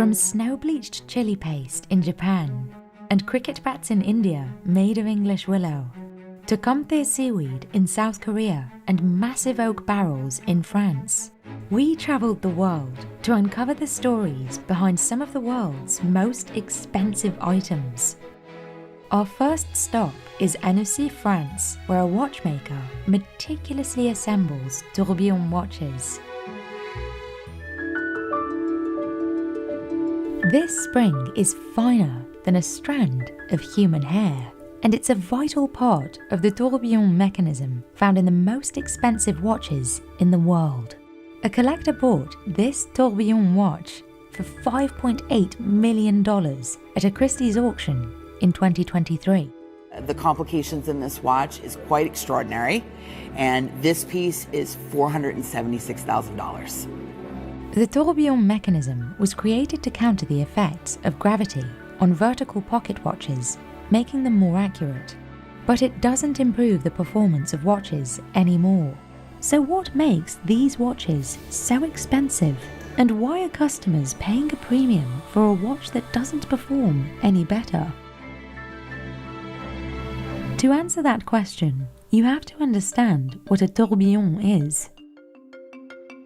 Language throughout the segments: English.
From snow-bleached chili paste in Japan and cricket bats in India made of English willow, to Comté seaweed in South Korea and massive oak barrels in France, we travelled the world to uncover the stories behind some of the world's most expensive items. Our first stop is Annecy, France, where a watchmaker meticulously assembles tourbillon watches. This spring is finer than a strand of human hair, and it's a vital part of the tourbillon mechanism found in the most expensive watches in the world. A collector bought this tourbillon watch for $5.8 million at a Christie's auction in 2023. The complications in this watch is quite extraordinary, and this piece is $476,000. The tourbillon mechanism was created to counter the effects of gravity on vertical pocket watches, making them more accurate. But it doesn't improve the performance of watches anymore. So what makes these watches so expensive? And why are customers paying a premium for a watch that doesn't perform any better? To answer that question, you have to understand what a tourbillon is.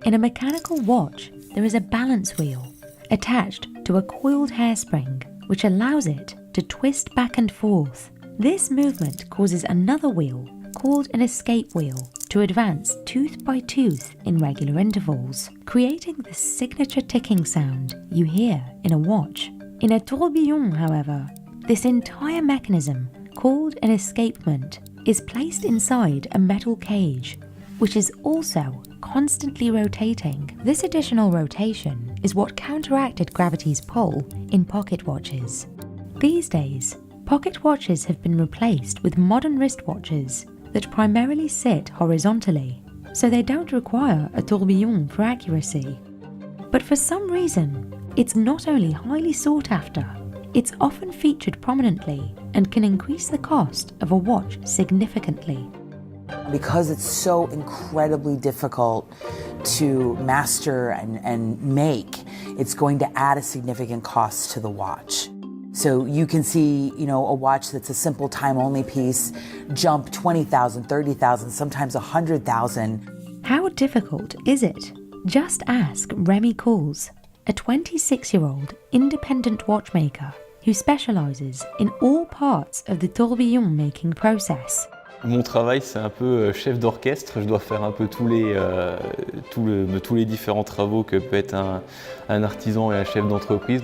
In a mechanical watch, there is a balance wheel attached to a coiled hairspring, which allows it to twist back and forth. This movement causes another wheel, called an escape wheel, to advance tooth by tooth in regular intervals, creating the signature ticking sound you hear in a watch. In a tourbillon, however, this entire mechanism, called an escapement, is placed inside a metal cage, which is also constantly rotating. This additional rotation is what counteracted gravity's pull in pocket watches. These days, pocket watches have been replaced with modern wristwatches that primarily sit horizontally, so they don't require a tourbillon for accuracy. But for some reason, it's not only highly sought after, it's often featured prominently and can increase the cost of a watch significantly. Because it's so incredibly difficult to master and make, it's going to add a significant cost to the watch. So you can see, a watch that's a simple time-only piece jump $20,000, $30,000, sometimes $100,000. How difficult is it? Just ask Remy Coles, a 26-year-old independent watchmaker who specializes in all parts of the tourbillon making process. Mon travail, c'est un peu chef d'orchestre. Je dois faire un peu tous les différents travaux que peut être un artisan et un chef d'entreprise.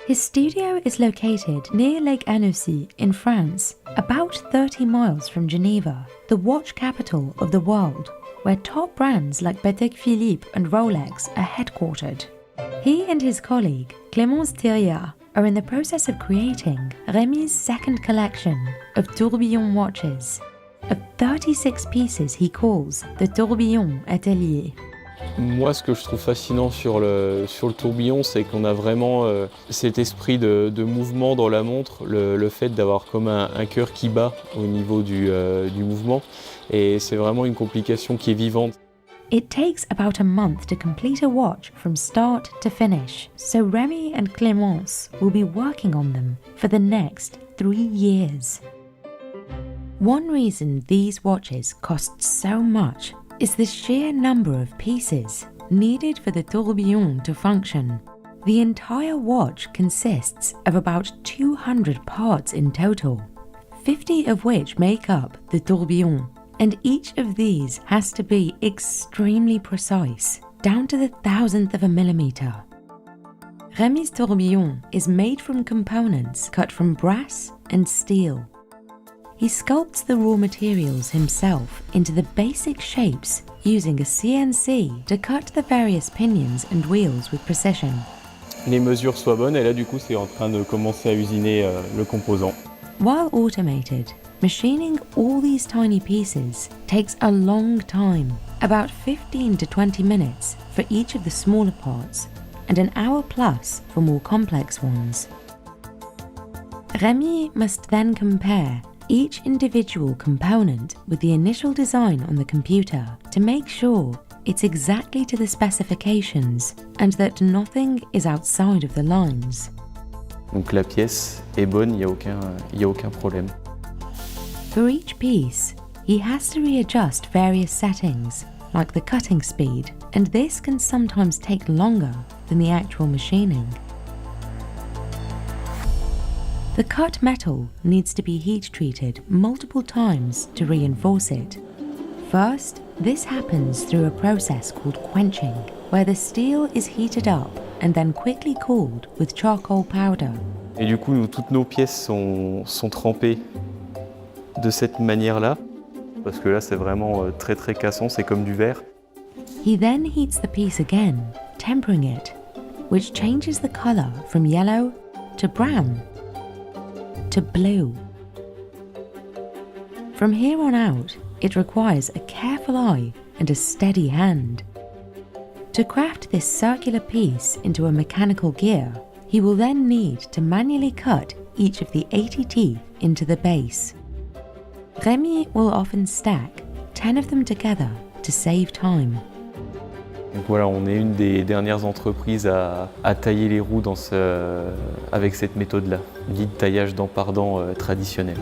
His studio is located near Lake Annecy in France, about 30 miles from Geneva, the watch capital of the world, where top brands like Patek Philippe and Rolex are headquartered. He and his colleague, Clémence Thiriat, are in the process of creating Remy's second collection of tourbillon watches, of 36 pieces he calls the Tourbillon Atelier. Moi, ce que je trouve fascinant sur le tourbillon, c'est qu'on a vraiment cet esprit de mouvement dans la montre, le fait d'avoir comme un cœur qui bat au niveau du mouvement, et c'est vraiment une complication qui est vivante. It takes about a month to complete a watch from start to finish, so Remy and Clémence will be working on them for the next 3 years. One reason these watches cost so much is the sheer number of pieces needed for the tourbillon to function. The entire watch consists of about 200 parts in total, 50 of which make up the tourbillon, and each of these has to be extremely precise, down to the thousandth of a millimeter. Remy's tourbillon is made from components cut from brass and steel. He sculpts the raw materials himself into the basic shapes using a CNC to cut the various pinions and wheels with precision. Les mesures soient bonnes, et là du coup c'est en train de commencer à usiner le composant. While automated, machining all these tiny pieces takes a long time, about 15 to 20 minutes for each of the smaller parts, and an hour plus for more complex ones. Remy must then compare each individual component with the initial design on the computer to make sure it's exactly to the specifications and that nothing is outside of the lines. Donc la pièce est bonne, il y a aucun problème. For each piece, he has to readjust various settings, like the cutting speed, and this can sometimes take longer than the actual machining. The cut metal needs to be heat treated multiple times to reinforce it. First, this happens through a process called quenching, where the steel is heated up and then quickly cooled with charcoal powder. Et du coup, toutes nos pièces sont trempées de cette manière-là, parce que là, c'est vraiment très très cassant, c'est comme du verre. He then heats the piece again, tempering it, which changes the color from yellow to brown to blue. From here on out, it requires a careful eye and a steady hand. To craft this circular piece into a mechanical gear, he will then need to manually cut each of the 80 teeth into the base. Rémi will often stack 10 of them together to save time. Donc voilà, on est une des dernières entreprises à tailler les roues avec cette méthode-là, dite taillage dent par dent traditionnel.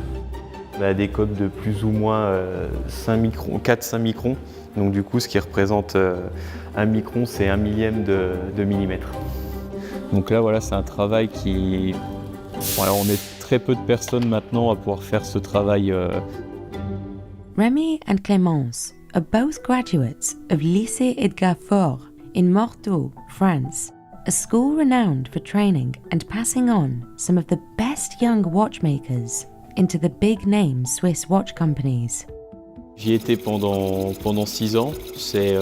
On a des codes de plus ou moins 4-5 microns, donc du coup ce qui représente 1 micron, c'est 1 millième de millimètre. Donc là voilà, c'est un travail qui... Voilà, on est très peu de personnes maintenant à pouvoir faire ce travail. Rémi and Clémence are both graduates of Lycée Edgar Faure in Morteau, France, a school renowned for training and passing on some of the best young watchmakers into the big-name Swiss watch companies. J'y étais pendant 6 ans. C'est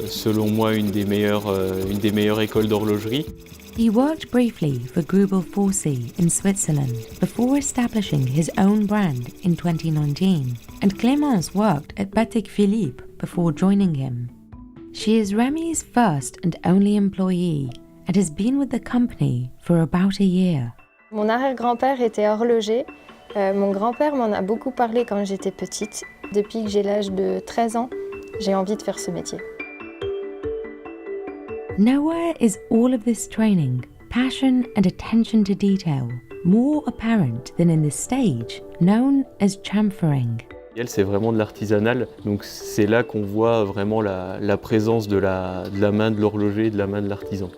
selon moi une des meilleures écoles d'horlogerie. He worked briefly for Grubel Forsey in Switzerland before establishing his own brand in 2019, and Clémence worked at Patek Philippe before joining him. She is Rémi's first and only employee and has been with the company for about a year. Mon arrière-grand-père était horloger. Mon grand-père m'en a beaucoup parlé quand j'étais petite. Depuis que j'ai l'âge de 13 ans, j'ai envie de faire ce métier. Nowhere is all of this training, passion and attention to detail more apparent than in this stage known as chamfering. C'est vraiment de l'artisanal, donc c'est là qu'on voit vraiment la présence de la main de l'horloger et de la main de l'artisan.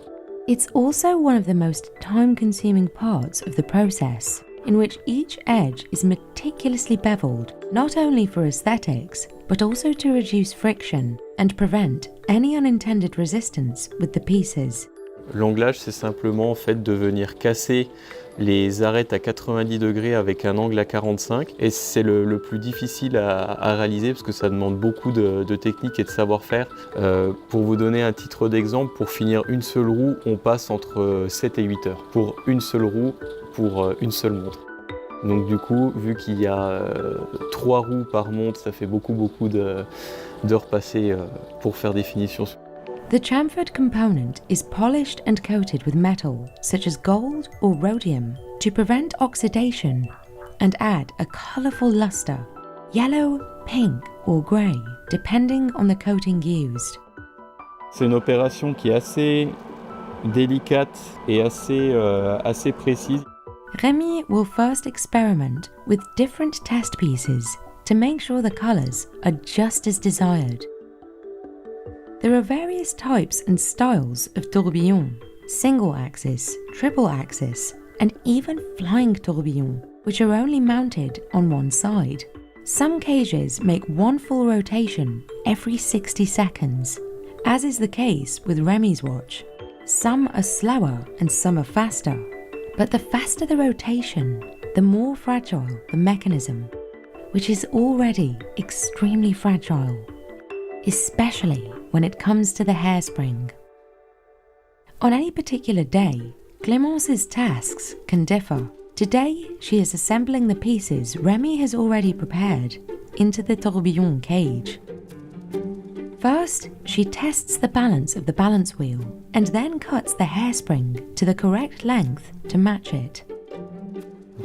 It's also one of the most time-consuming parts of the process, in which each edge is meticulously beveled, not only for aesthetics, but also to reduce friction and prevent any unintended resistance with the pieces. L'anglage, c'est simplement en fait de venir casser les arêtes à 90 degrés avec un angle à 45, et c'est le plus difficile à réaliser parce que ça demande beaucoup de technique et de savoir-faire. Pour vous donner un titre d'exemple, pour finir une seule roue, on passe entre 7 et 8 heures pour une seule roue, pour une seule montre. Donc du coup, vu qu'il y a 3 roues par montre, ça fait beaucoup d'heures passées pour faire des finitions. The chamfered component is polished and coated with metal, such as gold or rhodium, to prevent oxidation and add a colourful luster, yellow, pink or grey, depending on the coating used. C'est une opération qui est assez délicate et assez précise. Rémi will first experiment with different test pieces to make sure the colours are just as desired. There are various types and styles of tourbillon, single axis, triple axis, and even flying tourbillon, which are only mounted on one side. Some cages make one full rotation every 60 seconds, as is the case with Rémi's watch. Some are slower and some are faster, but the faster the rotation, the more fragile the mechanism, which is already extremely fragile, especially when it comes to the hairspring. On any particular day, Clémence's tasks can differ. Today, she is assembling the pieces Rémi has already prepared into the tourbillon cage. First, she tests the balance of the balance wheel and then cuts the hairspring to the correct length to match it.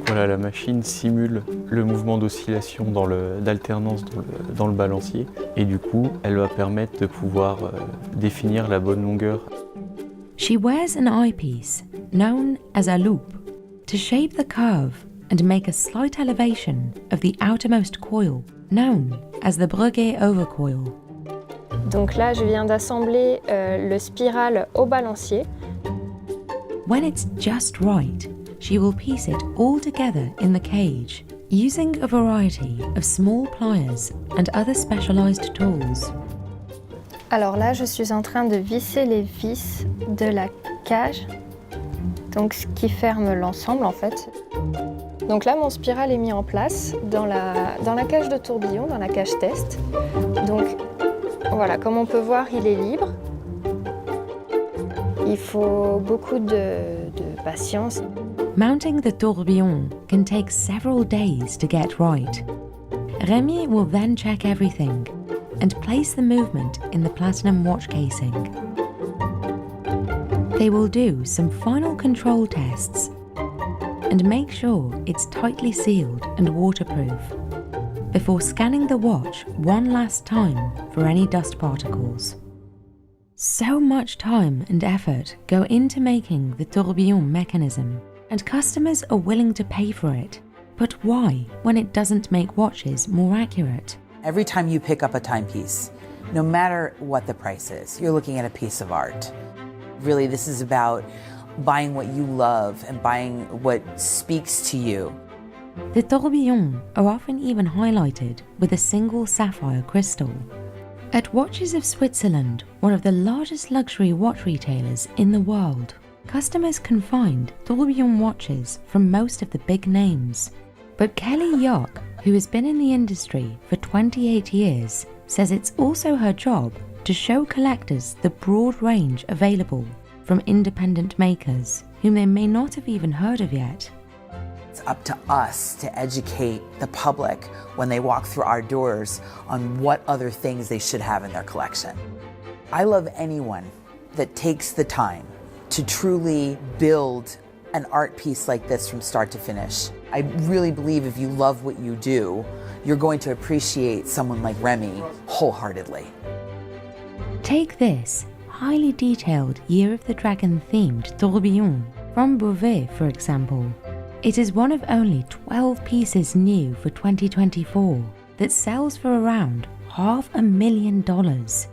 Voilà, la machine simule le mouvement d'oscillation d'alternance dans le balancier et du coup, elle va permettre de pouvoir définir la bonne longueur. She wears an eyepiece, known as a loupe, to shape the curve and make a slight elevation of the outermost coil, known as the Breguet overcoil. Donc là, je viens d'assembler le spiral au balancier. When it's just right, she will piece it all together in the cage, using a variety of small pliers and other specialized tools. Alors là, je suis en train de visser les vis de la cage, donc ce qui ferme l'ensemble en fait. Donc là, mon spiral est mis en place dans la cage de tourbillon, dans la cage test. Donc voilà, comme on peut voir, il est libre. Il faut beaucoup de patience. Mounting the tourbillon can take several days to get right. Remy will then check everything and place the movement in the platinum watch casing. They will do some final control tests and make sure it's tightly sealed and waterproof before scanning the watch one last time for any dust particles. So much time and effort go into making the tourbillon mechanism, and customers are willing to pay for it. But why, when it doesn't make watches more accurate? Every time you pick up a timepiece, no matter what the price is, you're looking at a piece of art. Really, this is about buying what you love and buying what speaks to you. The tourbillons are often even highlighted with a single sapphire crystal. At Watches of Switzerland, one of the largest luxury watch retailers in the world, customers can find tourbillon watches from most of the big names. But Kelly Yock, who has been in the industry for 28 years, says it's also her job to show collectors the broad range available from independent makers whom they may not have even heard of yet. It's up to us to educate the public when they walk through our doors on what other things they should have in their collection. I love anyone that takes the time to truly build an art piece like this from start to finish. I really believe if you love what you do, you're going to appreciate someone like Remy wholeheartedly. Take this highly detailed Year of the Dragon themed tourbillon from Beauvais, for example. It is one of only 12 pieces new for 2024 that sells for around $500,000.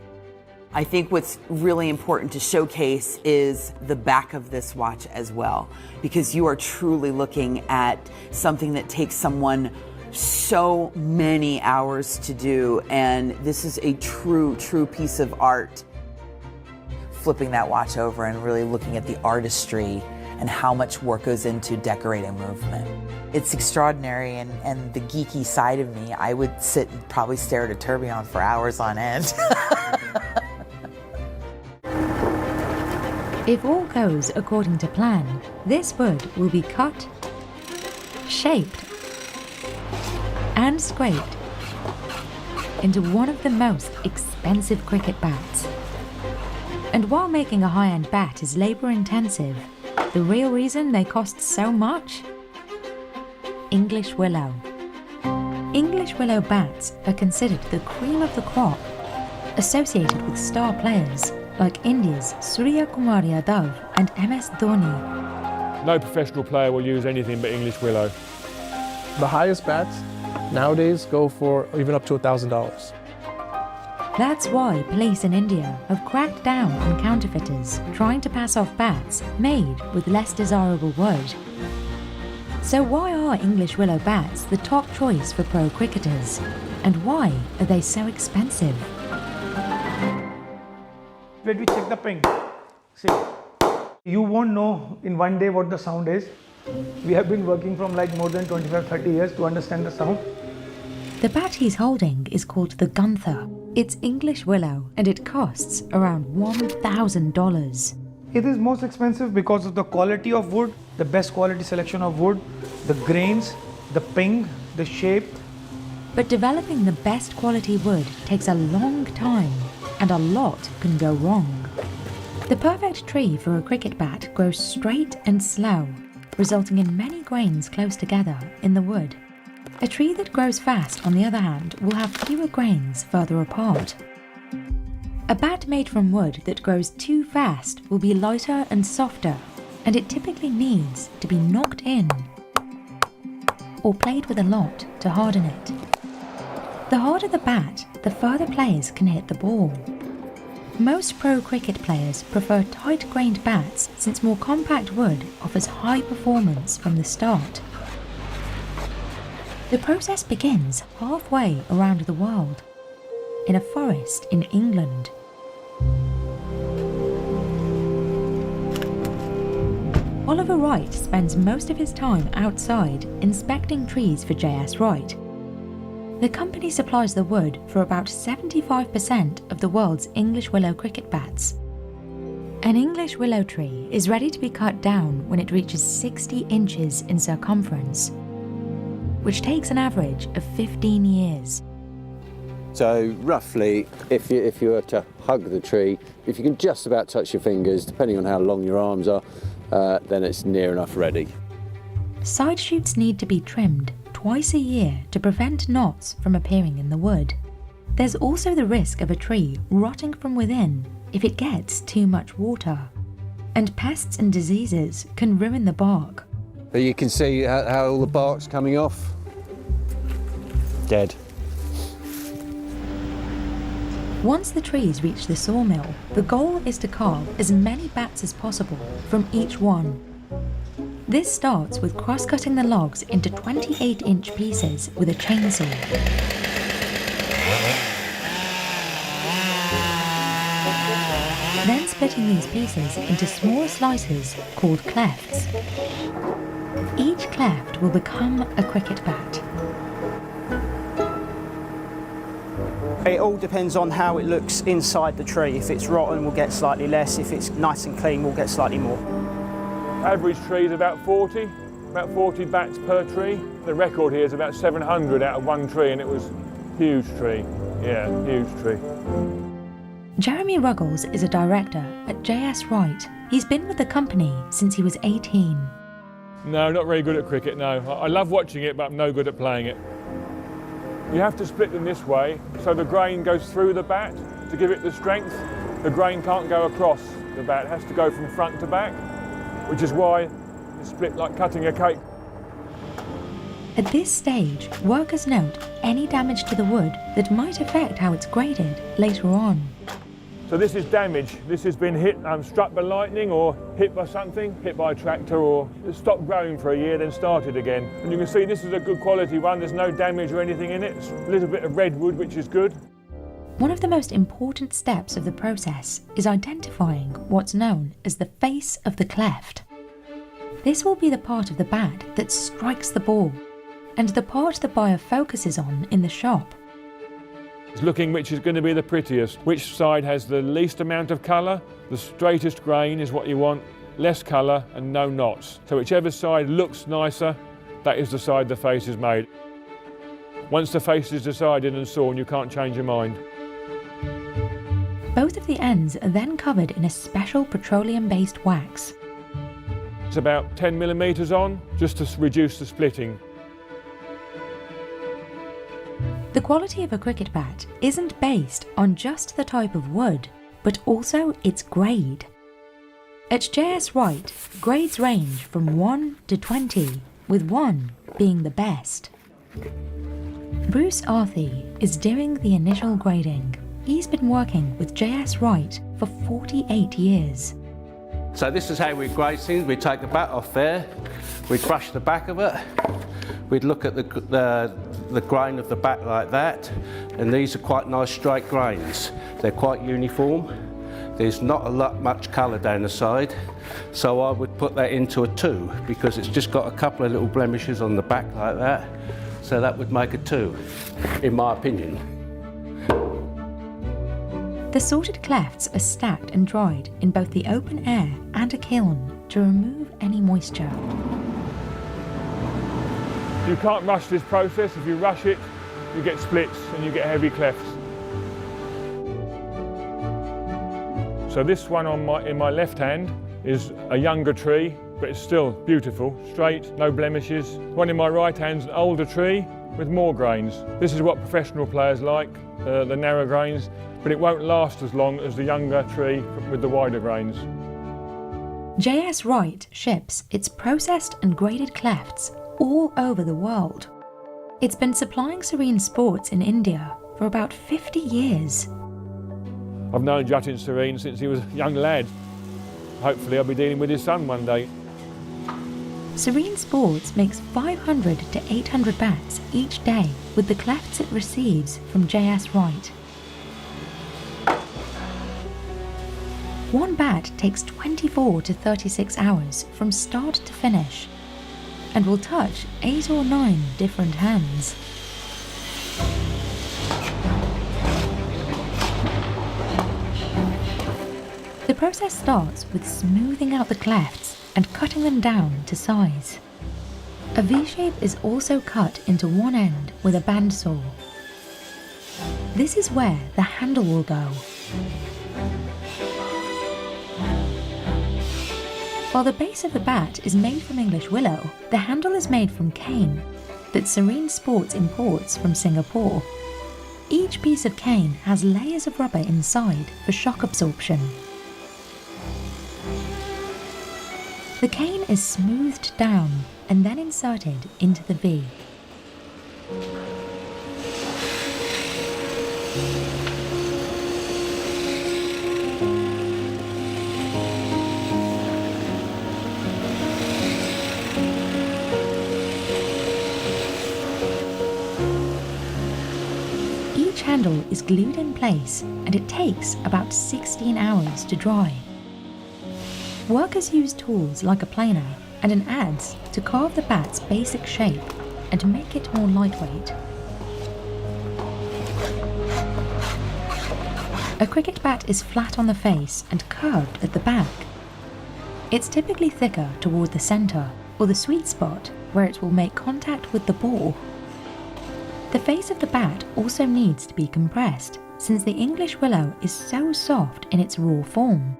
I think what's really important to showcase is the back of this watch as well, because you are truly looking at something that takes someone so many hours to do, and this is a true piece of art. Flipping that watch over and really looking at the artistry and how much work goes into decorating movement. It's extraordinary, and the geeky side of me, I would sit and probably stare at a tourbillon for hours on end. If all goes according to plan, this wood will be cut, shaped, and scraped into one of the most expensive cricket bats. And while making a high-end bat is labor-intensive, the real reason they cost so much? English willow. English willow bats are considered the cream of the crop, associated with star players like India's Surya Kumar Yadav and MS Dhoni. No professional player will use anything but English willow. The highest bats nowadays go for even up to $1,000. That's why police in India have cracked down on counterfeiters trying to pass off bats made with less desirable wood. So why are English willow bats the top choice for pro cricketers? And why are they so expensive? When we check the ping, see, you won't know in one day what the sound is. We have been working from like more than 25-30 years to understand the sound. The bat he's holding is called the Gunther. It's English willow and it costs around $1,000. It is most expensive because of the quality of wood, the best quality selection of wood, the grains, the ping, the shape. But developing the best quality wood takes a long time and a lot can go wrong. The perfect tree for a cricket bat grows straight and slow, resulting in many grains close together in the wood. A tree that grows fast, on the other hand, will have fewer grains further apart. A bat made from wood that grows too fast will be lighter and softer, and it typically needs to be knocked in or played with a lot to harden it. The harder the bat, the further players can hit the ball. Most pro cricket players prefer tight-grained bats since more compact wood offers high performance from the start. The process begins halfway around the world, in a forest in England. Oliver Wright spends most of his time outside inspecting trees for J.S. Wright. The company supplies the wood for about 75% of the world's English willow cricket bats. An English willow tree is ready to be cut down when it reaches 60 inches in circumference, which takes an average of 15 years. So roughly, if you were to hug the tree, if you can just about touch your fingers, depending on how long your arms are, then it's near enough ready. Side shoots need to be trimmed twice a year to prevent knots from appearing in the wood. There's also the risk of a tree rotting from within if it gets too much water. And pests and diseases can ruin the bark. But you can see how all the bark's coming off. Dead. Once the trees reach the sawmill, the goal is to carve as many bats as possible from each one. This starts with cross-cutting the logs into 28-inch pieces with a chainsaw. Then splitting these pieces into small slices called clefts. Each cleft will become a cricket bat. It all depends on how it looks inside the tree. If it's rotten, we'll get slightly less. If it's nice and clean, we'll get slightly more. Average tree is about 40 bats per tree. The record here is about 700 out of one tree, and it was a huge tree. Yeah, huge tree. Jeremy Ruggles is a director at J.S. Wright. He's been with the company since he was 18. No, not very good at cricket, no. I love watching it, but I'm no good at playing it. You have to split them this way, so the grain goes through the bat to give it the strength. The grain can't go across the bat, it has to go from front to back, which is why it's split like cutting a cake. At this stage, workers note any damage to the wood that might affect how it's graded later on. So this is damage. This has been hit, struck by lightning or hit by something, hit by a tractor, or it stopped growing for a year, then started again. And you can see this is a good quality one. There's no damage or anything in it. It's a little bit of redwood, which is good. One of the most important steps of the process is identifying what's known as the face of the cleft. This will be the part of the bat that strikes the ball, and the part the buyer focuses on in the shop. It's looking which is going to be the prettiest, which side has the least amount of colour. The straightest grain is what you want, less colour and no knots. So whichever side looks nicer, that is the side the face is made. Once the face is decided and sawn, you can't change your mind. Both of the ends are then covered in a special petroleum-based wax. It's about 10 millimetres on, just to reduce the splitting. The quality of a cricket bat isn't based on just the type of wood, but also its grade. At J.S. Wright, grades range from 1 to 20, with 1 being the best. Bruce Arthey is doing the initial grading. He's been working with J.S. Wright for 48 years. So this is how we grade things. We take the bat off there, we crush the back of it, we'd look at the grain of the bat like that, and these are quite nice straight grains. They're quite uniform. There's not much colour down the side, so I would put that into a 2 because it's just got a couple of little blemishes on the back like that, so that would make a 2, in my opinion. The sorted clefts are stacked and dried in both the open air and a kiln to remove any moisture. You can't rush this process. If you rush it, you get splits and you get heavy clefts. So this one in my left hand is a younger tree, but it's still beautiful, straight, no blemishes. One in my right hand's an older tree with more grains. This is what professional players like, the narrow grains, but it won't last as long as the younger tree with the wider grains. JS Wright ships its processed and graded clefts all over the world. It's been supplying Serene Sports in India for about 50 years. I've known Jatin Serene since he was a young lad. Hopefully I'll be dealing with his son one day. Serene Sports makes 500 to 800 bats each day with the clefts it receives from JS Wright. One bat takes 24 to 36 hours from start to finish and will touch 8 or 9 different hands. The process starts with smoothing out the clefts and cutting them down to size. A V-shape is also cut into one end with a bandsaw. This is where the handle will go. While the base of the bat is made from English willow, the handle is made from cane that Serene Sports imports from Singapore. Each piece of cane has layers of rubber inside for shock absorption. The cane is smoothed down and then inserted into the V. Each handle is glued in place and it takes about 16 hours to dry. Workers use tools like a planer and an adze to carve the bat's basic shape and to make it more lightweight. A cricket bat is flat on the face and curved at the back. It's typically thicker toward the centre or the sweet spot where it will make contact with the ball. The face of the bat also needs to be compressed since the English willow is so soft in its raw form.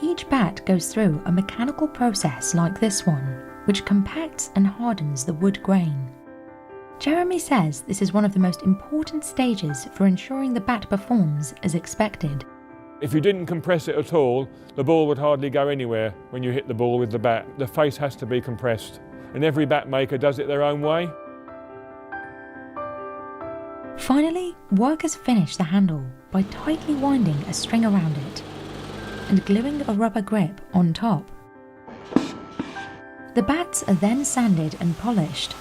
Each bat goes through a mechanical process like this one, which compacts and hardens the wood grain. Jeremy says this is one of the most important stages for ensuring the bat performs as expected. If you didn't compress it at all, the ball would hardly go anywhere when you hit the ball with the bat. The face has to be compressed, and every bat maker does it their own way. Finally, workers finish the handle by tightly winding a string around it and gluing a rubber grip on top. The bats are then sanded and polished.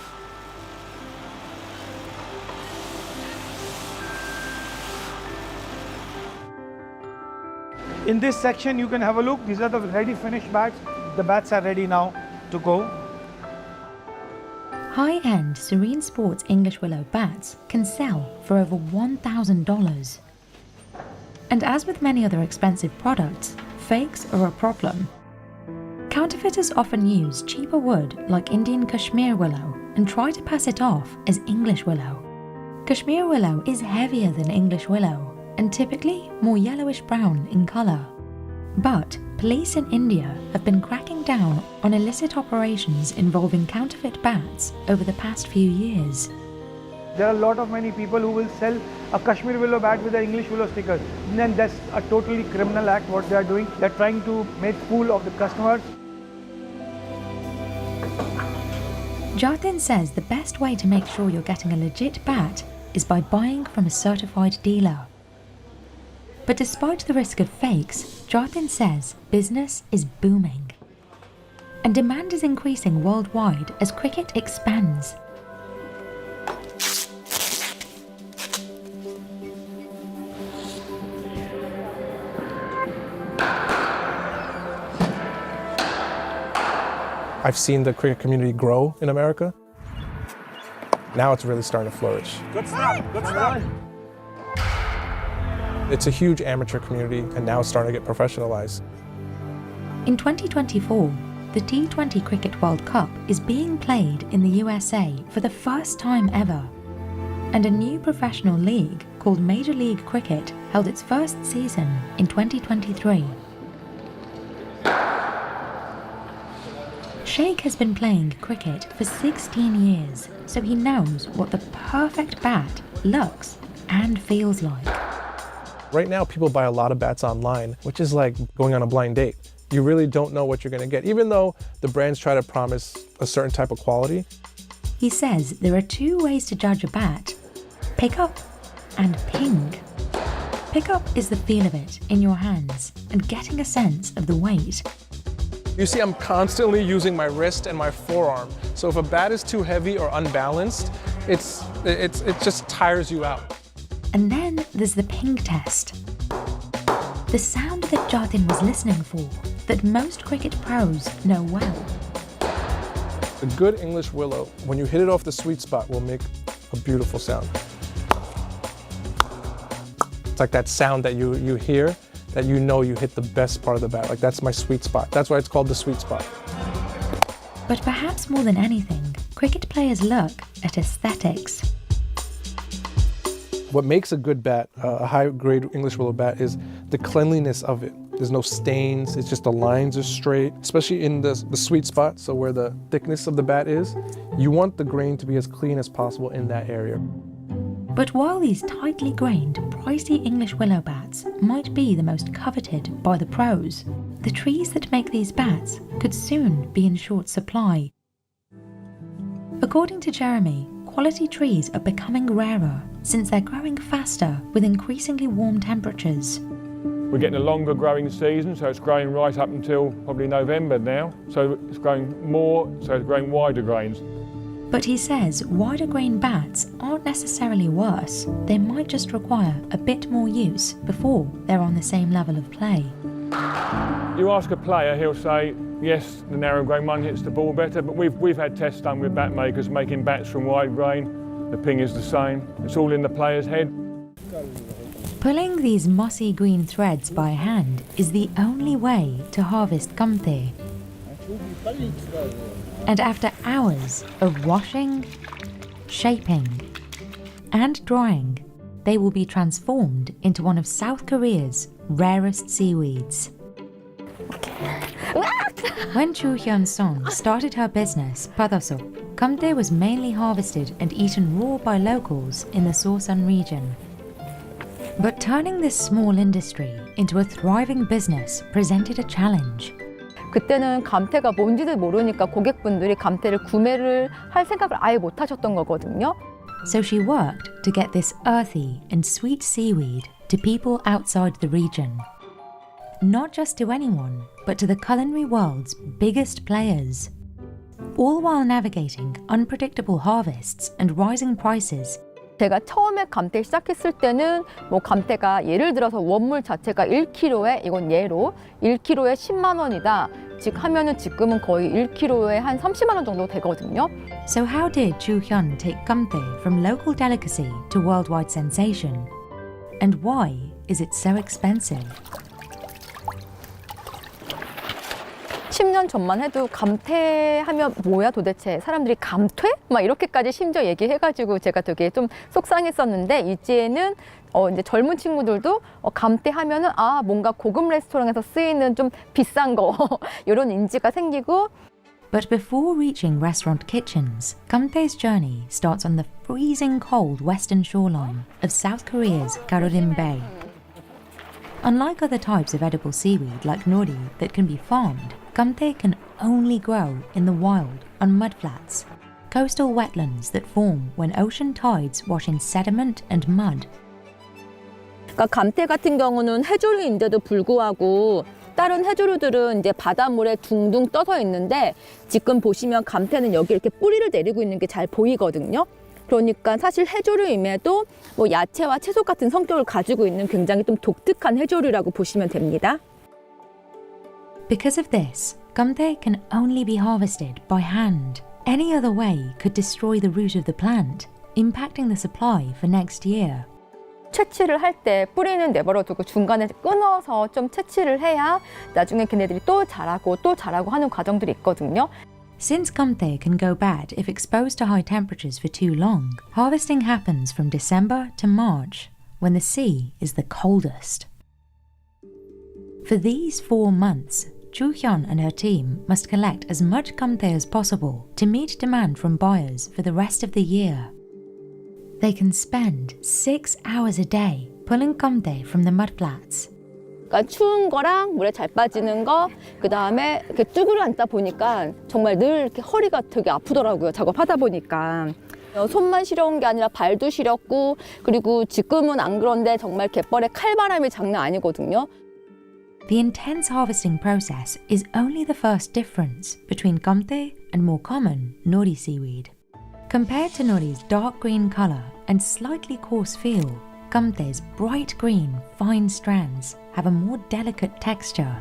In this section you can have a look. These are the ready finished bats. The bats are ready now to go. High-end Serene Sports English willow bats can sell for over $1,000. And as with many other expensive products, fakes are a problem. Counterfeiters often use cheaper wood like Indian Kashmir willow and try to pass it off as English willow. Kashmir willow is heavier than English willow and typically more yellowish-brown in colour. But police in India have been cracking down on illicit operations involving counterfeit bats over the past few years. There are many people who will sell a Kashmir willow bat with an English willow sticker. And then that's a totally criminal act what they are doing. They're trying to make fool of the customers. Jatin says the best way to make sure you're getting a legit bat is by buying from a certified dealer. But despite the risk of fakes, Jatin says business is booming. And demand is increasing worldwide as cricket expands. I've seen the cricket community grow in America. Now it's really starting to flourish. Good snap, good snap. It's a huge amateur community and now it's starting to get professionalized. In 2024, the T20 Cricket World Cup is being played in the USA for the first time ever. And a new professional league called Major League Cricket held its first season in 2023. Sheikh has been playing cricket for 16 years, so he knows what the perfect bat looks and feels like. Right now, people buy a lot of bats online, which is like going on a blind date. You really don't know what you're going to get, even though the brands try to promise a certain type of quality. He says there are two ways to judge a bat: pick up and ping. Pick up is the feel of it in your hands and getting a sense of the weight. You see, I'm constantly using my wrist and my forearm. So if a bat is too heavy or unbalanced, it just tires you out. And then there's the ping test. The sound that Jatin was listening for, that most cricket pros know well. A good English willow, when you hit it off the sweet spot, will make a beautiful sound. It's like that sound that you hear, that you know you hit the best part of the bat. Like, that's my sweet spot. That's why it's called the sweet spot. But perhaps more than anything, cricket players look at aesthetics. What makes a good bat, a high-grade English willow bat, is the cleanliness of it. There's no stains, it's just the lines are straight, especially in the sweet spot, so where the thickness of the bat is. You want the grain to be as clean as possible in that area. But while these tightly grained, pricey English willow bats might be the most coveted by the pros, the trees that make these bats could soon be in short supply. According to Jeremy, quality trees are becoming rarer since they're growing faster with increasingly warm temperatures. We're getting a longer growing season, so it's growing right up until probably November now. So it's growing more, so it's growing wider grains. But he says wider grain bats aren't necessarily worse. They might just require a bit more use before they're on the same level of play. You ask a player, he'll say, yes, the narrow grain one hits the ball better, but we've had tests done with bat makers making bats from wide grain. The ping is the same. It's all in the player's head. Pulling these mossy green threads by hand is the only way to harvest kamte. And after hours of washing, shaping, and drying, they will be transformed into one of South Korea's rarest seaweeds. When Chu Hyun-song started her business, Padasok, kamte was mainly harvested and eaten raw by locals in the Sosan region. But turning this small industry into a thriving business presented a challenge. 그때는 감태가 뭔지도 모르니까 고객분들이 감태를 구매를 할 생각을 아예 못 하셨던 거거든요. So she worked to get this earthy and sweet seaweed to people outside the region. Not just to anyone, but to the culinary world's biggest players. All while navigating unpredictable harvests and rising prices. 제가 처음에 감태 시작했을 때는 뭐 감태가 예를 들어서 원물 자체가 1kg에 이건 예로 1kg에 10만 원이다. 즉 하면은 지금은 거의 1kg에 한 30만 원 정도 되거든요. So how did Chu Hyun take kamte from local delicacy to worldwide sensation? And why is it so expensive? 10년 전만 해도 감태하면 뭐야 도대체 사람들이 감퇴? 막 이렇게까지 심지어 얘기해가지고 제가 되게 좀 속상했었는데 이제는 이제 젊은 친구들도 감태하면은 아 뭔가 고급 레스토랑에서 쓰이는 좀 비싼 거 이런 인지가 생기고. But before reaching restaurant kitchens, kamte's journey starts on the freezing cold western shoreline of South Korea's Garorim Bay. Unlike other types of edible seaweed like nori that can be farmed, kamte can only grow in the wild on mudflats, coastal wetlands that form when ocean tides wash in sediment and mud. 그러니까 감태 같은 경우는 해조류인데도 불구하고 다른 해조류들은 이제 바닷물에 둥둥 떠서 있는데 지금 보시면 감태는 여기 이렇게 뿌리를 내리고 있는 게 잘 보이거든요. 그러니까 사실 해조류임에도 뭐 야채와 채소 같은 성격을 가지고 있는 굉장히 좀 독특한 해조류라고 보시면 됩니다. Because of this, kamte can only be harvested by hand. Any other way could destroy the root of the plant, impacting the supply for next year. 채취를 할 때 뿌리는 내버려두고 중간에 끊어서 좀 채취를 해야 나중에 걔네들이 또 자라고 하는 과정들이 있거든요. Since kamte can go bad if exposed to high temperatures for too long, harvesting happens from December to March, when the sea is the coldest. For these 4 months, Chu Hyun and her team must collect as much Comté as possible to meet demand from buyers for the rest of the year. They can spend 6 hours a day pulling Comté from the mudflats. 그러니까 추운 거랑 물에 잘 빠지는 거, 그 다음에 이렇게 쭈그려 앉다 보니까 정말 늘 이렇게 허리가 되게 아프더라고요. 작업하다 보니까. 손만 시려운 게 아니라 발도 시렸고, 그리고 지금은 안 그런데 정말 갯벌에 칼바람이 장난 아니거든요. The intense harvesting process is only the first difference between Comté and more common nori seaweed. Compared to nori's dark green colour and slightly coarse feel, Comté's bright green, fine strands have a more delicate texture.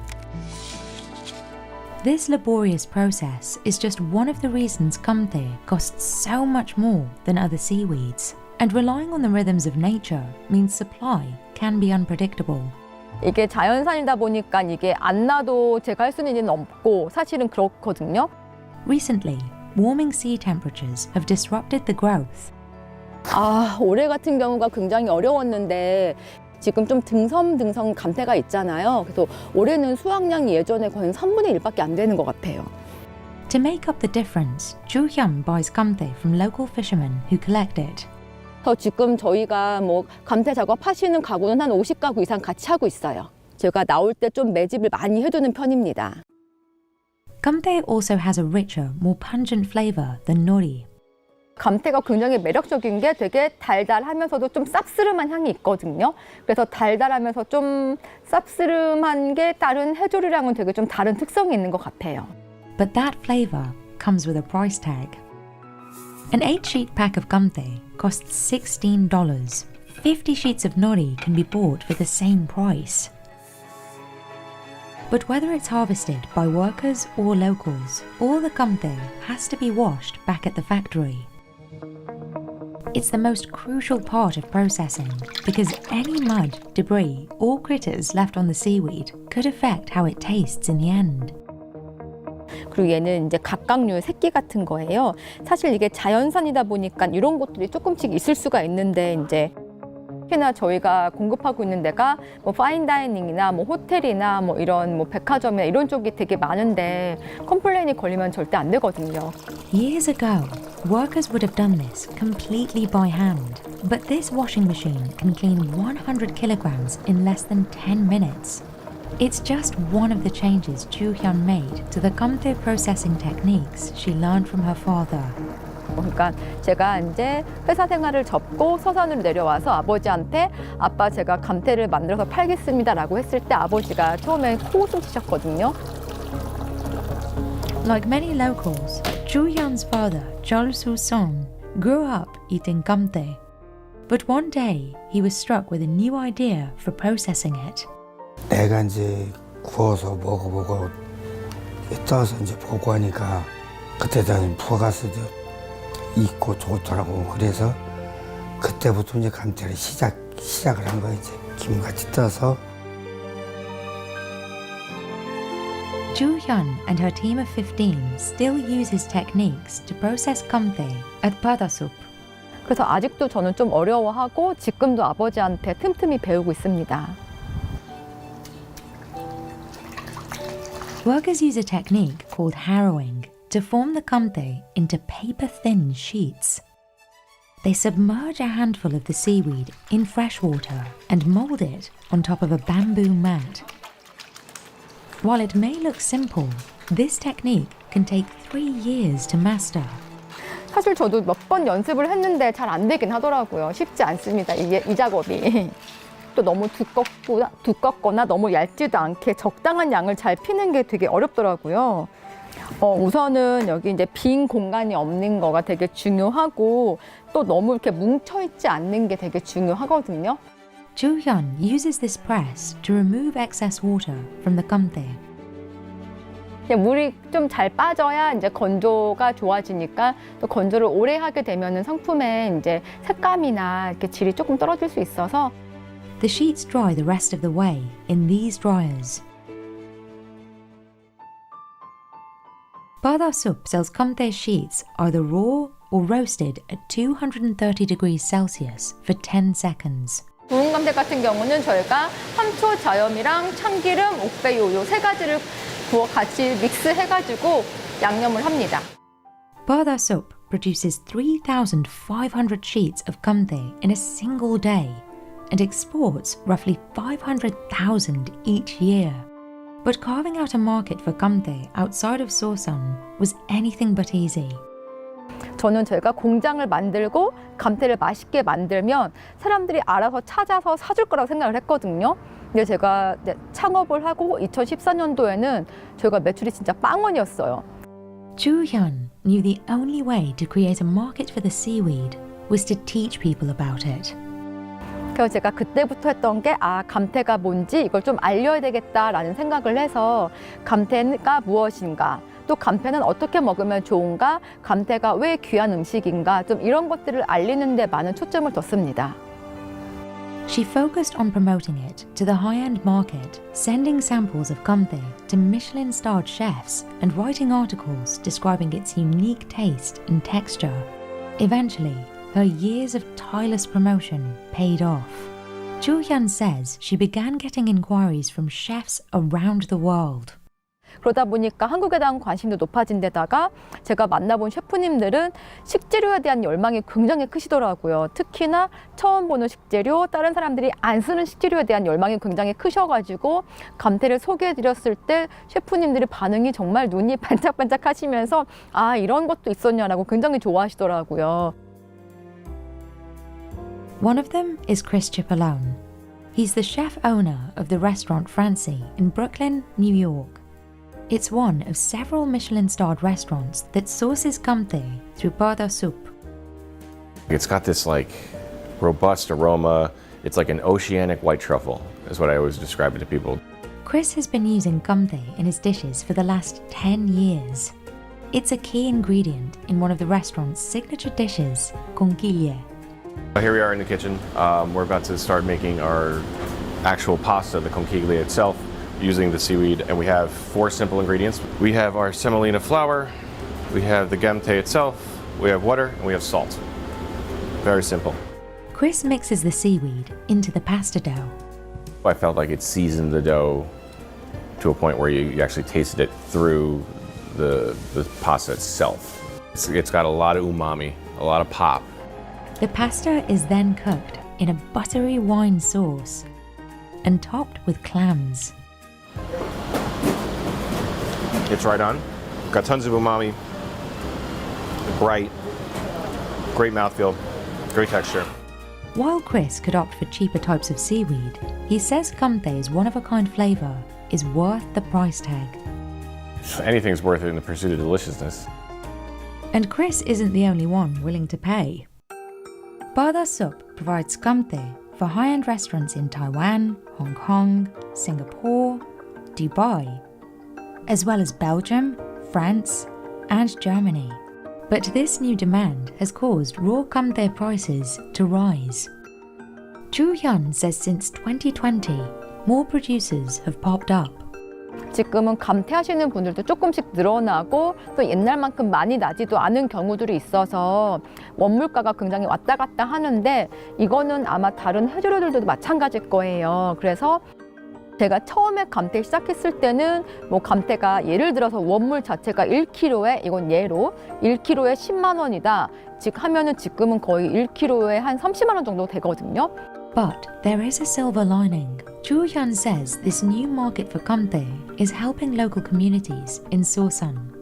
This laborious process is just one of the reasons Comté costs so much more than other seaweeds, and relying on the rhythms of nature means supply can be unpredictable. 이게 자연산이다 보니까 이게 안 나도 제가 할 수 있는 일은 없고 사실은 그렇거든요. Recently, warming sea temperatures have disrupted the growth. 올해 같은 경우가 굉장히 어려웠는데 지금 좀 등섬 감태가 있잖아요. 그래서 올해는 수확량이 예전에 거의 3분의 1밖에 안 되는 것 같아요. To make up the difference, Chu Hyun buys Comté from local fishermen who collect it. 지금 저희가 뭐 감태 작업하시는 가구는 한 50가구 이상 같이 하고 있어요. 제가 나올 때 좀 매집을 많이 해두는 편입니다. Comté also has a richer, more pungent flavor than nori. 감태가 굉장히 매력적인 게 되게 달달하면서도 좀 쌉스름한 향이 있거든요. 그래서 달달하면서 좀 쌉스름한 게 다른 해조류랑은 되게 좀 다른 특성이 있는 것 같아요. But that flavor comes with a price tag. An 8-sheet pack of Comté costs $16. 50 sheets of nori can be bought for the same price. But whether it's harvested by workers or locals, all the Comté has to be washed back at the factory. It's the most crucial part of processing because any mud, debris, or critters left on the seaweed could affect how it tastes in the end. 그리고 얘는 이제 갑각류의 새끼 같은 거예요. 사실 이게 자연산이다 보니까 이런 것들이 조금씩 있을 수가 있는데 이제 특히나 저희가 공급하고 있는 데가 뭐 파인다이닝이나 뭐 호텔이나 뭐 이런 뭐 백화점이나 이런 쪽이 되게 많은데 컴플레인이 걸리면 절대 안 되거든요. Years ago, workers would have done this completely by hand, but this washing machine can clean 100 kilograms in less than 10 minutes. It's just one of the changes Chu Hyun made to the Comté processing techniques she learned from her father. 그러니까 제가 이제 회사 생활을 접고 서산으로 내려와서 아버지한테 아빠 제가 감태를 만들어서 팔겠습니다라고 했을 때 아버지가 처음에 코웃음 치셨거든요. Like many locals, Chu Hyun's father, Chol Soo-song, grew up eating Comté. But one day, he was struck with a new idea for processing it. 내가 이제 구워서 먹어보고 떠서 이제 보고 하니까 그때도 부가스도 있고 좋더라고. 그래서 그때부터 이제 감태를 시작을 한 거야. 이제 김같이 떠서. Chu Hyun and her team of 15 still use his techniques to process Comté at Padasup. 그래서 아직도 저는 좀 어려워하고 지금도 아버지한테 틈틈이 배우고 있습니다. Workers use a technique called harrowing to form the Comté into paper-thin sheets. They submerge a handful of the seaweed in fresh water and mold it on top of a bamboo mat. While it may look simple, this technique can take 3 years to master. 사실 저도 몇 번 연습을 했는데 잘 안 되긴 하더라고요. 쉽지 않습니다. 이 작업이. 또 너무 두껍거나 너무 얇지도 않게 적당한 양을 잘 피는 게 되게 어렵더라고요. 우선은 여기 이제 빈 공간이 없는 거가 되게 중요하고 또 너무 이렇게 뭉쳐있지 않는 게 되게 중요하거든요. Chu Hyun uses this press to remove excess water from the Comté. 물이 좀 잘 빠져야 이제 건조가 좋아지니까 또 건조를 오래 하게 되면은 상품의 이제 색감이나 이렇게 질이 조금 떨어질 수 있어서 The sheets dry the rest of the way in these dryers. Padasup sells Comté sheets either raw or roasted at 230 degrees Celsius for 10 seconds. 구운 감태 같은 경우는 저희가 함초, 자염이랑 참기름, 옥배유 요 3가지를 같이 믹스해가지고 양념을 합니다. Bada Soup produces 3,500 sheets of kamte in a single day and exports roughly 500,000 each year. But carving out a market for kamte outside of Sosan was anything but easy. 저는 저희가 공장을 만들고 감태를 맛있게 만들면 사람들이 알아서 찾아서 사줄 거라고 생각을 했거든요. 근데 제가 창업을 하고 2014년도에는 저희가 매출이 진짜 빵원이었어요. Chu Hyun knew the only way to create a market for the seaweed was to teach people about it. 그래서 제가 그때부터 했던 게 감태가 뭔지 이걸 좀 알려야 되겠다라는 생각을 해서 감태가 무엇인가, 또 감태는 어떻게 먹으면 좋은가, 감태가 왜 귀한 음식인가, 좀 이런 것들을 알리는 데 많은 초점을 뒀습니다. She focused on promoting it to the high-end market, sending samples of kamte to Michelin-starred chefs and writing articles describing its unique taste and texture. Eventually, her years of tireless promotion paid off. Chu Hyun says she began getting inquiries from chefs around the world. 그러다 보니까 한국에 대한 관심도 높아진 데다가 제가 만나본 셰프님들은 식재료에 대한 열망이 굉장히 크시더라고요. 특히나 처음 보는 식재료, 다른 사람들이 안 쓰는 식재료에 대한 열망이 굉장히 크셔가지고 감태를 소개해드렸을 때 셰프님들의 반응이 정말 눈이 반짝반짝 하시면서 이런 것도 있었냐라고 굉장히 좋아하시더라고요. One of them is Chris Cipollone. He's the chef owner of the restaurant Francie in Brooklyn, New York. It's one of several Michelin-starred restaurants that sources kamte through Bada Soup. It's got this like robust aroma. It's like an oceanic white truffle, is what I always describe it to people. Chris has been using kamte in his dishes for the last 10 years. It's a key ingredient in one of the restaurant's signature dishes, conchiglie. Here we are in the kitchen. We're about to start making our actual pasta, the conchiglie itself, using the seaweed, and we have 4 simple ingredients. We have our semolina flour, we have the gamte itself, we have water, and we have salt. Very simple. Chris mixes the seaweed into the pasta dough. I felt like it seasoned the dough to a point where you actually tasted it through the pasta itself. It's got a lot of umami, a lot of pop. The pasta is then cooked in a buttery wine sauce and topped with clams. It's right on. Got tons of umami, bright, great mouthfeel, great texture. While Chris could opt for cheaper types of seaweed, he says kamte's one-of-a-kind flavour is worth the price tag. Anything's worth it in the pursuit of deliciousness. And Chris isn't the only one willing to pay. Bada Soup provides kamte for high-end restaurants in Taiwan, Hong Kong, Singapore, Dubai, as well as Belgium, France, and Germany. But this new demand has caused raw kamte prices to rise. Chu Hyun says since 2020, more producers have popped up. 지금은 감태하시는 분들도 조금씩 늘어나고 또 옛날만큼 많이 나지도 않은 경우들이 있어서 원물가가 굉장히 왔다 갔다 하는데 이거는 아마 다른 해조류들도 마찬가지일 거예요. 그래서 제가 처음에 감태 시작했을 때는 뭐 감태가 예를 들어서 원물 자체가 1kg에 이건 예로 1kg에 10만 원이다. 즉 하면은 지금은 거의 1kg에 한 30만 원 정도 되거든요. But there is a silver lining. Chu Hyun says this new market for kamte is helping local communities in Sosan.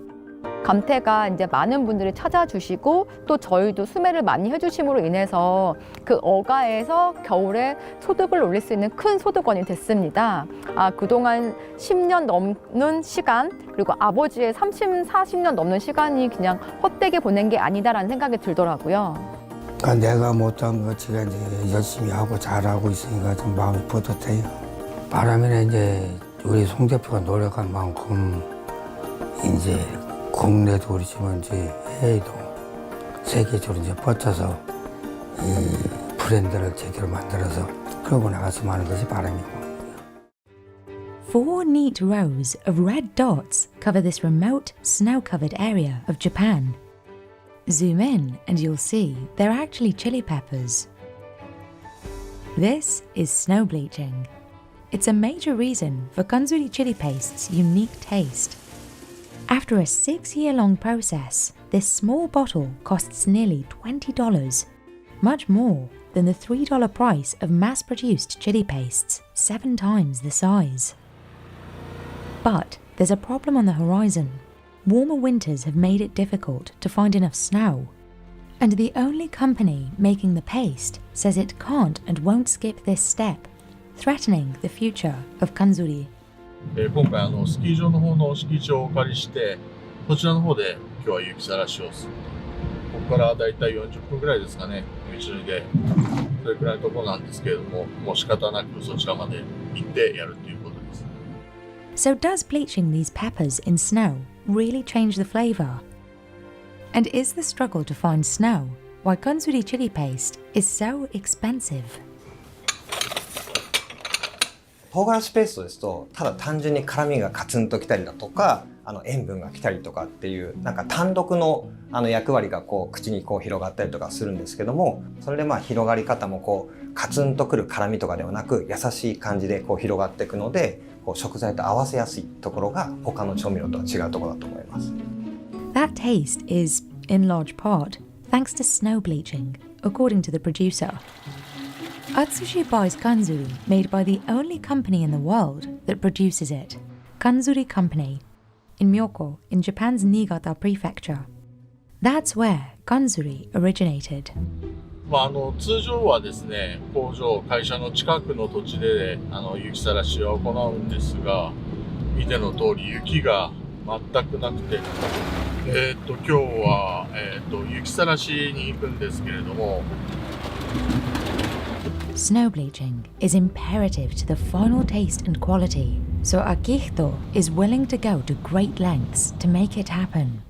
감태가 이제 많은 분들이 찾아주시고 또 저희도 수매를 많이 해주심으로 인해서 그 어가에서 겨울에 소득을 올릴 수 있는 큰 소득원이 됐습니다. 그동안 10년 넘는 시간 그리고 아버지의 40년 넘는 시간이 그냥 헛되게 보낸 게 아니다라는 생각이 들더라고요. 내가 못한 거 제가 이제 열심히 하고 잘하고 있으니까 좀 마음이 뿌듯해요. 바람에는 이제 우리 송 대표가 노력한 만큼 이제 국내도 그렇지만 이제 해외도 세계적으로 이제 뻗쳐서 이 브랜드를 제대로 만들어서 끌고 나갔으면 하는 것이 바람이고. 4 neat rows of red dots cover this remote, snow-covered area of Japan. Zoom in and you'll see they're actually chili peppers. This is snow bleaching. it's a major reason for Kanzuri chili paste's unique taste. After a 6-year-long process, this small bottle costs nearly $20, much more than the $3 price of mass-produced chili pastes, 7 times the size. But there's a problem on the horizon. Warmer winters have made it difficult to find enough snow, and the only company making the paste says it can't and won't skip this step, threatening the future of Kanzuri. 今回スキー場の方の敷地をお借りして、そちらの方で今日は雪さらしをする。ここからだいたい40分ぐらいですかね、道のりで。それくらいのところなんですけれども、もう仕方なくそちらまで行ってやるということです。So does bleaching these peppers in snow really change the flavour? And is the struggle to find snow why Kanzuri chili paste is so expensive? 唐辛子ペーストですと、ただ単純に辛みがカツンときたりだとか、塩分がきたりとかっていう、なんか単独の役割が口に広がったりとかするんですけども、それで広がり方もカツンとくる辛みとかではなく、優しい感じで広がっていくので、食材と合わせやすいところが他の調味料とは違うところだと思います。That taste is, in large part, thanks to snow bleaching, according to the producer. Atsushi buys Kanzuri made by the only company in the world that produces it, Kanzuri Company, in Myoko, in Japan's Niigata prefecture. That's where Kanzuri originated. 通常はですね、工場、会社の近くの土地で雪さらしを行うんですが、見ての通り雪が全くなくて、今日は、雪さらしに行くんですけれども。Snow bleaching is imperative to the final taste and quality, so Akihito is willing to go to great lengths to make it happen.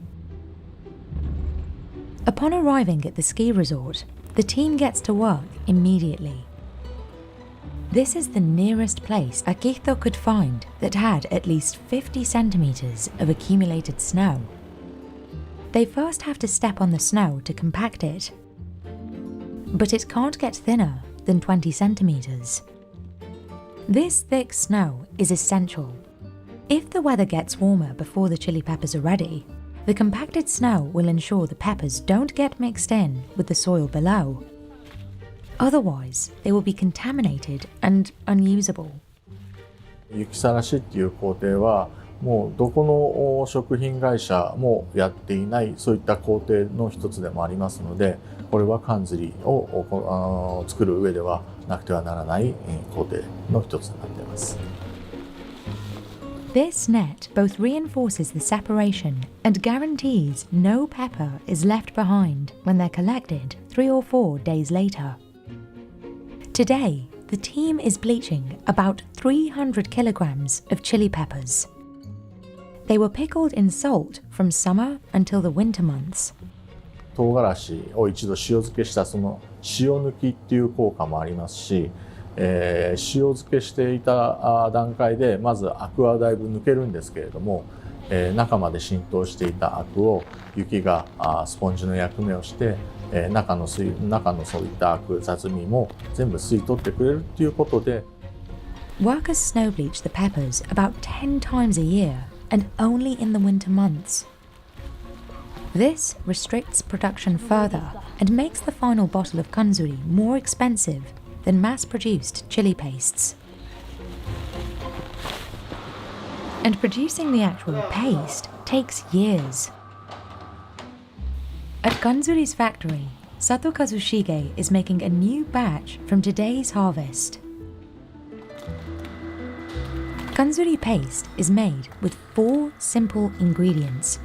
Upon arriving at the ski resort, the team gets to work immediately. This is the nearest place Akihito could find that had at least 50 centimeters of accumulated snow. They first have to step on the snow to compact it, but it can't get thinner than 20 centimeters. This thick snow is essential. If the weather gets warmer before the chili peppers are ready, the compacted snow will ensure the peppers don't get mixed in with the soil below. Otherwise, they will be contaminated and unusable. 雪さらしっていう工程はもうどこの食品会社もやっていないそういった工程の一つでもありますので、これはカンズリを作る上ではなくてはならない工程の一つになっています。This net both reinforces the separation and guarantees no pepper is left behind when they're collected 3 or 4 days later. Today, the team is bleaching about 300 kilograms of chili peppers. They were pickled in salt from summer until the winter months. 唐辛子を一度塩漬けしたその塩抜きっていう効果もありますし、塩漬けしていた段階でまずアクはだいぶ抜けるんですけれども、中まで浸透していたアクを雪がスポンジの役目をして、中のそういったアク雑味も全部吸い取ってくれるっていうことで。Workers snow bleach the peppers about 10 times a year and only in the winter months. This restricts production further and makes the final bottle of Kanzuri more expensive than mass-produced chili pastes. And producing the actual paste takes years. At Kanzuri's factory, Sato Kazushige is making a new batch from today's harvest. Kanzuri paste is made with 4 simple ingredients: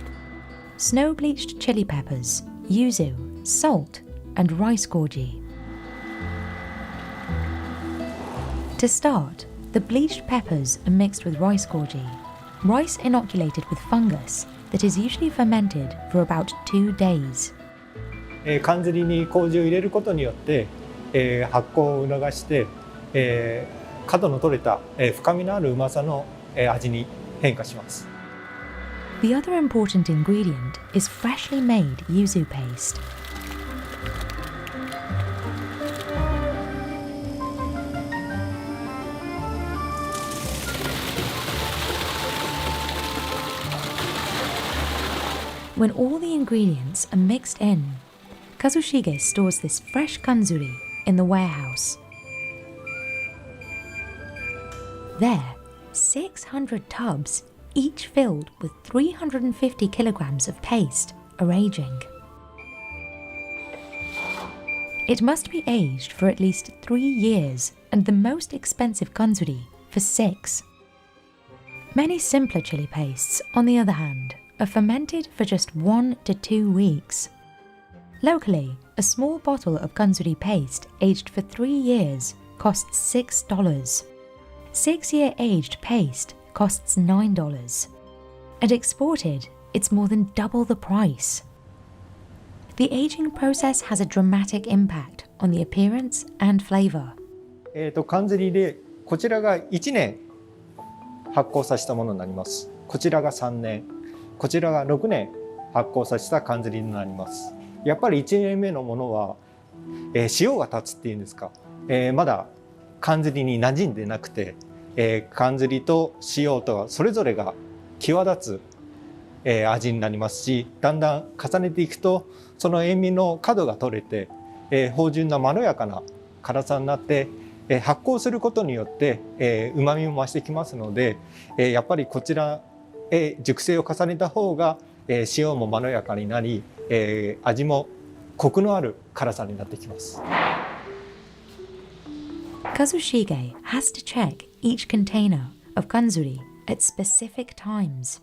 snow-bleached chili peppers, yuzu, salt, and rice goji. To start, the bleached peppers are mixed with rice goji, rice inoculated with fungus that is usually fermented for about 2 days. かんずりに麹を入れることによって、発酵を促して、角の取れた、深みのあるうまさの、味に変化します。The other important ingredient is freshly made yuzu paste. When all the ingredients are mixed in, Kazushige stores this fresh kanzuri in the warehouse. There, 600 tubs, each filled with 350 kilograms of paste, are aging. It must be aged for at least 3 years, and the most expensive kanzuri for 6. Many simpler chili pastes, on the other hand, are fermented for just 1 to 2 weeks. Locally, a small bottle of kanzuri paste aged for 3 years costs $6. 6-year aged paste costs $9. And exported, it's more than double the price. The aging process has a dramatic impact on the appearance and flavor. 缶ずりでこちらが1年発酵させたものになります。こちらが3年、こちらが6年発酵させた缶ずりになります。やっぱり1年目のものは、塩が立つっていうんですか、まだ缶ずりに馴染んでなくて、缶ずりと塩とそれぞれが際立つ、味になりますし、だんだん重ねていくとその塩味の角が取れて、芳醇なまろやかな辛さになって、発酵することによって、旨味も増してきますので、やっぱりこちらへ熟成を重ねた方が、塩もまろやかになり、味もコクのある辛さになってきます。Kazushige has to check each container of kanzuri at specific times.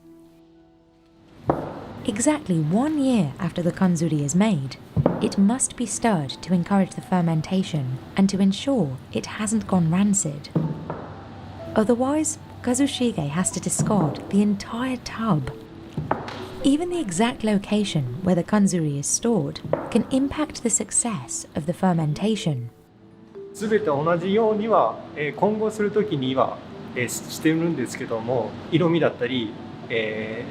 Exactly 1 year after the kanzuri is made, it must be stirred to encourage the fermentation and to ensure it hasn't gone rancid. Otherwise, Kazushige has to discard the entire tub. Even the exact location where the kanzuri is stored can impact the success of the fermentation. すべて同じようには、混合するときには、してるんですけども、色味だったり、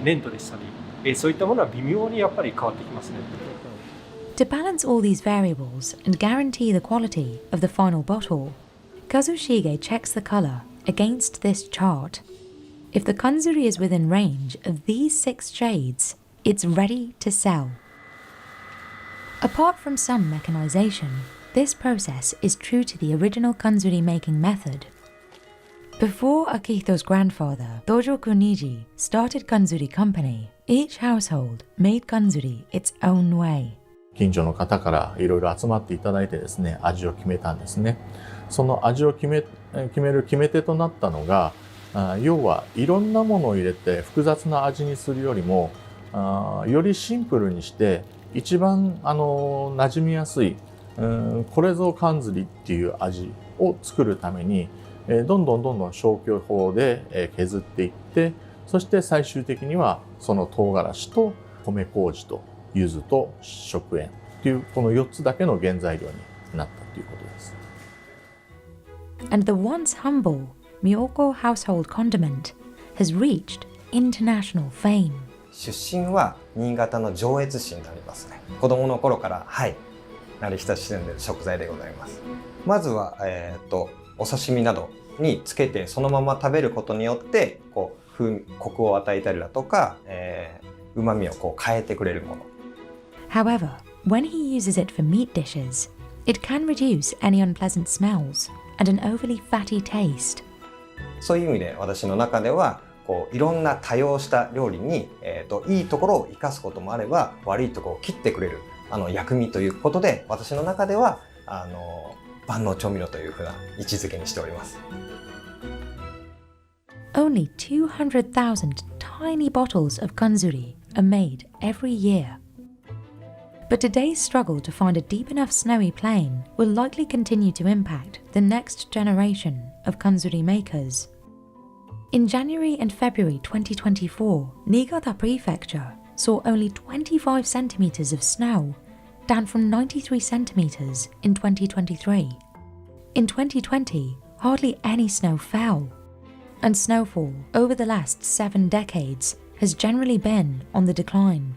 粘度でしたり、そういったものは微妙にやっぱり変わってきますね。To balance all these variables and guarantee the quality of the final bottle, Kazushige checks the color against this chart. If the kanzuri is within range of these 6 shades, it's ready to sell. Apart from some mechanization, this process is true to the original kanzuri making method. Before Akihito's grandfather, Dojo Kuniji, started Kanzuri Company, each household made kanzuri its own way. 近所の方からいろいろ集まっていただいてですね、味を決めたんですね。その味を決める決め手となったのが、要はいろんなものを入れて複雑な味にするよりも、よりシンプルにして一番馴染みやすい、これぞ缶ずりっていう味を作るために、どんどん消去法で削っていって、そして最終的にはその唐辛子と米麹と柚子と食塩っていうこの4つだけの原材料になったということです。And the once humble Myoko household condiment has reached international fame. 出身は新潟の上越市になりますね。子供の頃から慣れ親しんでいる食材でございます。まずはお刺身などにつけてそのまま食べることによってコクを与えたりだとか、旨味を変えてくれるもの。However, when he uses it for meat dishes, it can reduce any unpleasant smells and an overly fatty taste. そういう意味で私の中ではいろんな多様した料理に、いいところを生かすこともあれば悪いところを切ってくれる薬味ということで私の中では万能調味料というふうな位置づけにしております。Only 200,000 tiny bottles of kanzuri are made every year. But today's struggle to find a deep enough snowy plain will likely continue to impact the next generation of kanzuri makers. In January and February 2024, Niigata Prefecture saw only 25 centimeters of snow, down from 93 centimeters in 2023. In 2020, hardly any snow fell, and snowfall over the last 7 decades has generally been on the decline.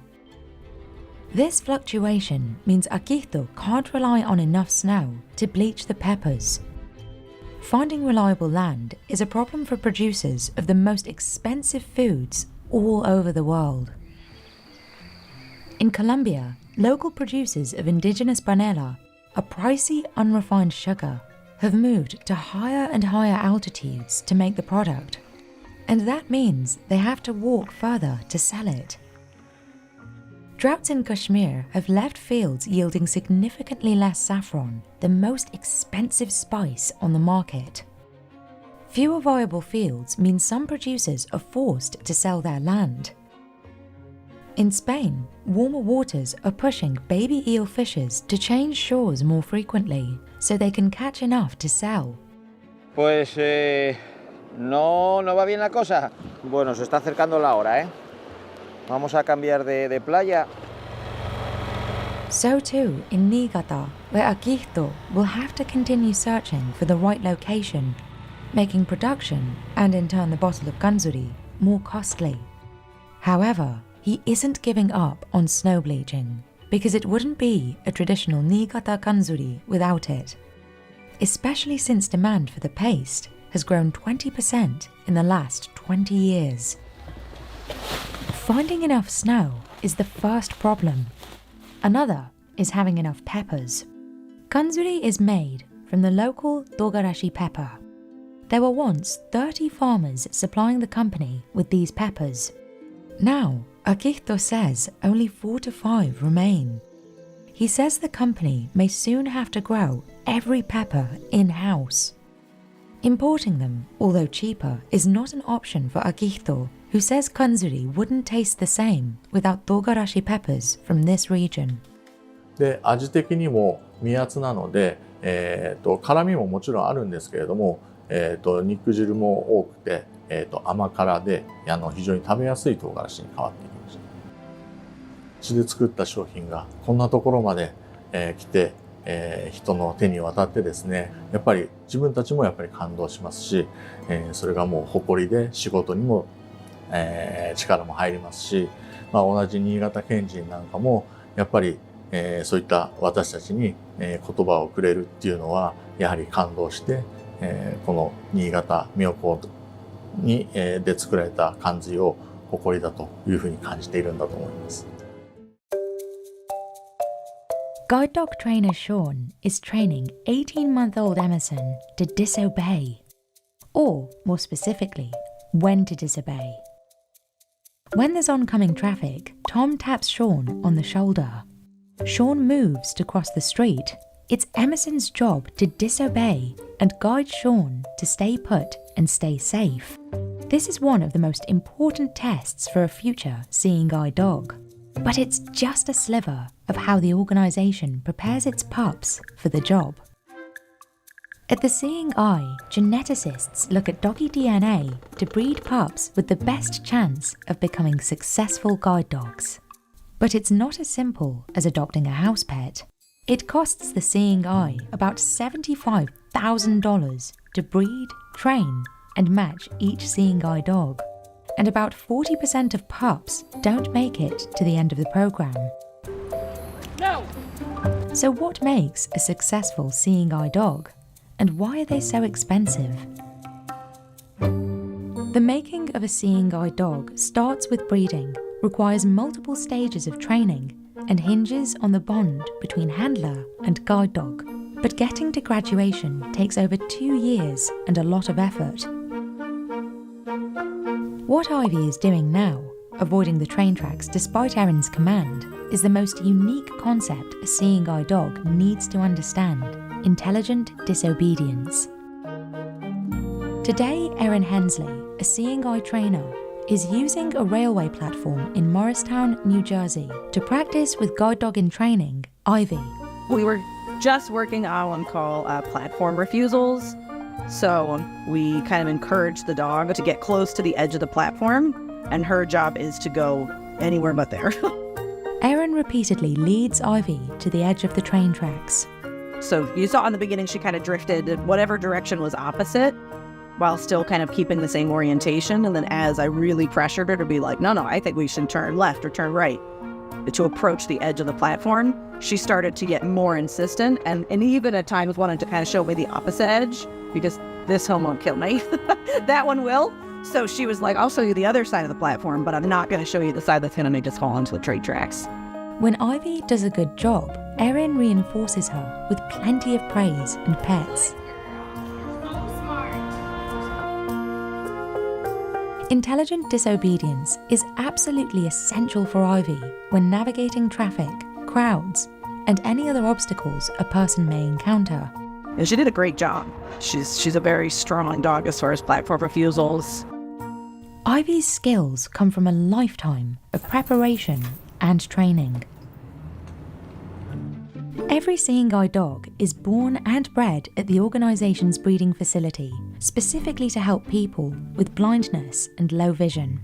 This fluctuation means Akihito can't rely on enough snow to bleach the peppers. Finding reliable land is a problem for producers of the most expensive foods all over the world. In Colombia, local producers of indigenous panela, a pricey, unrefined sugar, have moved to higher and higher altitudes to make the product. And that means they have to walk further to sell it. Droughts in Kashmir have left fields yielding significantly less saffron, the most expensive spice on the market. Fewer viable fields mean some producers are forced to sell their land. In Spain, warmer waters are pushing baby eel fishers to change shores more frequently so they can catch enough to sell. Pues no va bien la cosa. Bueno, se está acercando la hora, ¿eh? Vamos a cambiar de playa. So too in Niigata, where Akihito will have to continue searching for the right location, making production, and in turn the bottle of kanzuri, more costly. However, he isn't giving up on snow bleaching, because it wouldn't be a traditional Niigata kanzuri without it, especially since demand for the paste has grown 20% in the last 20 years. Finding enough snow is the first problem. Another is having enough peppers. Kanzuri is made from the local togarashi pepper. There were once 30 farmers supplying the company with these peppers. Now, Akihito says only 4 to 5 remain. He says the company may soon have to grow every pepper in-house. Importing them, although cheaper, is not an option for Akihito, who says kanzuri wouldn't taste the same without togarashi peppers from this region. で、味的にも身厚なので、辛みももちろんあるんですけれども、肉汁も多くて、甘辛で非常に食べやすい唐辛子に変わっていきました。うちで作った商品がこんなところまで、来て、人の手に渡ってですね、やっぱり自分たちもやっぱり感動しますし、それがもう誇りで仕事にも、力も入りますし、同じ新潟県人なんかもやっぱり、そういった私たちに、言葉をくれるっていうのはやはり感動して、この新潟妙高に、で作られた缶詰を誇りだというふうに感じているんだと思います。Guide dog trainer Sean is training 18-month-old Emerson to disobey, or more specifically, when to disobey. When there's oncoming traffic, Tom taps Sean on the shoulder. Sean moves to cross the street. It's Emerson's job to disobey and guide Sean to stay put and stay safe. This is one of the most important tests for a future seeing eye dog. But it's just a sliver of how the organisation prepares its pups for the job. At the Seeing Eye, geneticists look at doggy DNA to breed pups with the best chance of becoming successful guide dogs. But it's not as simple as adopting a house pet. It costs the Seeing Eye about $75,000 to breed, train, and match each Seeing Eye dog. And about 40% of pups don't make it to the end of the program. No! So what makes a successful Seeing Eye dog? And why are they so expensive? The making of a Seeing Eye dog starts with breeding, requires multiple stages of training, and hinges on the bond between handler and guide dog. But getting to graduation takes over 2 years and a lot of effort. What Ivy is doing now, avoiding the train tracks despite Erin's command, is the most unique concept a Seeing Eye dog needs to understand: intelligent disobedience. Today, Erin Hensley, a Seeing Eye trainer, is using a railway platform in Morristown, New Jersey, to practice with guide dog in training, Ivy. We were just working on what we call platform refusals. So we kind of encourage the dog to get close to the edge of the platform, and her job is to go anywhere but there. Erin repeatedly leads Ivy to the edge of the train tracks. So you saw in the beginning she kind of drifted in whatever direction was opposite, while still kind of keeping the same orientation. And then as I really pressured her to be like, no, I think we should turn left or turn right, to approach the edge of the platform, she started to get more insistent and even at times wanted to kind of show me the opposite edge, because this one won't kill me. That one will. So she was like, I'll show you the other side of the platform, but I'm not going to show you the side that's going to make us fall onto the train tracks. When Ivy does a good job, Erin reinforces her with plenty of praise and pets. Intelligent disobedience is absolutely essential for Ivy when navigating traffic, crowds, and any other obstacles a person may encounter. And she did a great job. She's a very strong dog as far as platform refusals. Ivy's skills come from a lifetime of preparation and training. Every Seeing Eye dog is born and bred at the organisation's breeding facility, specifically to help people with blindness and low vision.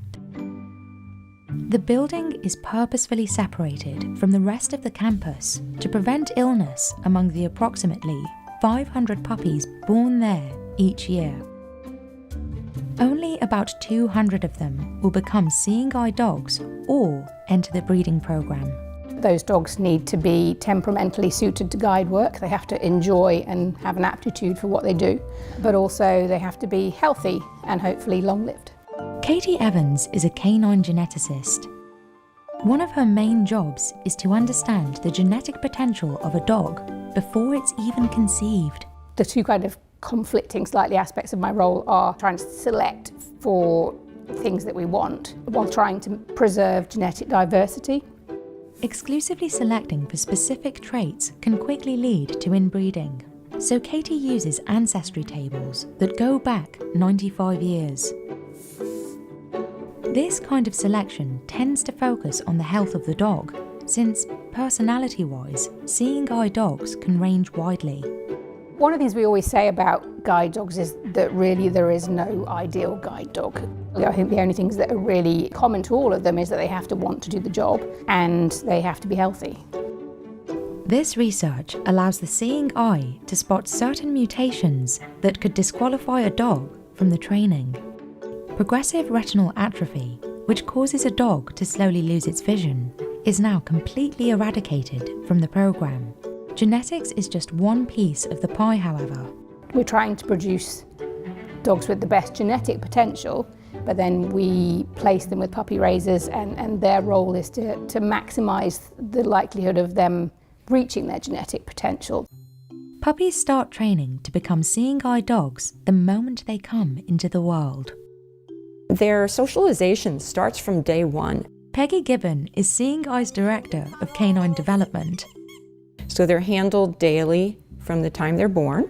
The building is purposefully separated from the rest of the campus to prevent illness among the approximately 500 puppies born there each year. Only about 200 of them will become Seeing Eye dogs or enter the breeding programme. Those dogs need to be temperamentally suited to guide work. They have to enjoy and have an aptitude for what they do, but also they have to be healthy and hopefully long-lived. Katie Evans is a canine geneticist. One of her main jobs is to understand the genetic potential of a dog before it's even conceived. The two kind of conflicting slightly aspects of my role are trying to select for things that we want while trying to preserve genetic diversity. Exclusively selecting for specific traits can quickly lead to inbreeding. So Katie uses ancestry tables that go back 95 years. This kind of selection tends to focus on the health of the dog, since personality-wise, Seeing Eye dogs can range widely. One of the things we always say about guide dogs is that really there is no ideal guide dog. I think the only things that are really common to all of them is that they have to want to do the job and they have to be healthy. This research allows the Seeing Eye to spot certain mutations that could disqualify a dog from the training. Progressive retinal atrophy, which causes a dog to slowly lose its vision, is now completely eradicated from the programme. Genetics is just one piece of the pie, however. We're trying to produce dogs with the best genetic potential, but then we place them with puppy raisers and their role is to maximise the likelihood of them reaching their genetic potential. Puppies start training to become Seeing Eye dogs the moment they come into the world. Their socialization starts from day one. Peggy Gibbon is Seeing Eye's Director of Canine Development. So they're handled daily from the time they're born.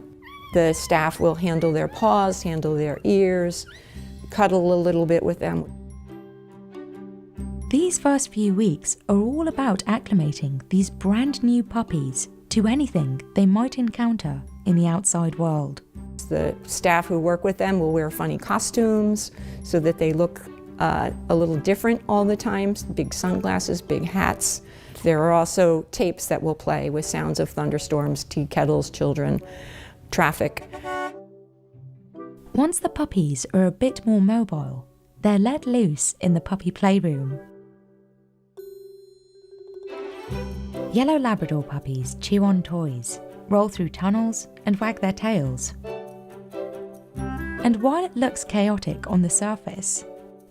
The staff will handle their paws, handle their ears, cuddle a little bit with them. These first few weeks are all about acclimating these brand new puppies to anything they might encounter in the outside world. The staff who work with them will wear funny costumes so that they look a little different all the time, big sunglasses, big hats. There are also tapes that will play with sounds of thunderstorms, tea kettles, children, traffic. Once the puppies are a bit more mobile, they're let loose in the puppy playroom. Yellow Labrador puppies chew on toys, roll through tunnels, and wag their tails. And while it looks chaotic on the surface,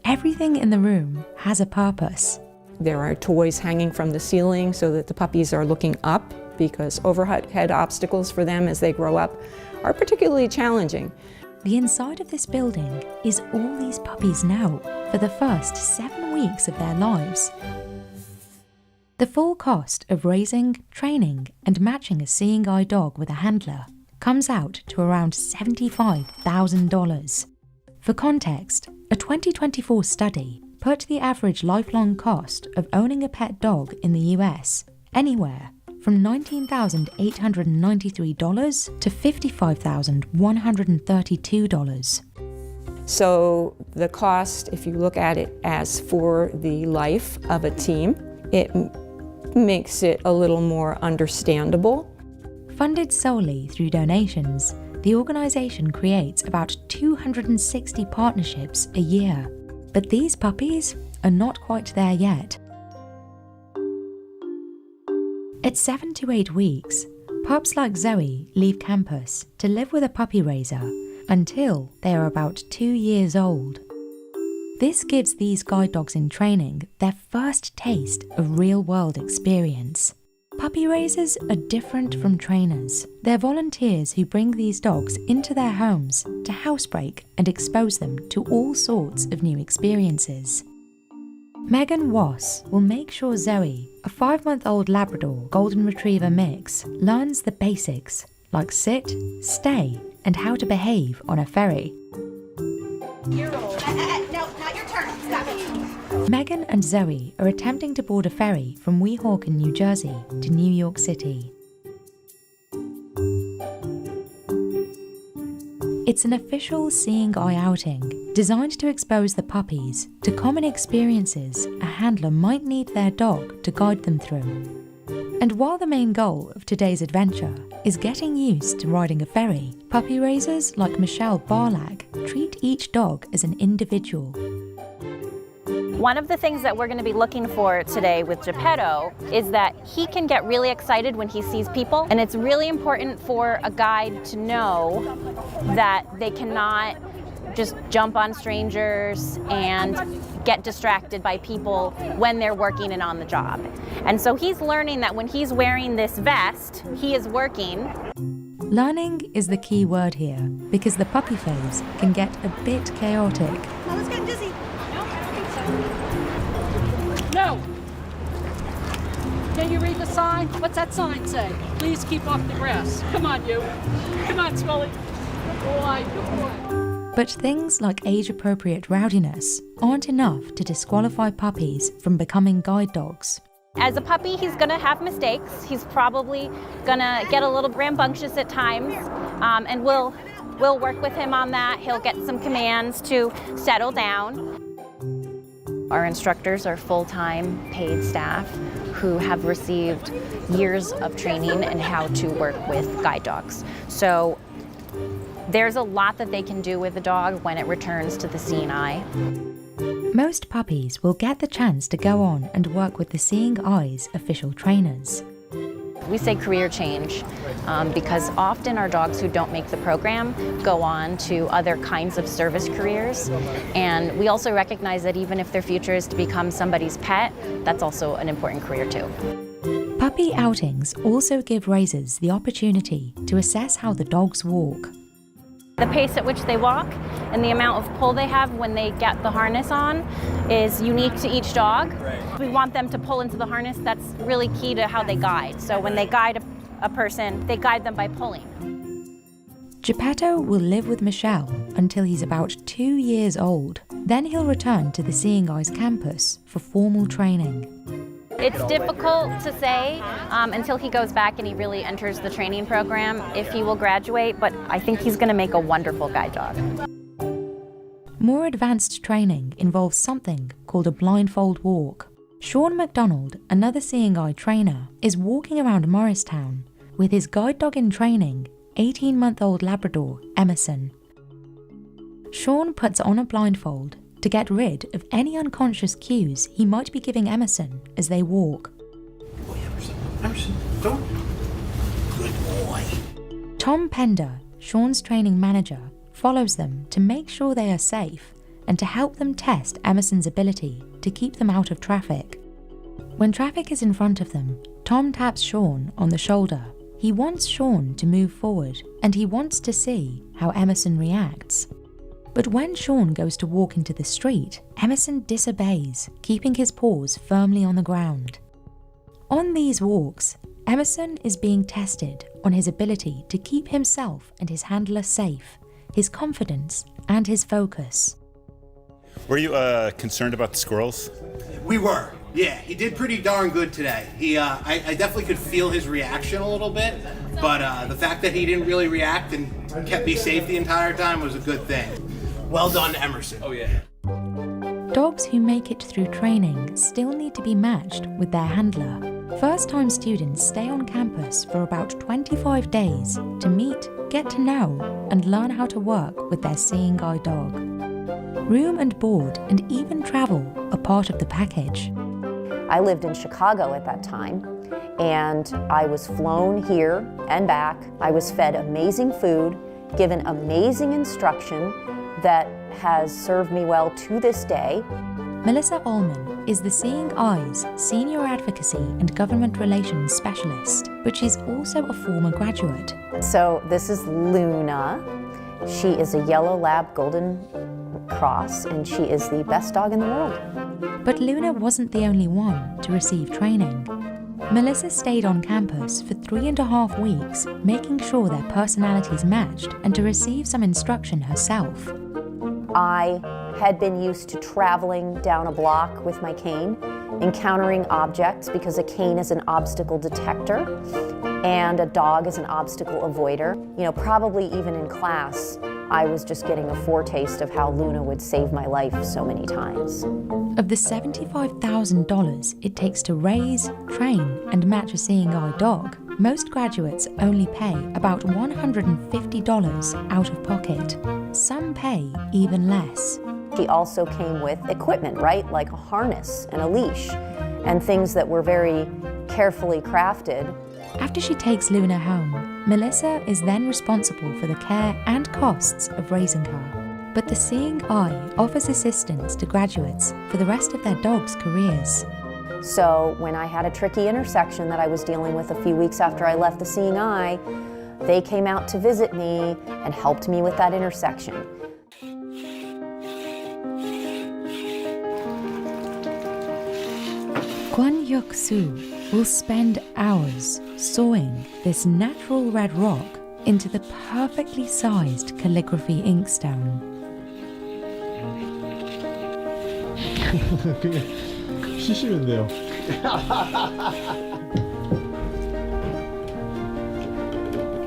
everything in the room has a purpose. There are toys hanging from the ceiling so that the puppies are looking up, because overhead obstacles for them as they grow up are particularly challenging. The inside of this building is all these puppies now for the first 7 weeks of their lives. The full cost of raising, training, and matching a Seeing Eye dog with a handler comes out to around $75,000. For context, a 2024 study put the average lifelong cost of owning a pet dog in the US anywhere from $19,893 to $55,132. So the cost, if you look at it as for the life of a team, it makes it a little more understandable. Funded solely through donations, the organisation creates about 260 partnerships a year. But these puppies are not quite there yet. At 7 to 8 weeks, pups like Zoe leave campus to live with a puppy raiser until they are about 2 years old. This gives these guide dogs in training their first taste of real-world experience. Puppy raisers are different from trainers. They're volunteers who bring these dogs into their homes to housebreak and expose them to all sorts of new experiences. Megan Wass will make sure Zoe, a 5-month-old Labrador Golden Retriever mix, learns the basics like sit, stay, and how to behave on a ferry. No, not your turn. Stop it. Megan and Zoe are attempting to board a ferry from Weehawken, New Jersey to New York City. It's an official Seeing Eye outing designed to expose the puppies to common experiences a handler might need their dog to guide them through. And while the main goal of today's adventure is getting used to riding a ferry, puppy raisers like Michelle Barlag treat each dog as an individual. One of the things that we're going to be looking for today with Geppetto is that he can get really excited when he sees people, and it's really important for a guide to know that they cannot just jump on strangers and get distracted by people when they're working and on the job. And so he's learning that when he's wearing this vest, he is working. Learning is the key word here, because the puppy phase can get a bit chaotic. I was getting dizzy. No! Can you read the sign? What's that sign say? Please keep off the grass. Come on, you. Come on, Scully. Good boy, good boy. But things like age-appropriate rowdiness aren't enough to disqualify puppies from becoming guide dogs. As a puppy, he's going to have mistakes. He's probably going to get a little rambunctious at times, and we'll work with him on that. He'll get some commands to settle down. Our instructors are full-time paid staff who have received years of training in how to work with guide dogs. So there's a lot that they can do with the dog when it returns to the Seeing Eye. Most puppies will get the chance to go on and work with the Seeing Eye's official trainers. We say career change because often our dogs who don't make the program go on to other kinds of service careers. And we also recognize that even if their future is to become somebody's pet, that's also an important career too. Puppy outings also give raisers the opportunity to assess how the dogs walk. The pace at which they walk and the amount of pull they have when they get the harness on is unique to each dog. We want them to pull into the harness. That's really key to how they guide. So when they guide a person, they guide them by pulling. Geppetto will live with Michelle until he's about 2 years old. Then he'll return to the Seeing Eyes campus for formal training. It's difficult to say until he goes back and he really enters the training program if he will graduate, but I think he's going to make a wonderful guide dog. More advanced training involves something called a blindfold walk. Sean McDonald, another Seeing Eye trainer, is walking around Morristown with his guide dog in training, 18-month-old Labrador, Emerson. Sean puts on a blindfold to get rid of any unconscious cues he might be giving Emerson as they walk. Boy, Emerson, don't. Good boy. Tom Pender, Sean's training manager, follows them to make sure they are safe and to help them test Emerson's ability to keep them out of traffic. When traffic is in front of them, Tom taps Sean on the shoulder. He wants Sean to move forward and he wants to see how Emerson reacts. But when Sean goes to walk into the street, Emerson disobeys, keeping his paws firmly on the ground. On these walks, Emerson is being tested on his ability to keep himself and his handler safe, his confidence, and his focus. Were you concerned about the squirrels? We were. Yeah, he did pretty darn good today. I definitely could feel his reaction a little bit, but the fact that he didn't really react and kept me safe the entire time was a good thing. Well done, Emerson. Oh, yeah. Dogs who make it through training still need to be matched with their handler. First-time students stay on campus for about 25 days to meet, get to know, and learn how to work with their Seeing Eye dog. Room and board and even travel are part of the package. I lived in Chicago at that time, and I was flown here and back. I was fed amazing food, given amazing instruction that has served me well to this day. Melissa Ullman is the Seeing Eyes Senior Advocacy and Government Relations Specialist, but she's also a former graduate. So this is Luna. She is a yellow lab golden cross, and she is the best dog in the world. But Luna wasn't the only one to receive training. Melissa stayed on campus for 3.5 weeks, making sure their personalities matched and to receive some instruction herself. I had been used to traveling down a block with my cane, encountering objects because a cane is an obstacle detector and a dog is an obstacle avoider. You know, probably even in class, I was just getting a foretaste of how Luna would save my life so many times. Of the $75,000 it takes to raise, train, and match a seeing eye dog, most graduates only pay about $150 out of pocket. Some pay even less. She also came with equipment, right? Like a harness and a leash and things that were very carefully crafted. After she takes Luna home, Melissa is then responsible for the care and costs of raising her. But the Seeing Eye offers assistance to graduates for the rest of their dogs' careers. So when I had a tricky intersection that I was dealing with a few weeks after I left the Seeing Eye, they came out to visit me and helped me with that intersection. Kwon Hyuk-soo will spend hours sawing this natural red rock into the perfectly sized calligraphy inkstone. 시시는데요.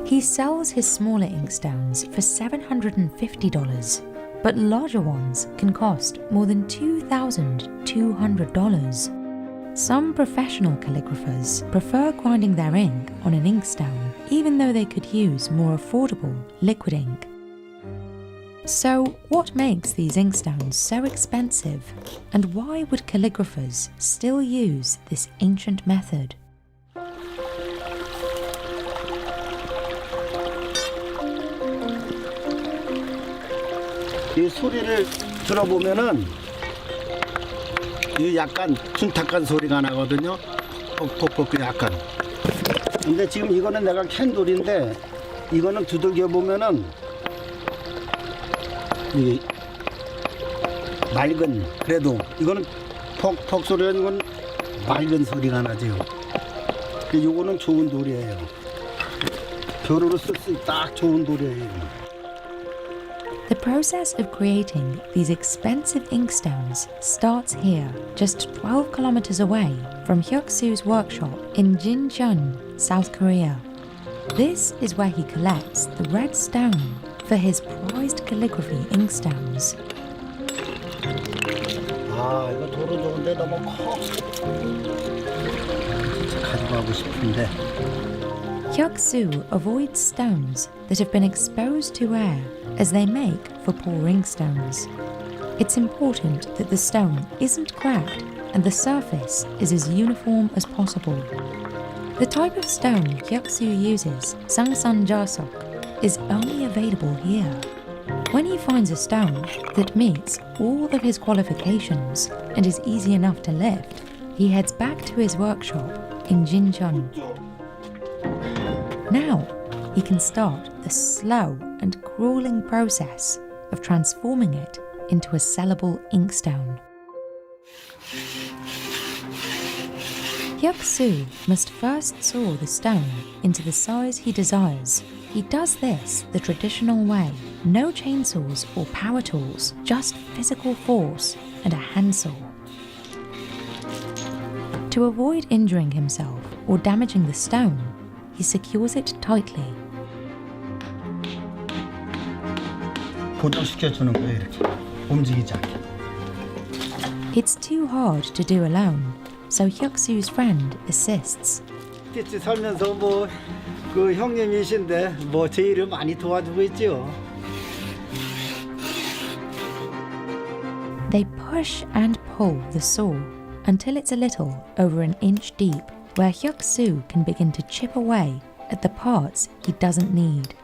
He sells his smaller inkstones for $750, but larger ones can cost more than $2,200. Some professional calligraphers prefer grinding their ink on an inkstone, even though they could use more affordable liquid ink. So, what makes these inkstones so expensive, and why would calligraphers still use this ancient method? 이 소리를 들어보면은 이 약간 둔탁한 소리가 나거든요. 퍽퍽퍽 약간. 근데 지금 이거는 내가 캔 돌인데 이거는 두들겨 보면은 이 맑은, 그래도 이거는 퍽퍽 소리가 이건 맑은 소리가 나죠. 요거는 좋은 돌이에요. 벼루로 쓸 수 딱 좋은 돌이에요. The process of creating these expensive inkstones starts here, just 12 kilometers away from Hyuk-soo's workshop in Jincheon, South Korea. This is where he collects the red stone for his prized calligraphy inkstones. 아, 이거 돌은 좋은데 너무 커. 가져가고 싶은데. Hyuk-soo avoids stones that have been exposed to air as they make for poor inkstones. It's important that the stone isn't cracked and the surface is as uniform as possible. The type of stone Hyuk-soo uses, Sangsan Jasok, is only available here. When he finds a stone that meets all of his qualifications and is easy enough to lift, he heads back to his workshop in Jincheon. Now, he can start the slow and grueling process of transforming it into a sellable inkstone. Hyuk-soo must first saw the stone into the size he desires. He does this the traditional way, no chainsaws or power tools, just physical force and a handsaw. To avoid injuring himself or damaging the stone, he secures it tightly. 고정시켜주는 거예요, 이렇게. 움직이지 않게. It's too hard to do alone, so Hyuk-soo's friend assists. 같이 살면서 그 형님이신데 제 일을 많이 도와주고 있죠. They push and pull the saw until it's a little over an inch deep, where Hyuk-soo can begin to chip away at the parts he doesn't need.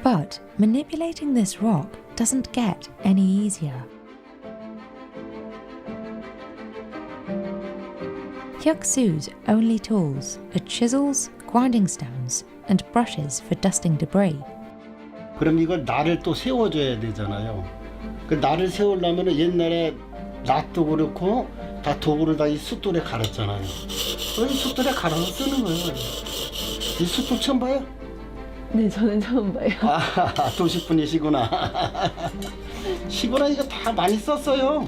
But manipulating this rock doesn't get any easier. Hyuk-soo's only tools are chisels, grinding stones, and brushes for dusting debris. 그럼 이걸 날을 또 세워줘야 되잖아요. 그 날을 세우려면 옛날에 낫도 그렇고 다 도구를 다 이 숫돌에 갈았잖아요. 이 숫돌에 갈아서 쓰는 거예요. 이 숫돌 처음 봐요? 네, 저는 처음 봐요. 아, 도시분이시구나. 시구나 이거 다 많이 썼어요.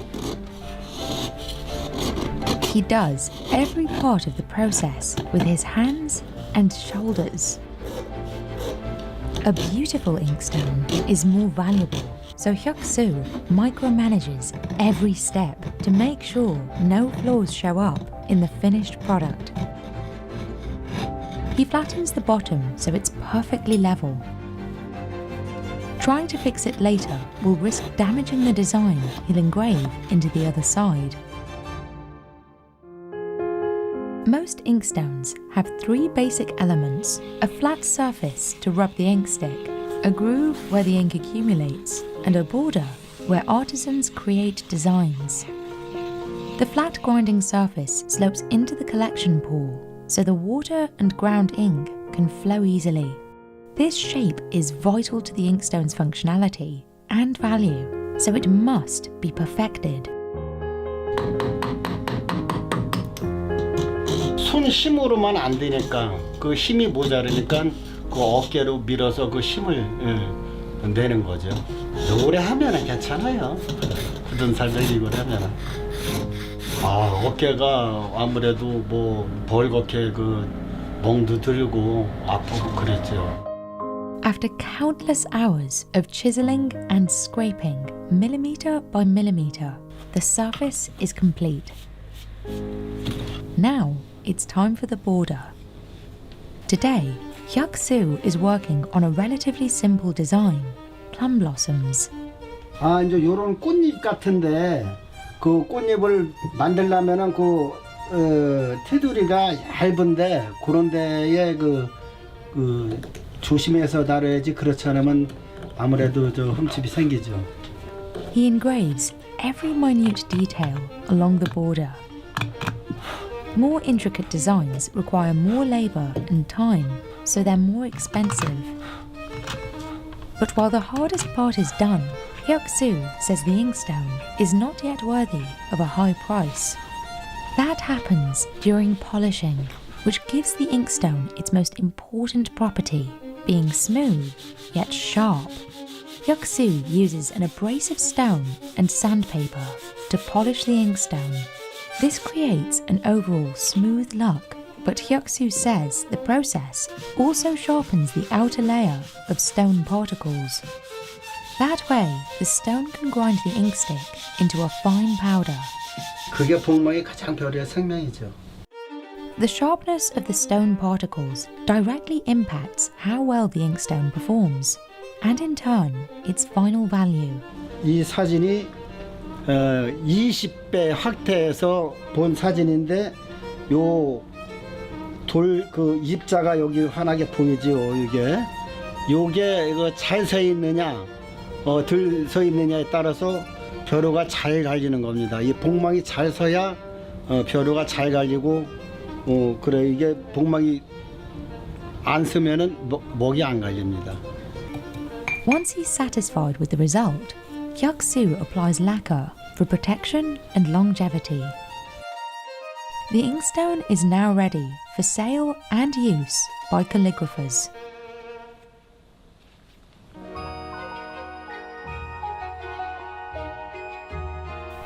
He does every part of the process with his hands and shoulders. A beautiful inkstone is more valuable, so Hyuk-soo micromanages every step to make sure no flaws show up in the finished product. He flattens the bottom so it's perfectly level. Trying to fix it later will risk damaging the design he'll engrave into the other side. Most inkstones have three basic elements: a flat surface to rub the ink stick, a groove where the ink accumulates, and a border where artisans create designs. The flat grinding surface slopes into the collection pool, so the water and ground ink can flow easily. This shape is vital to the inkstone's functionality and value, so it must be perfected. 손 힘으로만 안 되니까 그 힘이 모자르니까 그 어깨로 밀어서 그 힘을 내는 거죠. 오래 하면은 괜찮아요. 굳은 살 내리고 하면은. 아, 어깨가 아무래도 뭐 벌겋게 그 멍도 들고 아프고 그랬죠. After countless hours of chiseling and scraping, millimeter by millimeter, the surface is complete. Now it's time for the border. Today, Hyuk-soo is working on a relatively simple design, plum blossoms. 아, 이제 요런 꽃잎 같은데 그 꽃잎을 만들려면은 그 테두리가 얇은데 그런 데에 그 조심해서 다뤄야지. 그렇지 않으면 아무래도 저 흠집이 생기죠. He engraves every minute detail along the border. More intricate designs require more labor and time, so they're more expensive. But while the hardest part is done, Hyuk-soo says the inkstone is not yet worthy of a high price. That happens during polishing, which gives the inkstone its most important property, being smooth yet sharp. Hyuk-soo uses an abrasive stone and sandpaper to polish the inkstone. This creates an overall smooth look, but Hyuk-soo says the process also sharpens the outer layer of stone particles. That way, the stone can grind the ink stick into a fine powder. 그게 복망의 가장 별의 생명이죠. The sharpness of the stone particles directly impacts how well the inkstone performs, and in turn, its final value. 이 사진이 20배 확대해서 본 사진인데 요 돌 그 입자가 여기 환하게 보이죠. 요게 이거 잘 서 있느냐 덜 서 있느냐에 따라서 벼루가 잘 갈리는 겁니다. 이 복망이 잘 서야 벼루가 잘 갈리고 그래 이게 복망이 안 서면은 먹이 안 갈립니다. Once he's satisfied with the result, Hyuk-soo applies lacquer for protection and longevity. The inkstone is now ready for sale and use by calligraphers.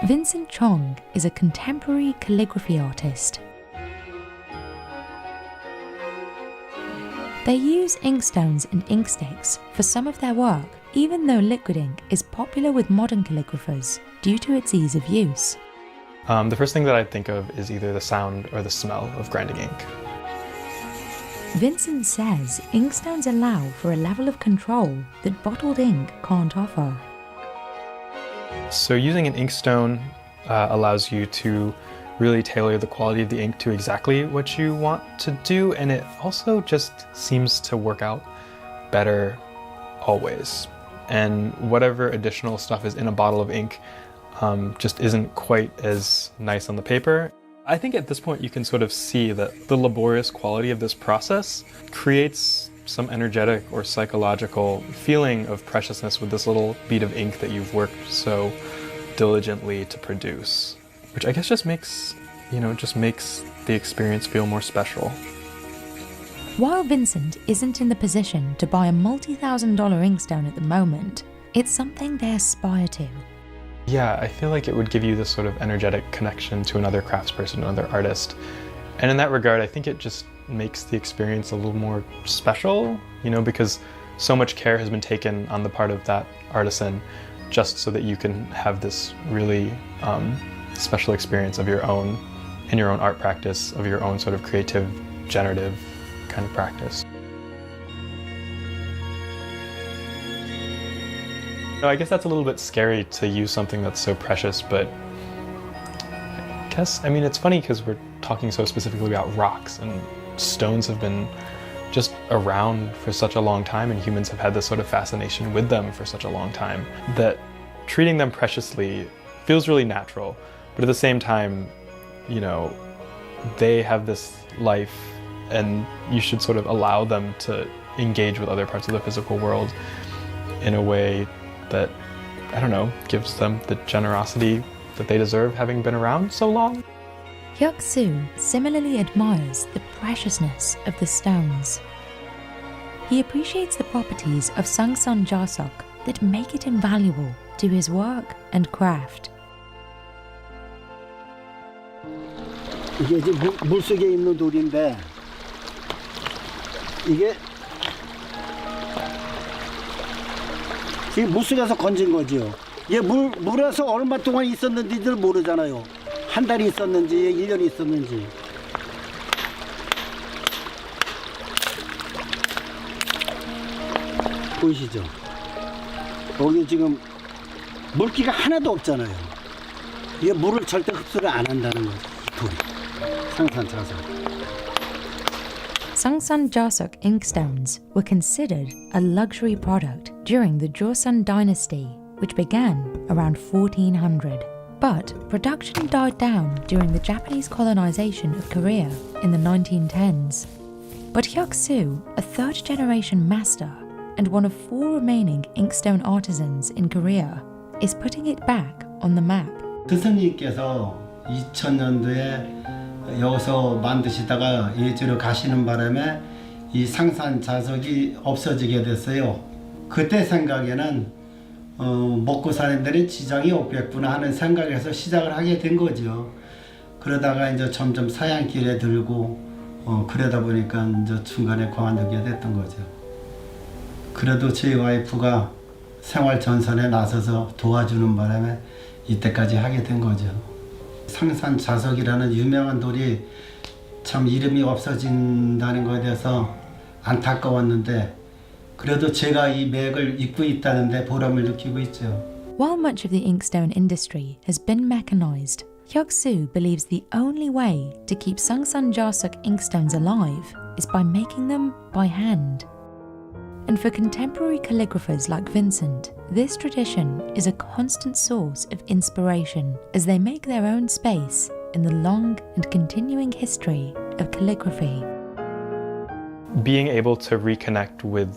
Vincent Chong is a contemporary calligraphy artist. They use inkstones and inksticks for some of their work, even though liquid ink is popular with modern calligraphers due to its ease of use. The first thing that I think of is either the sound or the smell of grinding ink. Vincent says inkstones allow for a level of control that bottled ink can't offer. So using an inkstone allows you to really tailor the quality of the ink to exactly what you want to do, and it also just seems to work out better always. And whatever additional stuff is in a bottle of ink just isn't quite as nice on the paper. I think at this point you can sort of see that the laborious quality of this process creates some energetic or psychological feeling of preciousness with this little bead of ink that you've worked so diligently to produce, which I guess just makes the experience feel more special. While Vincent isn't in the position to buy a multi-$1,000 inkstone at the moment, it's something they aspire to. Yeah, I feel like it would give you this sort of energetic connection to another craftsperson, another artist. And in that regard, I think it just makes the experience a little more special, because so much care has been taken on the part of that artisan just so that you can have this really special experience of your own, in your own art practice, of your own sort of creative, generative kind of practice. I guess that's a little bit scary to use something that's so precious, but I guess, it's funny because we're talking so specifically about rocks, and stones have been just around for such a long time, and humans have had this sort of fascination with them for such a long time, that treating them preciously feels really natural. But at the same time, they have this life, and you should sort of allow them to engage with other parts of the physical world in a way that, gives them the generosity that they deserve, having been around so long. Hyuk Soo similarly admires the preciousness of the stones. He appreciates the properties of Sangsan Jasok that make it invaluable to his work and craft. 이게 지금 물속에 있는 돌인데 이게 지금 물속에서 건진 거죠. 이게 물에서 얼마 동안 있었는지를 모르잖아요. 한 달이 있었는지 1년이 있었는지. 보이시죠? 여기 지금 물기가 하나도 없잖아요. 이게 물을 절대 흡수를 안 한다는 거죠. 이 돌이. 상산 자석. Sangsan Jasok inkstones were considered a luxury product during the Joseon dynasty, which began around 1400. But production died down during the Japanese colonization of Korea in the 1910s. But Hyuk Soo, a third-generation master and one of 4 remaining inkstone artisans in Korea, is putting it back on the map. 스승님께서 2000년도에 여기서 만드시다가 예주로 가시는 바람에 이 상산 자석이 없어지게 됐어요. 그때 생각에는 먹고 사는 데는 지장이 없겠구나 하는 생각에서 시작을 하게 된 거죠. 그러다가 이제 점점 사양길에 들고 그러다 보니까 이제 중간에 그만두게 됐던 거죠. 그래도 제 와이프가 생활 전선에 나서서 도와주는 바람에 이때까지 하게 된 거죠. 상산 자석이라는 유명한 돌이 참 이름이 없어진다는 것에 대해서 안타까웠는데 그래도 제가 이 맥을 잇고 있다는데 보람을 느끼고 있죠. While much of the inkstone industry has been mechanized, Hyuk Soo believes the only way to keep Sangsan Jasok inkstones alive is by making them by hand. And for contemporary calligraphers like Vincent, this tradition is a constant source of inspiration as they make their own space in the long and continuing history of calligraphy. Being able to reconnect with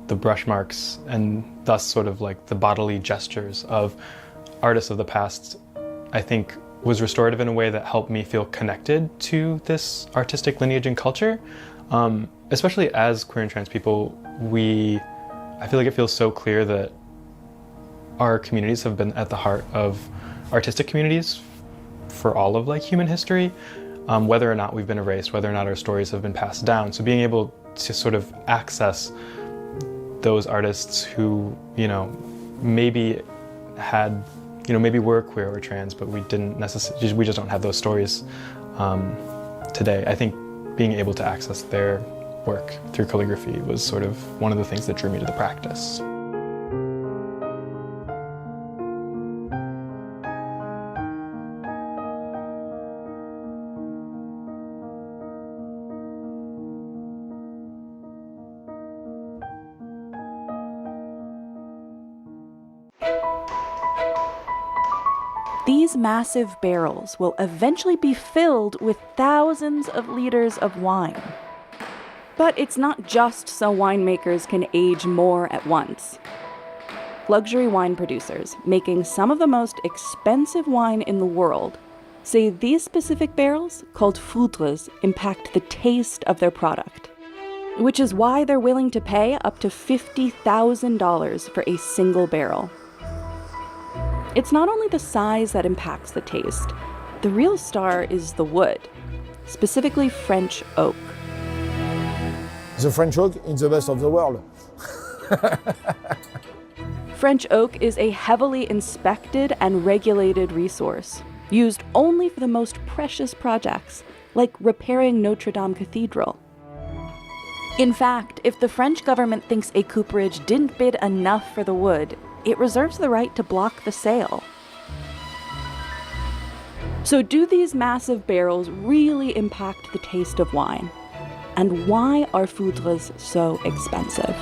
the brush marks and thus sort of like the bodily gestures of artists of the past, I think was restorative in a way that helped me feel connected to this artistic lineage and culture. Especially as queer and trans people, I feel like it feels so clear that our communities have been at the heart of artistic communities for all of like human history, whether or not we've been erased, whether or not our stories have been passed down. So being able to sort of access those artists who, maybe had, maybe were queer or trans, but we just don't have those stories today. I think being able to access their work through calligraphy was sort of one of the things that drew me to the practice. these massive barrels will eventually be filled with thousands of liters of wine. But it's not just so winemakers can age more at once. Luxury wine producers, making some of the most expensive wine in the world, say these specific barrels, called foudres, impact the taste of their product, which is why they're willing to pay up to $50,000 for a single barrel. It's not only the size that impacts the taste. The real star is the wood, specifically French oak. The French oak is the best of the world. French oak is a heavily inspected and regulated resource, used only for the most precious projects, like repairing Notre Dame Cathedral. In fact, if the French government thinks a cooperage didn't bid enough for the wood, it reserves the right to block the sale. So do these massive barrels really impact the taste of wine? And why are foudres so expensive?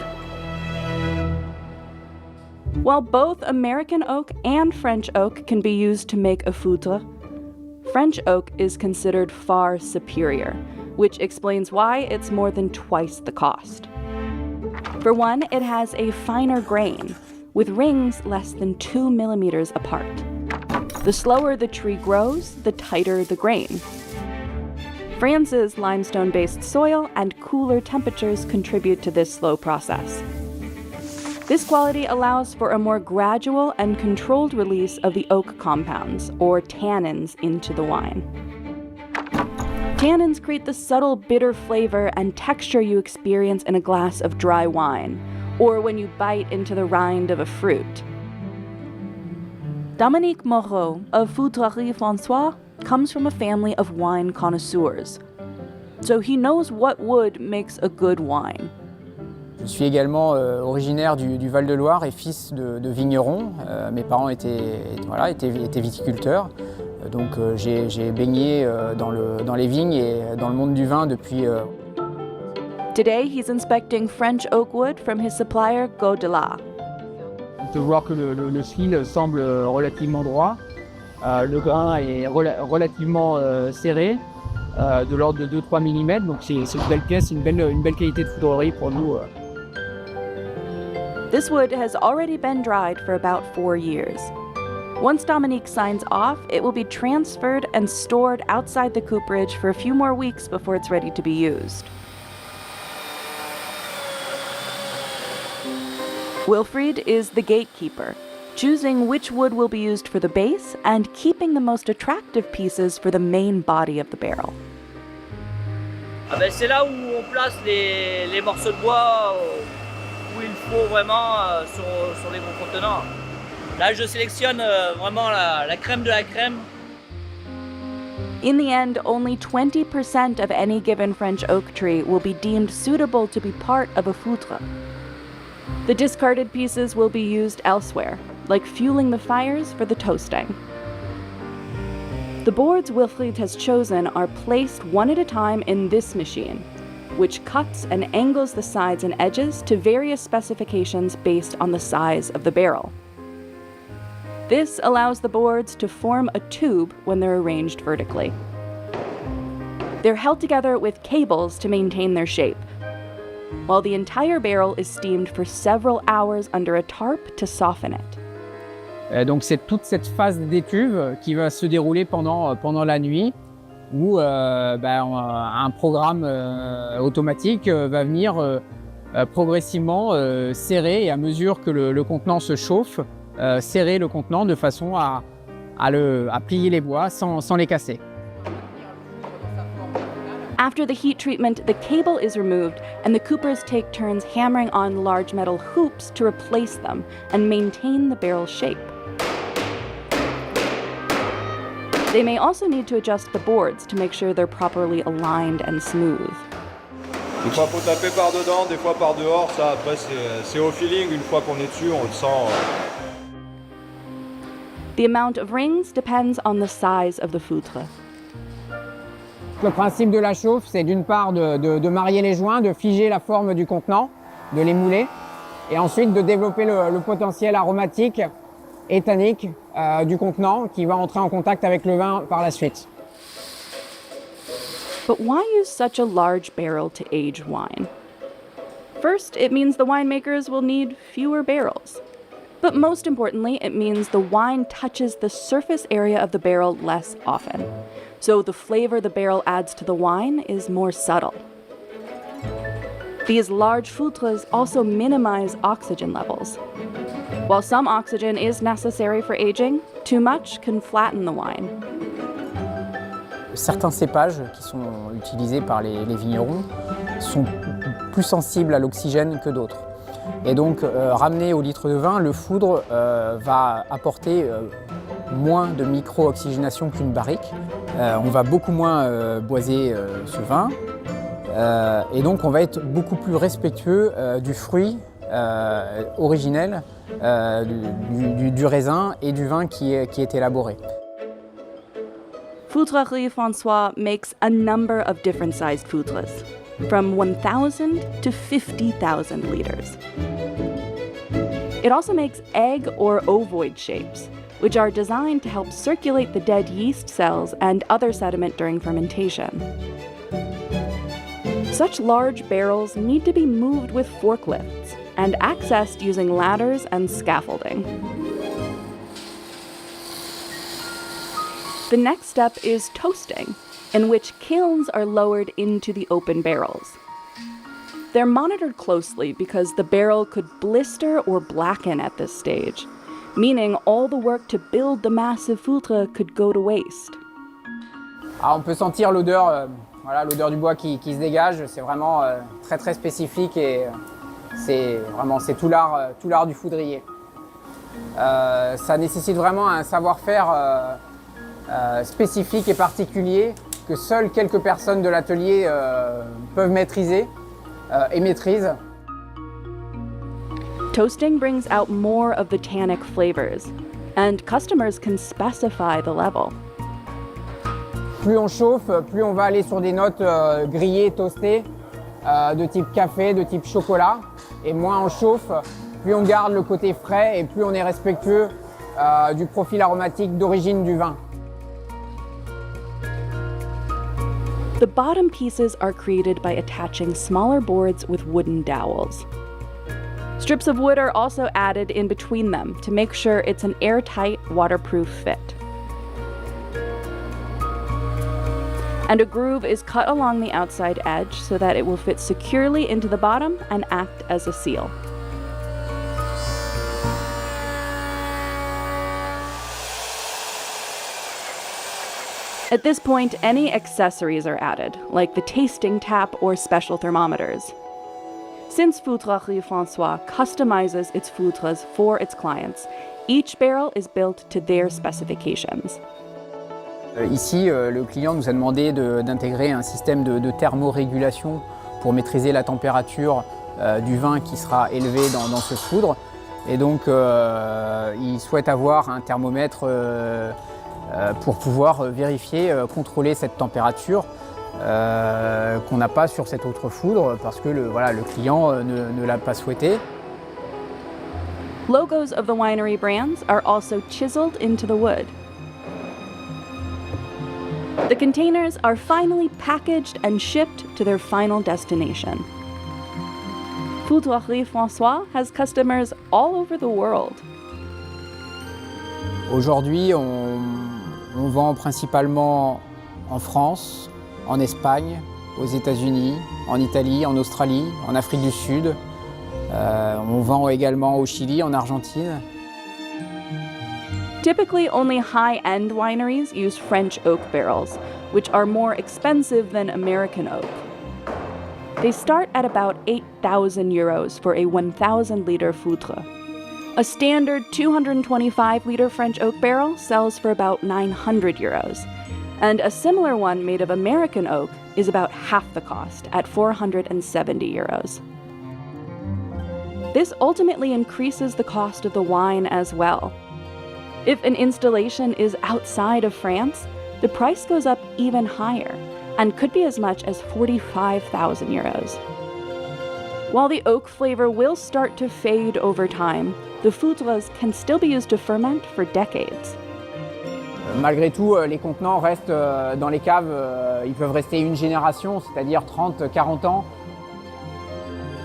While both American oak and French oak can be used to make a foudre, French oak is considered far superior, which explains why it's more than twice the cost. For one, it has a finer grain, with rings less than 2 millimeters apart. The slower the tree grows, the tighter the grain. France's limestone-based soil and cooler temperatures contribute to this slow process. This quality allows for a more gradual and controlled release of the oak compounds, or tannins, into the wine. Tannins create the subtle bitter flavor and texture you experience in a glass of dry wine, or when you bite into the rind of a fruit. Dominique Moreau of Foudrerie François comes from a family of wine connoisseurs, so he knows what wood makes a good wine. Je suis également originaire du Val-de-Loire et fils de vignerons. Mes parents étaient viticulteurs, donc j'ai baigné dans les vignes et dans le monde du vin depuis. Today he's inspecting French oak wood from his supplier Gaudelat. On peut voir que le fil semble relativement droit. Le grain est relativement serré, de l'ordre de 2-3 mm, donc c'est une belle pièce, une belle qualité de foudrerie pour nous. This wood has already been dried for about 4 years. Once Dominique signs off, it will be transferred and stored outside the cooperage for a few more weeks before it's ready to be used. Wilfried is the gatekeeper, choosing which wood will be used for the base and keeping the most attractive pieces for the main body of the barrel. Ah ben c'est là où on place les morceaux de bois où il faut vraiment sur les gros contenants. Là je sélectionne vraiment la crème de la crème. In the end, only 20% of any given French oak tree will be deemed suitable to be part of a foudre. The discarded pieces will be used elsewhere, like fueling the fires for the toasting. The boards Wilfried has chosen are placed one at a time in this machine, which cuts and angles the sides and edges to various specifications based on the size of the barrel. This allows the boards to form a tube when they're arranged vertically. They're held together with cables to maintain their shape, while the entire barrel is steamed for several hours under a tarp to soften it. Donc c'est toute cette phase d'étuve qui va se dérouler pendant la nuit, où un programme automatique va venir progressivement serrer, et à mesure que le contenant se chauffe, serrer le contenant de façon à plier les bois sans les casser. After the heat treatment, the cable is removed and the coopers take turns hammering on large metal hoops to replace them and maintain the barrel shape. They may also need to adjust the boards to make sure they're properly aligned and smooth. Des fois faut taper par dedans, des fois par dehors, ça après c'est au feeling, une fois qu'on est dessus, on le sent. The amount of rings depends on the size of the foudre. Le principe de la chauffe, c'est d'une part de marier les joints, de figer la forme du contenant, de les mouler, et ensuite de développer le potentiel aromatique et tannique du contenant qui va entrer en contact avec le vin par la suite. But why use such a large barrel to age wine? First, it means the winemakers will need fewer barrels. But most importantly, it means the wine touches the surface area of the barrel less often. So the flavor the barrel adds to the wine is more subtle. These large foutres also minimize oxygen levels. While some oxygen is necessary for aging, too much can flatten the wine. Certains cépages qui sont utilisés par les vignerons sont plus sensibles à l'oxygène que d'autres. Et donc, ramené au litre de vin, le foudre va apporter moins de micro-oxygénation qu'une barrique. On va beaucoup moins boiser ce vin. Et donc, on va être beaucoup plus respectueux du fruit originel, du raisin et du vin qui est élaboré. Foudrerie François makes a number of different sized foutres, from 1,000 to 50,000 liters. It also makes egg or ovoid shapes, which are designed to help circulate the dead yeast cells and other sediment during fermentation. Such large barrels need to be moved with forklifts and accessed using ladders and scaffolding. The next step is toasting, in which kilns are lowered into the open barrels. They're monitored closely because the barrel could blister or blacken at this stage, meaning all the work to build the massive foutre could go to waste. Alors on peut sentir l'odeur, voilà, l'odeur du bois qui se dégage. C'est vraiment très très spécifique et c'est tout l'art du foudrier. Ça nécessite vraiment un savoir-faire spécifique et particulier que seules quelques personnes de l'atelier peuvent maîtriser et maîtrisent. Toasting brings out more of the tannic flavors, and customers can specify the level. Plus on chauffe, plus on va aller sur des notes grillées, toastées, de type café, de type chocolat. Et moins on chauffe, plus on garde le côté frais et plus on est respectueux du profil aromatique d'origine du vin. The bottom pieces are created by attaching smaller boards with wooden dowels. Strips of wood are also added in between them to make sure it's an airtight, waterproof fit. And a groove is cut along the outside edge so that it will fit securely into the bottom and act as a seal. At this point, any accessories are added, like the tasting tap or special thermometers. Since Foudrerie François customizes its foutres for its clients, each barrel is built to their specifications. Ici, le client nous a demandé d'intégrer un système de thermorégulation pour maîtriser la température du vin qui sera élevé dans ce foudre. Et donc, il souhaite avoir un thermomètre pour pouvoir vérifier, contrôler cette température qu'on n'a pas sur cette autre foudre parce que le client ne l'a pas souhaité. Logos of the winery brands are also chiseled into the wood. The containers are finally packaged and shipped to their final destination. Foudrerie François has customers all over the world. Aujourd'hui, on vend principalement en France, en Espagne, aux États-Unis, en Italie, en Australie, en Afrique du Sud. On vend également au Chili, en Argentine. Typically, only high-end wineries use French oak barrels, which are more expensive than American oak. They start at about 8,000 euros for a 1,000-liter foutre. A standard 225-liter French oak barrel sells for about 900 euros, and a similar one made of American oak is about half the cost at 470 euros. This ultimately increases the cost of the wine as well. If an installation is outside of France, the price goes up even higher and could be as much as 45,000 euros. While the oak flavor will start to fade over time, the foudres can still be used to ferment for decades. Malgré tout, les contenants restent dans les caves, ils peuvent rester une génération, c'est-à-dire 30-40 ans.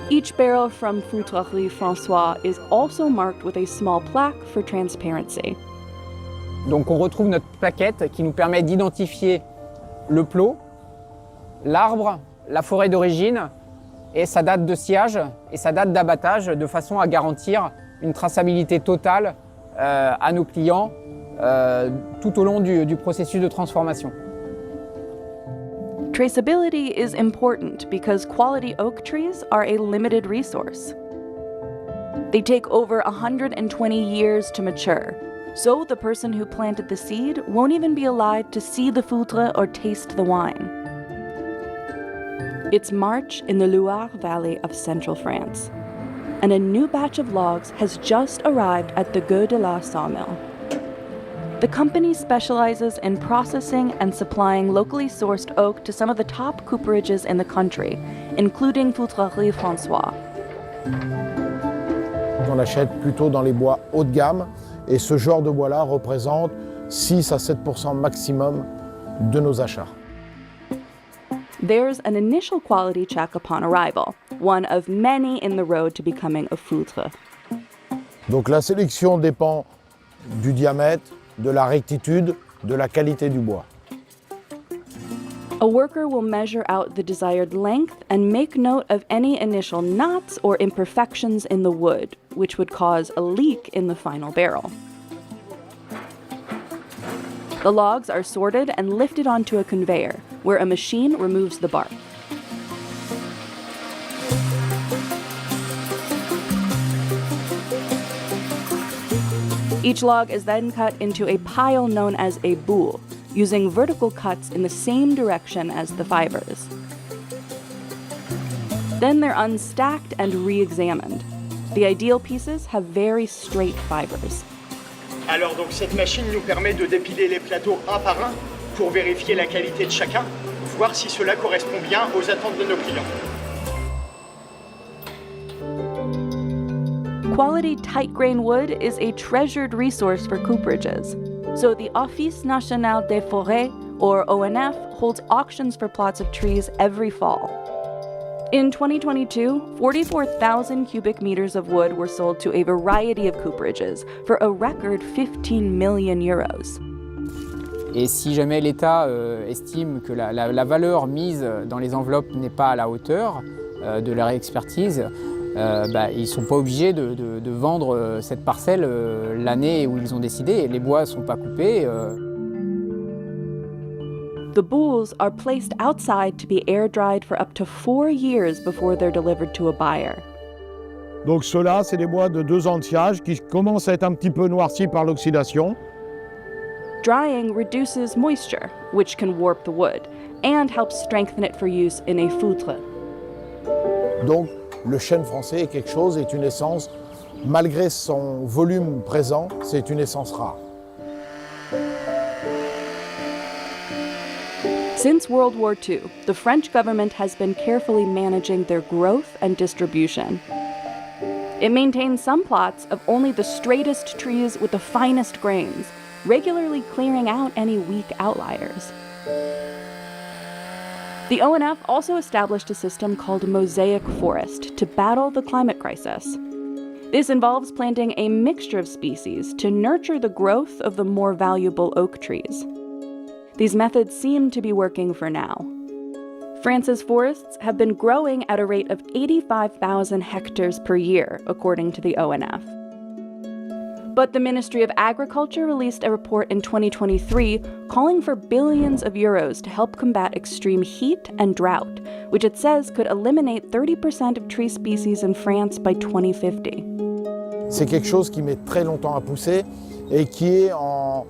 Each barrel from Foudrerie François is also marked with a small plaque for transparency. Donc on retrouve notre plaquette qui nous permet d'identifier le plot, l'arbre, la forêt d'origine et sa date de sciage et sa date d'abattage de façon à garantir une traçabilité totale à nos clients tout au long du processus de transformation. Traceability is important because quality oak trees are a limited resource. They take over 120 years to mature, so the person who planted the seed won't even be alive to see the foudre or taste the wine. It's March in the Loire Valley of central France, and a new batch of logs has just arrived at the Gueux de la sawmill. The company specializes in processing and supplying locally sourced oak to some of the top cooperages in the country, including Foudrerie François. On achète plutôt dans les bois haut de gamme et ce genre de bois-là représente 6 à 7% maximum de nos achats. There's an initial quality check upon arrival, one of many in the road to becoming a foudre. Donc la sélection dépend du diamètre, de la rectitude, de la qualité du bois. A worker will measure out the desired length and make note of any initial knots or imperfections in the wood, which would cause a leak in the final barrel. The logs are sorted and lifted onto a conveyor, where a machine removes the bark. Each log is then cut into a pile known as a boule, using vertical cuts in the same direction as the fibers. Then they're unstacked and re-examined. The ideal pieces have very straight fibers. Alors donc cette machine nous permet de dépiler les plateaux un par un pour vérifier la qualité de chacun, voir si cela correspond bien aux attentes de nos clients. Quality tight-grain wood is a treasured resource for cooperages, so the Office National des Forêts, or ONF, holds auctions for plots of trees every fall. In 2022, 44,000 cubic meters of wood were sold to a variety of cooperages for a record 15 million euros. Et si jamais l'État estime que la valeur mise dans les enveloppes n'est pas à la hauteur de leur expertise, ils ne sont pas obligés de vendre cette parcelle l'année où ils ont décidé. Les bois ne sont pas coupés. The boules are placed outside to be air-dried for up to 4 years before they're delivered to a buyer. Donc ceux-là, c'est des bois de 2 ans de sciage qui commencent à être un petit peu noircis par l'oxydation. Drying reduces moisture, which can warp the wood, and helps strengthen it for use in a foudre. Donc le chêne français est quelque chose, est une essence, malgré son volume présent, c'est une essence rare. Since World War II, the French government has been carefully managing their growth and distribution. It maintains some plots of only the straightest trees with the finest grains, regularly clearing out any weak outliers. The ONF also established a system called Mosaic Forest to battle the climate crisis. This involves planting a mixture of species to nurture the growth of the more valuable oak trees. These methods seem to be working for now. France's forests have been growing at a rate of 85,000 hectares per year, according to the ONF. But the Ministry of Agriculture released a report in 2023 calling for billions of euros to help combat extreme heat and drought, which it says could eliminate 30% of tree species in France by 2050. C'est quelque chose qui met très longtemps à pousser et qui est en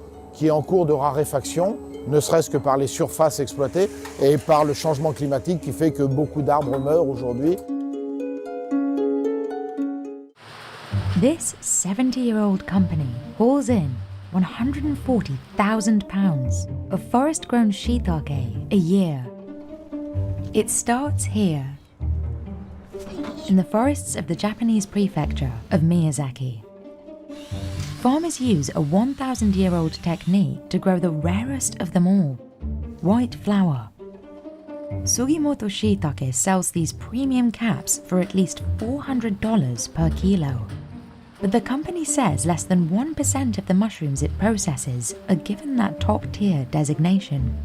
cours de raréfaction, ne serait-ce que par les surfaces exploitées et par le changement climatique qui fait que beaucoup d'arbres meurent aujourd'hui. This 70-year-old company hauls in £140,000 of forest-grown shiitake a year. It starts here, in the forests of the Japanese prefecture of Miyazaki. farmers use a 1,000-year-old technique to grow the rarest of them all, white flour. Sugimoto Shiitake sells these premium caps for at least $400 per kilo. But the company says less than 1% of the mushrooms it processes are given that top-tier designation.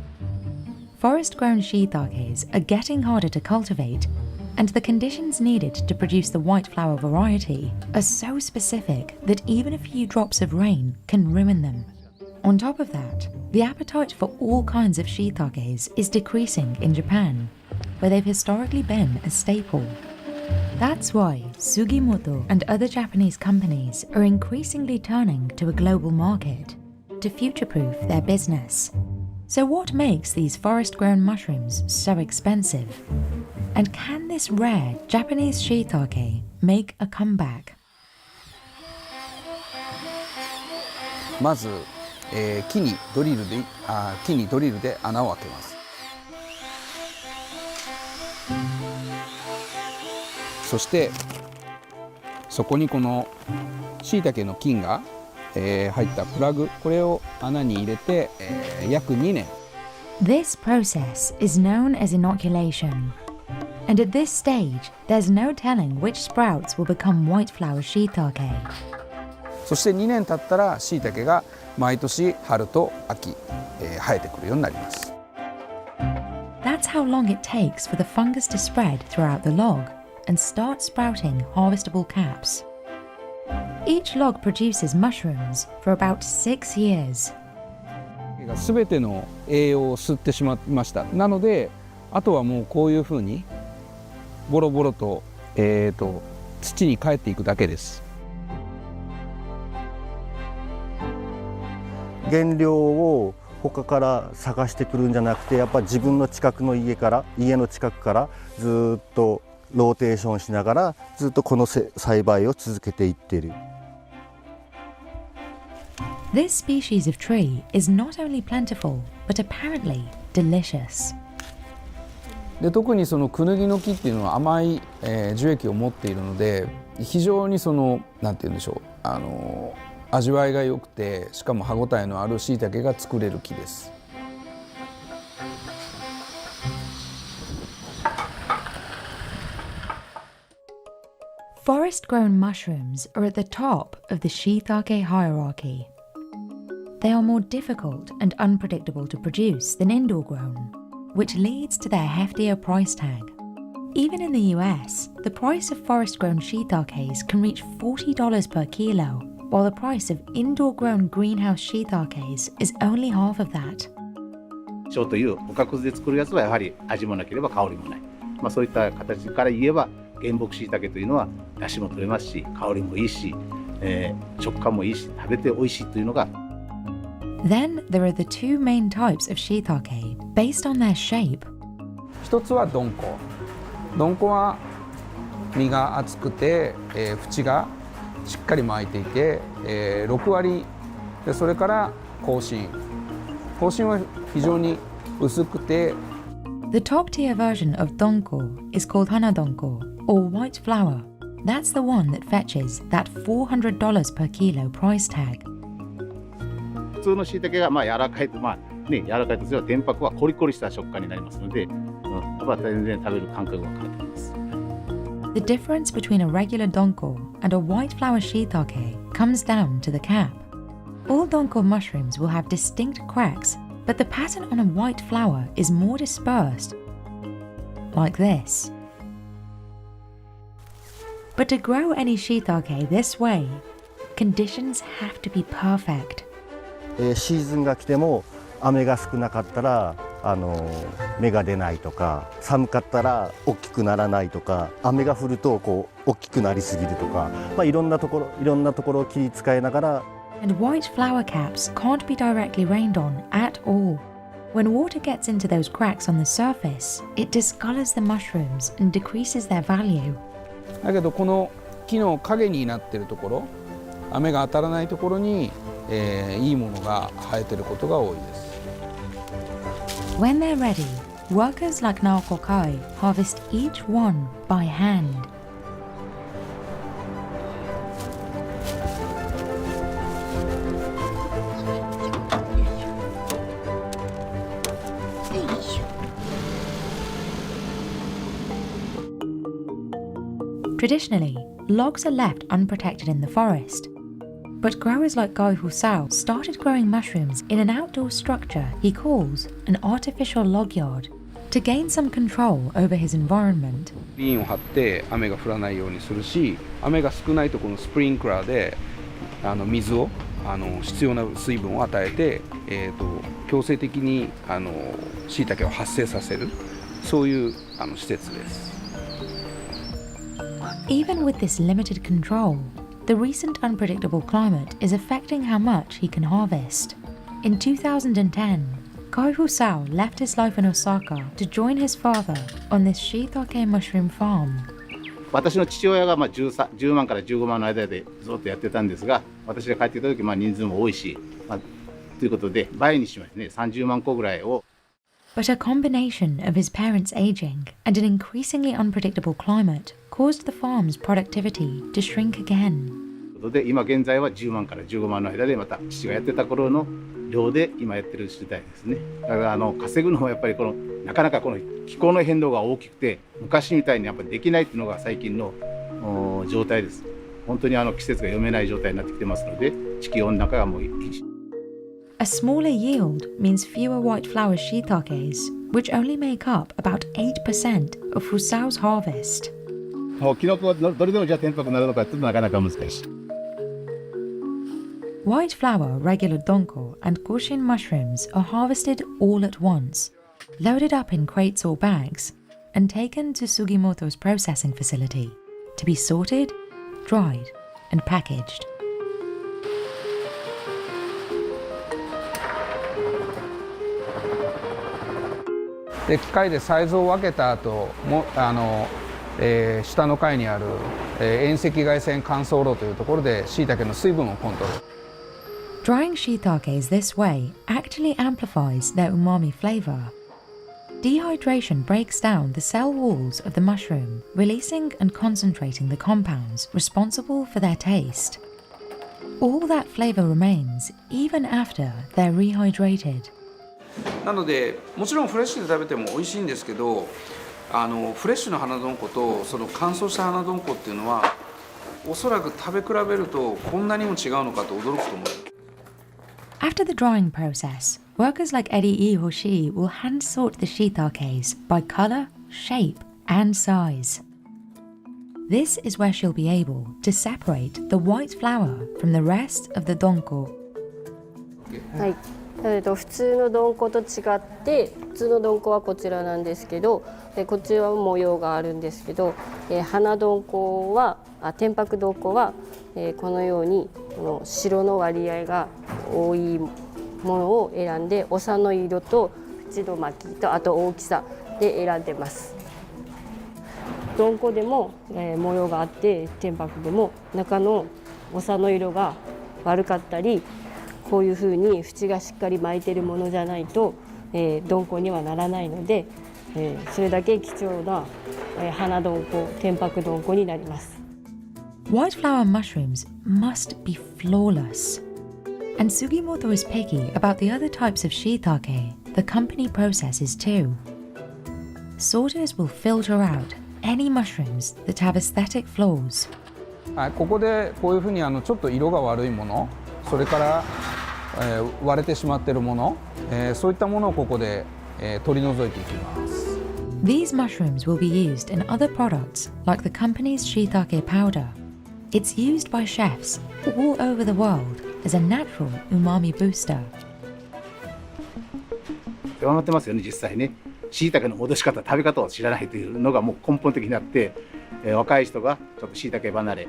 Forest-grown shiitakes are getting harder to cultivate, and the conditions needed to produce the white flour variety are so specific that even a few drops of rain can ruin them. On top of that, the appetite for all kinds of shiitakes is decreasing in Japan, where they've historically been a staple. That's why Sugimoto and other Japanese companies are increasingly turning to a global market to future-proof their business. So what makes these forest-grown mushrooms so expensive? And can this rare Japanese shiitake make a comeback? まず、木にドリルで穴を開けます。そしてそこにこの椎茸の菌が、入ったプラグ、これを穴に入れて、約2年。This process is known as inoculation. And at this stage, there's no telling which sprouts will become white flower shiitake. そして2年経ったら椎茸が毎年春と秋、生えてくるようになります。That's how long it takes for the fungus to spread throughout the log and start sprouting harvestable caps. Each log produces mushrooms for about 6 years. すべての栄養を吸ってしまいました。なので、あとはもうこういうふうにボロボロと、土に帰っていくだけです。原料を他から探してくるんじゃなくて、やっぱ自分の近くの家の近くからずっとローテーションしながらずっとこの栽培を続けていっている。This species of tree is not only plentiful, but apparently delicious. で特にそのクヌギの木っていうのは甘い、樹液を持っているので、非常にそのなんて言うんでしょう、味わいが良くて、しかも歯ごたえのある椎茸が作れる木です。Forest-grown mushrooms are at the top of the shiitake hierarchy. They are more difficult and unpredictable to produce than indoor-grown, which leads to their heftier price tag. Even in the US, the price of forest-grown shiitakes can reach $40 per kilo, while the price of indoor-grown greenhouse shiitakes is only half of that. 小というおかくずで作るやつはやはり味もなければ香りもない。そういった形から言えば原木椎茸というのは出汁も取れますし、香りもいいし、食感もいいし、食べて美味しいというのが。Then there are the two main types of shiitake based on their shape. 一つはドンコ。ドンコは実が厚くて、縁がしっかり巻いていて、6割で、それから硬芯。硬芯は非常に薄くて。The top tier version of donko is called hanadonko or white flour. That's the one that fetches that $400 per kilo price tag. 普通の椎茸が柔らかいと、柔らかいとすれば天白はコリコリした食感になりますので、全然食べる感覚が変わってきます。The difference between a regular donko and a white flour shiitake comes down to the cap. All donko mushrooms will have distinct cracks, but the pattern on a white flour is more dispersed, like this. But to grow any shiitake this way, conditions have to be perfect. シーズンが来ても雨が少なかったら芽が出ないとか、寒かったら大きくならないとか、雨が降ると大きくなりすぎるとか、いろんなところを気に使いながら。And white flour caps can't be directly rained on at all. When water gets into those cracks on the surface, it discolors the mushrooms and decreases their value. だけどこの木の影になっているところ、雨が当たらないところに、いいものが生えていることが多いです。When they're ready, workers like Naoko Kai harvest each one by hand. Traditionally, logs are left unprotected in the forest. But growers like Guy Husao started growing mushrooms in an outdoor structure he calls an artificial log yard to gain some control over his environment. 瓶を張って雨が降らないようにするし、雨が少ないとこのスプリンクラーで水を必要な水分を与えて、強制的に椎茸を発生させる、そういう施設です。Even with this limited control, the recent unpredictable climate is affecting how much he can harvest. In 2010, Guy Husao left his life in Osaka to join his father on this shiitake mushroom farm. 私の父親が10万から15万の間でずっとやってたんですが、私が帰ってきた時人数も多いし、ということで倍にしましてね、30万個ぐらいを。But a combination of his parents' aging and an increasingly unpredictable climate caused the farm's productivity to shrink again. ということで今現在は10万から15万の間でまた父がやってた頃の量で今やってる時代ですね。だから稼ぐのはやっぱりなかなかこの気候の変動が大きくて昔みたいにやっぱりできないっていうのが最近の状態です。本当に季節が読めない状態になってきてますので、地球温暖化がもうA smaller yield means fewer white flower shiitakes, which only make up about 8% of Husao's harvest. キノコどれでもじゃあ天白になるのかっていうとなかなか難しい。White flower, regular donko, and goshin mushrooms are harvested all at once, loaded up in crates or bags, and taken to Sugimoto's processing facility to be sorted, dried, and packaged. で機械でサイズを分けた後も下の階にある遠赤外線乾燥炉というところで椎茸の水分をコントロール。Drying shiitakes this way actually amplifies their umami flavor. Dehydration breaks down the cell walls of the mushroom, releasing and concentrating the compounds responsible for their taste. All that flavor remains even after they're rehydrated. なのでもちろんフレッシュで食べても美味しいんですけど、フレッシュな花どんことその乾燥した花どんこっていうのはおそらく食べ比べるとこんなにも違うのかと驚くと思う。After the drying process, workers like Eddie Hoshi will hand sort the shiitakes by color, shape, and size. This is where she'll be able to separate the white flower from the rest of the donko. はい。普通のどんこと違って普通のどんこはこちらなんですけど、こちらは模様があるんですけど、花どんこは天白どんこは、このようにこの白の割合が多いものを選んで、おさの色と縁の巻きとあと大きさで選んでます。どんこでも、模様があって天白でも中のおさの色が悪かったり、こういうふうに縁がしっかり巻いているものじゃないと、どんこにはならないので、それだけ貴重な、花どんこ、天白どんこになります。White flower mushrooms must be flawless. And Sugimoto is picky about the other types of shiitake the company processes too. Sorters will filter out any mushrooms that have aesthetic flaws. ここでこういうふうにちょっと色が悪いもの、それから、割れてしまっているもの、そういったものをここで、取り除いていきます。These mushrooms will be used in other products like the company's shiitake powder. It's used by chefs all over the world as a natural umami booster. 狭まってますよね、実際ね。椎茸の戻し方、食べ方を知らないというのがもう根本的になって、若い人がちょっと椎茸離れ。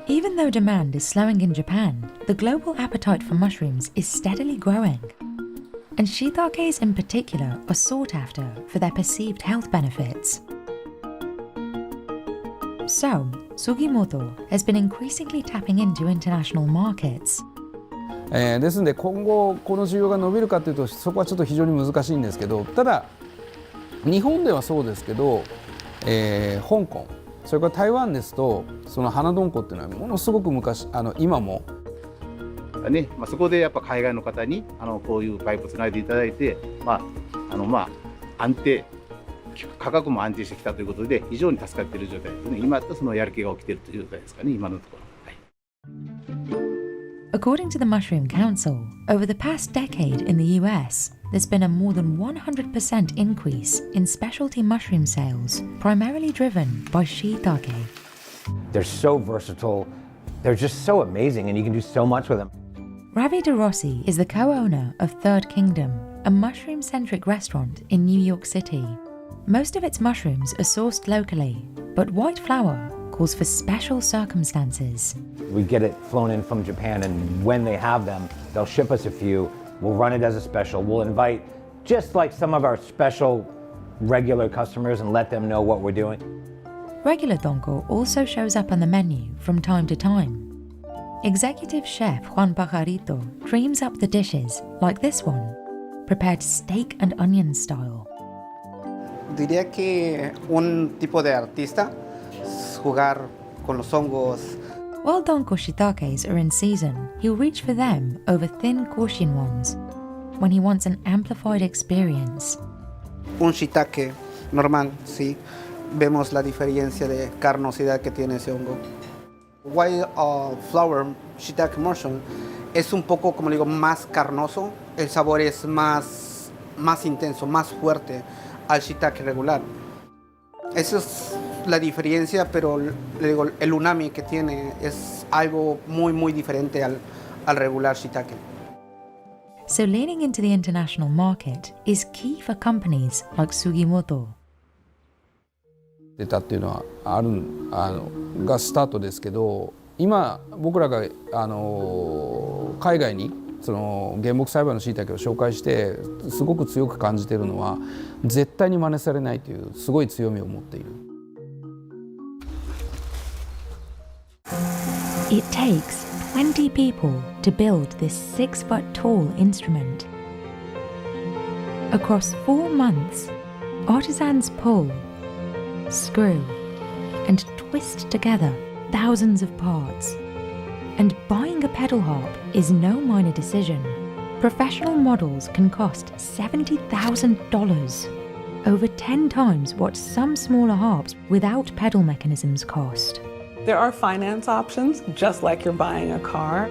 Even though demand is slowing in Japan, the global appetite for mushrooms is steadily growing. And shiitakes in particular are sought after for their perceived health benefits. So, Sugimoto has been increasingly tapping into international markets. ですので今後この需要が伸びるかというとそこはちょっと非常に難しいんですけど、ただ日本ではそうですけど、香港それから台湾ですとその花どんこっていうのはものすごく昔今もね、そこでやっぱ海外の方にこういうパイプをつないでいただいて、安定価格も安定してきたということで非常に助かっている状態ですね。今そのやる気が起きているという状態ですかね、今のところ。According to the Mushroom Council, over the past decade in the US, there's been a more than 100% increase in specialty mushroom sales, primarily driven by shiitake. They're so versatile, they're just so amazing, and you can do so much with them. Ravi De Rossi is the co-owner of Third Kingdom, a mushroom-centric restaurant in New York City. Most of its mushrooms are sourced locally, but white flour calls for special circumstances. We get it flown in from Japan, and when they have them, they'll ship us a few. We'll run it as a special. We'll invite just like some of our special regular customers and let them know what we're doing. Regular donko also shows up on the menu from time to time. Executive chef Juan Pajarito dreams up the dishes like this one, prepared steak and onion style. Diría que un tipo de artista jugar con los hongos. While donko shiitakes are in season, he'll reach for them over thin Caucasian ones when he wants an amplified experience. Un shiitake normal, sí. Vemos la diferencia de carnosidad que tiene ese hongo. White flower shiitake mushroom es un poco, como digo, más carnoso. El sabor es más intenso, más fuerte al shiitake regular. Eso es la diferencia, pero le digo, el umami que tiene es algo muy diferente al regular shiitake. So leaning into the international market is key for companies like Sugimoto. 出たっていうのはがスタートですけど、今僕らが海外にその原木栽培の椎茸を紹介してすごく強く感じているのは、絶対に真似されないというすごい強みを持っている。It takes 20 people to build this 6-foot tall instrument. Across 4 months, artisans pull, screw, and twist together thousands of parts. And buying a pedal harp is no minor decision. Professional models can cost $70,000, over 10 times what some smaller harps without pedal mechanisms cost. There are finance options, just like you're buying a car.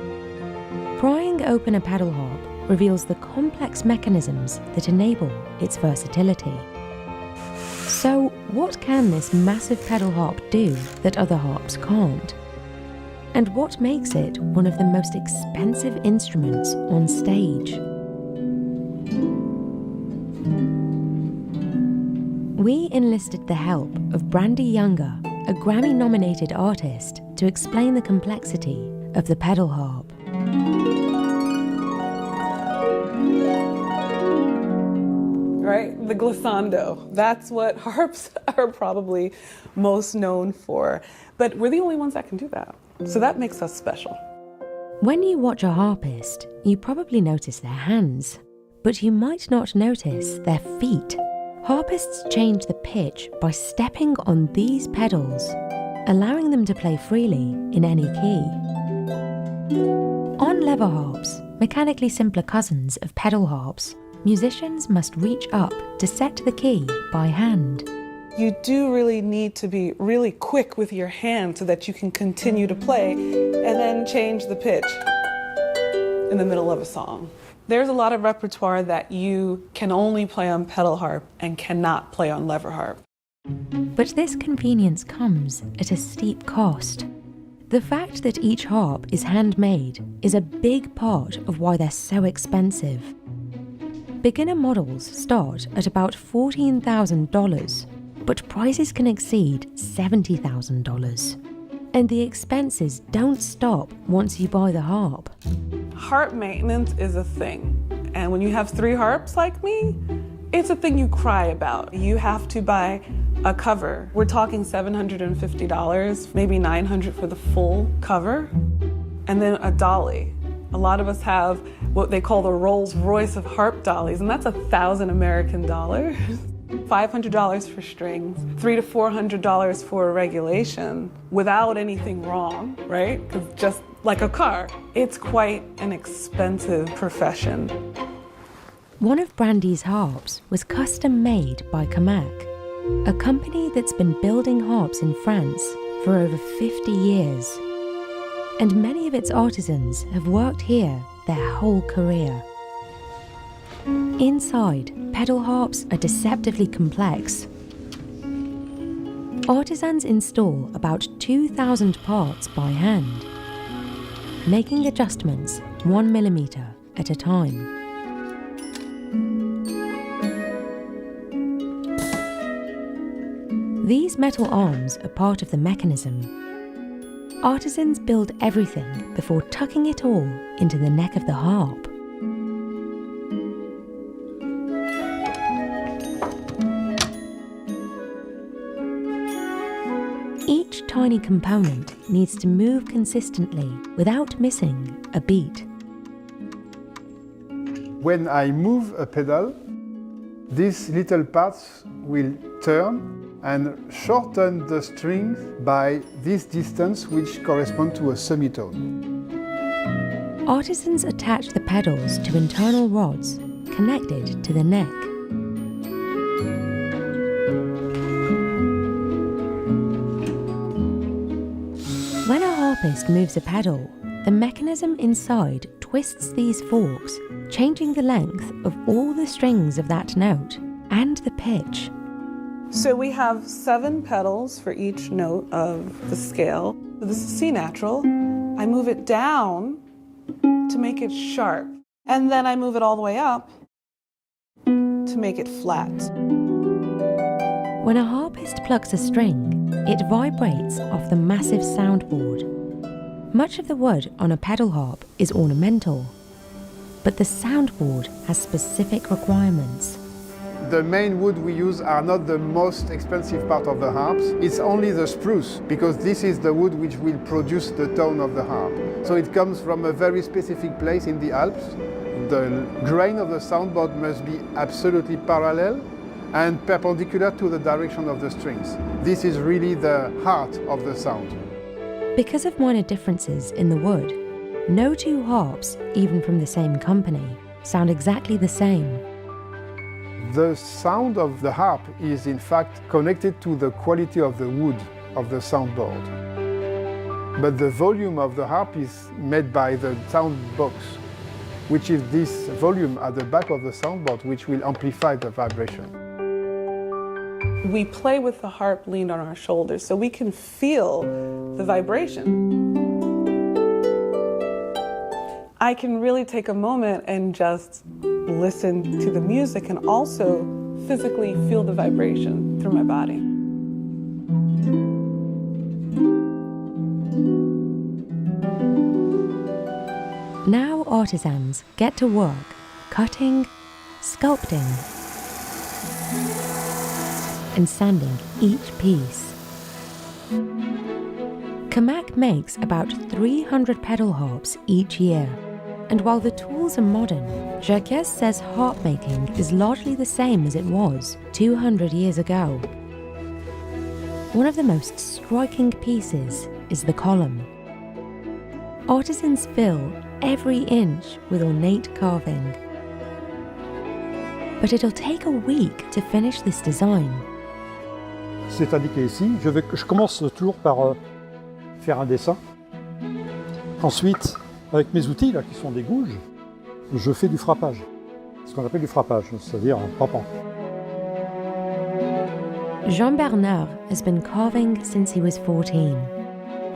Prying open a pedal harp reveals the complex mechanisms that enable its versatility. So, what can this massive pedal harp do that other harps can't? And what makes it one of the most expensive instruments on stage? We enlisted the help of Brandy Younger, a Grammy-nominated artist, to explain the complexity of the pedal harp. Right? The glissando. That's what harps are probably most known for. But we're the only ones that can do that. So that makes us special. When you watch a harpist, you probably notice their hands, but you might not notice their feet. Harpists change the pitch by stepping on these pedals, allowing them to play freely in any key. On lever harps, mechanically simpler cousins of pedal harps, musicians must reach up to set the key by hand. You do really need to be really quick with your hand so that you can continue to play and then change the pitch in the middle of a song. There's a lot of repertoire that you can only play on pedal harp and cannot play on lever harp. But this convenience comes at a steep cost. The fact that each harp is handmade is a big part of why they're so expensive. Beginner models start at about $14,000, but prices can exceed $70,000. And the expenses don't stop once you buy the harp. Harp maintenance is a thing. And when you have 3 harps like me, it's a thing you cry about. You have to buy a cover. We're talking $750, maybe $900 for the full cover. And then a dolly. A lot of us have what they call the Rolls Royce of harp dollies, and that's $1,000 American dollars. $500 for strings, $300 to $400 for a regulation without anything wrong, right? Because just like a car, it's quite an expensive profession. One of Brandy's harps was custom made by Kamak. a company that's been building harps in France for over 50 years. And many of its artisans have worked here their whole career. Inside, pedal harps are deceptively complex. Artisans install about 2,000 parts by hand, making adjustments 1 millimeter at a time. These metal arms are part of the mechanism. Artisans build everything before tucking it all into the neck of the harp. Each tiny component needs to move consistently without missing a beat. When I move a pedal, these little parts will turn and shorten the string by this distance, which corresponds to a semitone. Artisans attach the pedals to internal rods connected to the neck. When a harpist moves a pedal, the mechanism inside twists these forks, changing the length of all the strings of that note and the pitch. So we have 7 pedals for each note of the scale. So this is C natural. I move it down to make it sharp. And then I move it all the way up to make it flat. When a harpist plucks a string, it vibrates off the massive soundboard. Much of the wood on a pedal harp is ornamental, but the soundboard has specific requirements. The main wood we use are not the most expensive part of the harps. It's only the spruce, because this is the wood which will produce the tone of the harp. So it comes from a very specific place in the Alps. The grain of the soundboard must be absolutely parallel and perpendicular to the direction of the strings. This is really the heart of the sound. Because of minor differences in the wood, no two harps, even from the same company, sound exactly the same. The sound of the harp is in fact connected to the quality of the wood of the soundboard. But the volume of the harp is made by the sound box, which is this volume at the back of the soundboard, which will amplify the vibration. We play with the harp leaned on our shoulders so we can feel the vibration. I can really take a moment and just listen to the music and also physically feel the vibration through my body. Now artisans get to work cutting, sculpting, and sanding each piece. Camac makes about 300 pedal harps each year. And while the tools are modern, Jacques says harp making is largely the same as it was 200 years ago. One of the most striking pieces is the column. Artisans fill every inch with ornate carving. But it'll take a week to finish this design. C'est indiqué ici. Je commence toujours par faire un dessin. Ensuite, avec mes outils là, qui sont des gouges, je fais du frappage. Ce qu'on appelle du frappage, c'est-à-dire en frappant. Jean-Bernard has been carving since he was 14.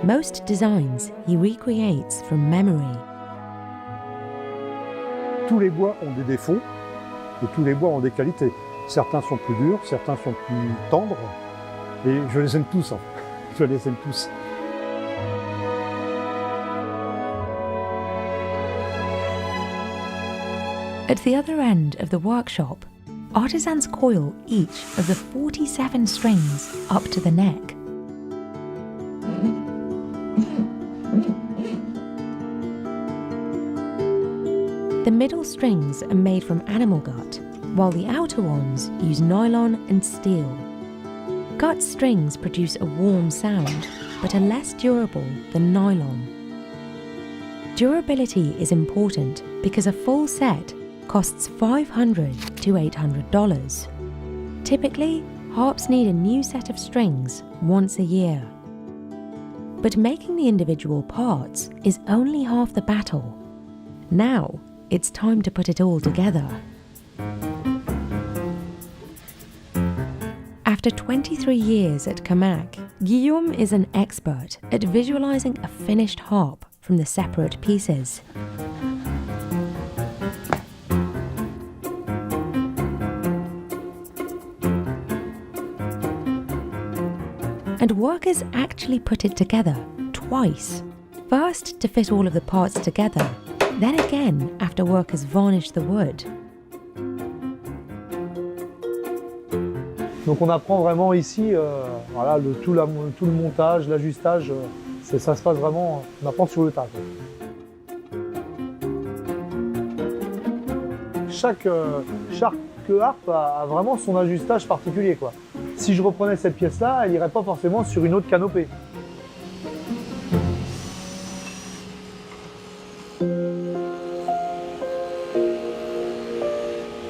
Most designs he recreates from memory. Tous les bois ont des défauts et tous les bois ont des qualités. Certains sont plus durs, certains sont plus tendres, et je les aime tous. Je les aime tous. At the other end of the workshop, artisans coil each of the 47 strings up to the neck. The middle strings are made from animal gut, while the outer ones use nylon and steel. Gut strings produce a warm sound, but are less durable than nylon. Durability is important because a full set costs $500 to $800. Typically, harps need a new set of strings once a year. But making the individual parts is only half the battle. Now, it's time to put it all together. After 23 years at Camac, Guillaume is an expert at visualizing a finished harp from the separate pieces. And workers actually put it together twice. First to fit all of the parts together, then again after workers varnish the wood. Donc on apprend vraiment ici voilà, tout le montage, l'ajustage, ça se passe vraiment, on apprend sur le tas. Chaque harpe a vraiment son ajustage particulier, quoi. Si je reprenais cette pièce-là, elle n'irait pas forcément sur une autre canopée.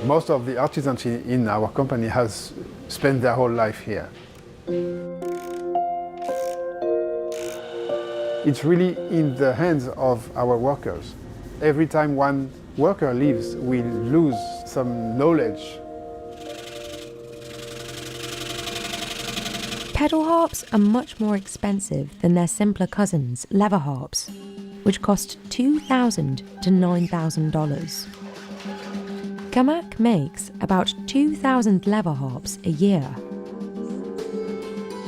Most of the artisans in our company has spent their whole life here. It's really in the hands of our workers. Every time one worker leaves, we lose some knowledge. Pedal harps are much more expensive than their simpler cousins, lever harps, which cost $2,000 to $9,000. Camac makes about 2,000 lever harps a year.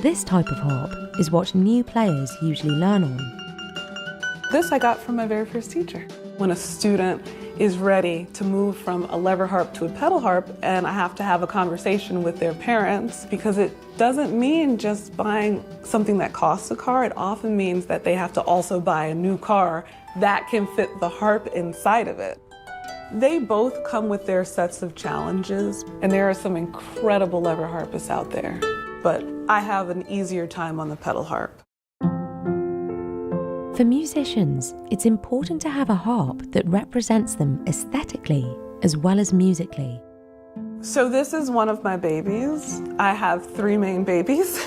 This type of harp is what new players usually learn on. This I got from my very first teacher. When a student is ready to move from a lever harp to a pedal harp, and I have to have a conversation with their parents, because it doesn't mean just buying something that costs a car. It often means that they have to also buy a new car that can fit the harp inside of it. They both come with their sets of challenges, and there are some incredible lever harpists out there, but I have an easier time on the pedal harp. For musicians, it's important to have a harp that represents them aesthetically as well as musically. So this is one of my babies. I have 3 main babies.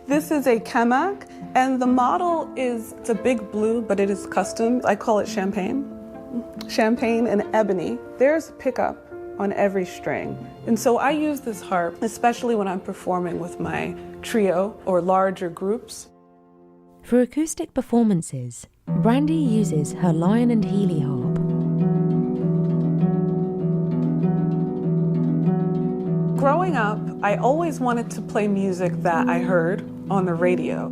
This is a Camac, and the model is, it's a big blue, but it is custom. I call it Champagne. Champagne and ebony. There's a pickup on every string. And so I use this harp, especially when I'm performing with my trio or larger groups. For acoustic performances, Brandy uses her Lion and Healy harp. Growing up, I always wanted to play music that I heard on the radio.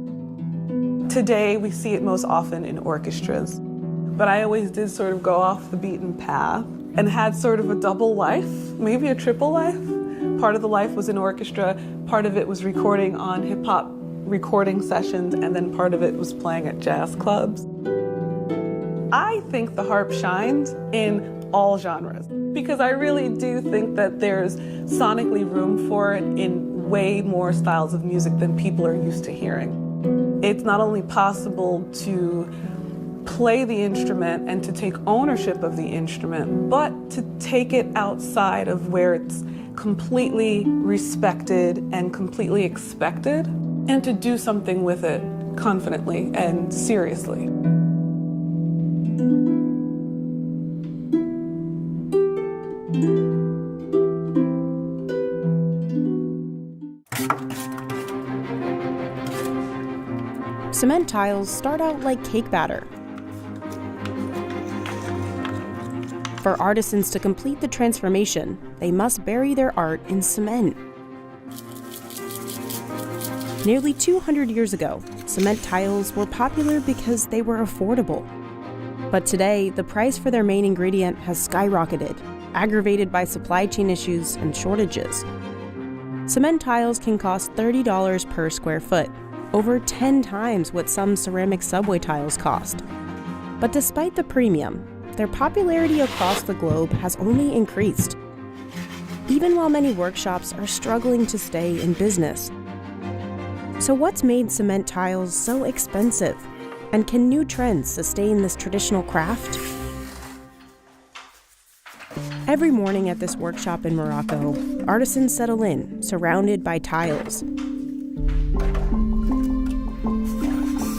Today, we see it most often in orchestras. But I always did sort of go off the beaten path and had sort of a double life, maybe a triple life. Part of the life was in orchestra, part of it was recording on hip-hop recording sessions, and then part of it was playing at jazz clubs. I think the harp shines in all genres because I really do think that there's sonically room for it in way more styles of music than people are used to hearing. It's not only possible to play the instrument and to take ownership of the instrument, but to take it outside of where it's completely respected and completely expected, and to do something with it confidently and seriously. Cement tiles start out like cake batter. For artisans to complete the transformation, they must bury their art in cement. Nearly 200 years ago, cement tiles were popular because they were affordable. But today, the price for their main ingredient has skyrocketed, aggravated by supply chain issues and shortages. Cement tiles can cost $30 per square foot, over 10 times what some ceramic subway tiles cost. But despite the premium, their popularity across the globe has only increased, even while many workshops are struggling to stay in business. So what's made cement tiles so expensive? And can new trends sustain this traditional craft? Every morning at this workshop in Morocco, artisans settle in, surrounded by tiles.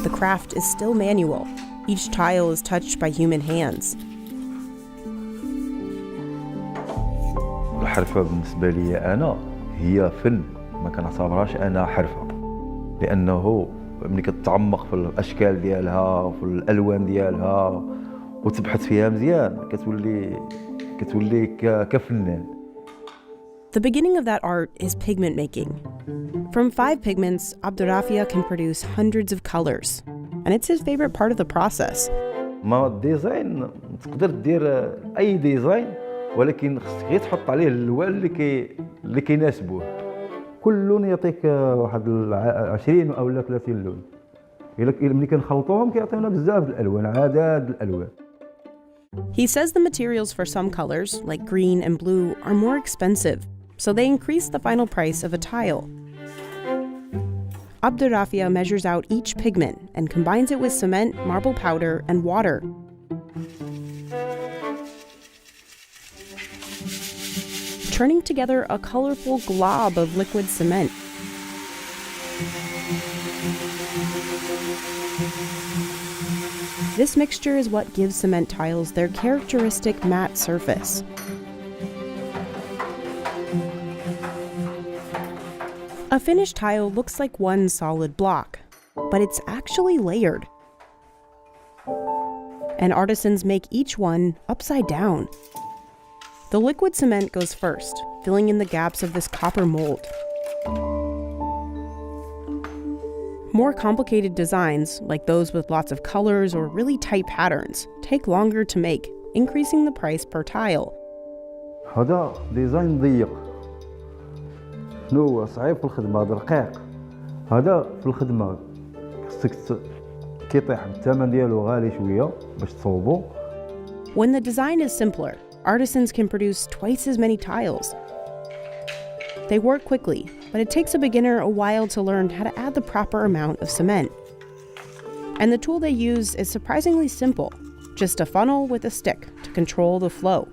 The craft is still manual. Each tile is touched by human hands. الحرفة بالنسبة لي أنا هي فن، ما كنعتبرهاش أنا حرفة، لأنه ملي كتعمق في الأشكال ديالها وفي الألوان ديالها وتبحث فيها مزيان كتولي كفنان. The beginning of that art is pigment making. From 5 pigments, Abderrafia can produce hundreds of colors, and it's his favorite part of the process. ما الديزاين تقدر دير أي ديزاين، ولكن خصك غير تحط عليه الألوان اللي كيناسبوه. كل لون يعطيك واحد 20 أو 30 لون. ملي كنخلطوهم كيعطيونا بزاف الألوان، عدد الألوان. He says the materials for some colors, like green and blue, are more expensive, so they increase the final price of a tile. Abderrafia measures out each pigment and combines it with cement, marble powder, and water. Turning together a colorful glob of liquid cement. This mixture is what gives cement tiles their characteristic matte surface. A finished tile looks like one solid block, but it's actually layered. And artisans make each one upside down. The liquid cement goes first, filling in the gaps of this copper mold. More complicated designs, like those with lots of colors or really tight patterns, take longer to make, increasing the price per tile. هذا ديزاين ضيق. شنو هو صعيب في الخدمة؟ هذا رقيق. هذا في الخدمة خصك كيطيح الثمن ديالو غالي شوية باش تصوبو. When the design is simpler, artisans can produce twice as many tiles. They work quickly, but it takes a beginner a while to learn how to add the proper amount of cement. And the tool they use is surprisingly simple, just a funnel with a stick to control the flow.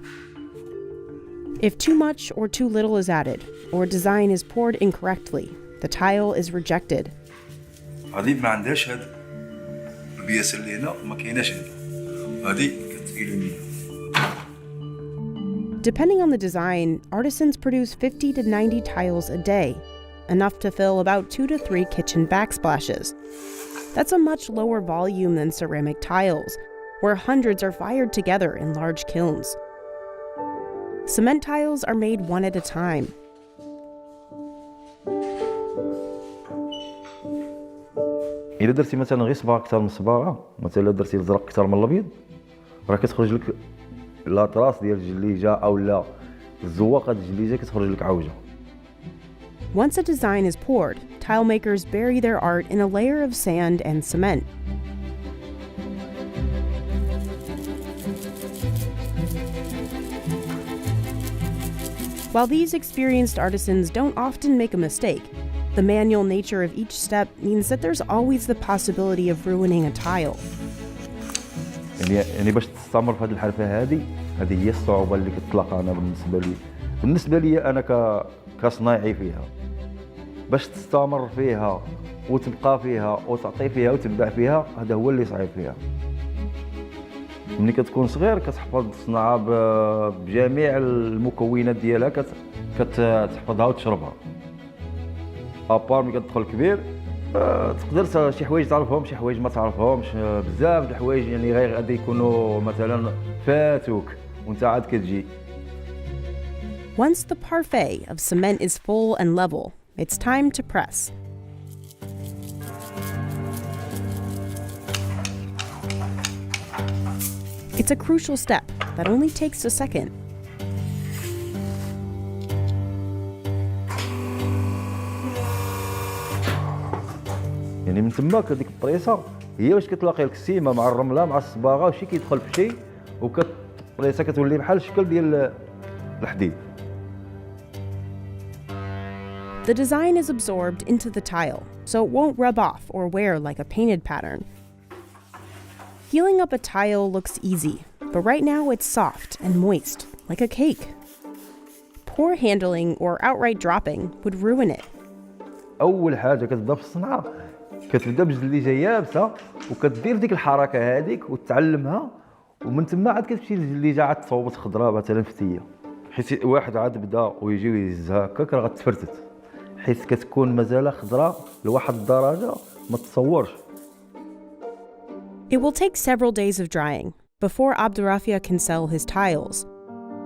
If too much or too little is added, or a design is poured incorrectly, the tile is rejected. هذه ما عندهاش هذا البياس اللي هنا ما كايناش هذه هذه كتقيل. Depending on the design, artisans produce 50 to 90 tiles a day, enough to fill about 2 to 3 kitchen backsplashes. That's a much lower volume than ceramic tiles, where hundreds are fired together in large kilns. Cement tiles are made one at a time. إذا درتي مثلا غير صباغة أكثر من الصباغة، مثلا درتي الزرق أكثر من الأبيض، راه كتخرج لك لاطراس ديال الجليجة أو لا الزواقة ديال الجليجة كتخرج لك عوجة. Once a design is poured, tile makers bury their art in a layer of sand and cement. While these experienced artisans don't often make a mistake, the manual nature of each step means that there's always the possibility of ruining a tile. يعني باش تستمر في هذه الحرفة هذه هي الصعوبة اللي كتلاقى أنا بالنسبة لي أنا كصنايعي فيها. باش تستمر فيها وتبقى فيها وتعطي فيها وتبدع فيها، هذا هو اللي صعيب فيها. ملي كتكون صغير كتحفظ الصناعة بجميع المكونات ديالها، كتحفظها وتشربها. ابار ملي كتدخل كبير تقدر شي حوايج تعرفهم شي حوايج ما تعرفهمش، بزاف د الحوايج يعني غير غادي يكونوا مثلا فاتوك وانت عاد كتجي. Once the parfait of cement is full and level, it's time to press. It's a crucial step that only takes a second. يعني من تماك هذيك الطريسه هي واش كتلاقي لك السيمه مع الرمله مع الصباغه وشي كيدخل في شي وكالطريسه كتولي بحال الشكل ديال الحديد. The design is absorbed into the tile, so it won't rub off or wear like a painted pattern. Healing up a tile looks easy, but right now it's soft and moist, like a cake. Poor handling or outright dropping would ruin it. اول حاجه كتبدا في الصنعه كتبدا بجليجه يابسه وكدير ديك الحركه هذيك وتعلمها ومن تما عاد كتمشي للجليجه عاد تصوبت خضراء مثلا فتيه حيت واحد عاد بدا ويجي ويهزها هكاك راه غتفرتت حيت كتكون مازال خضراء لواحد الدرجه ما تصورش. It will take several days of drying before Abdurrafia can sell his tiles.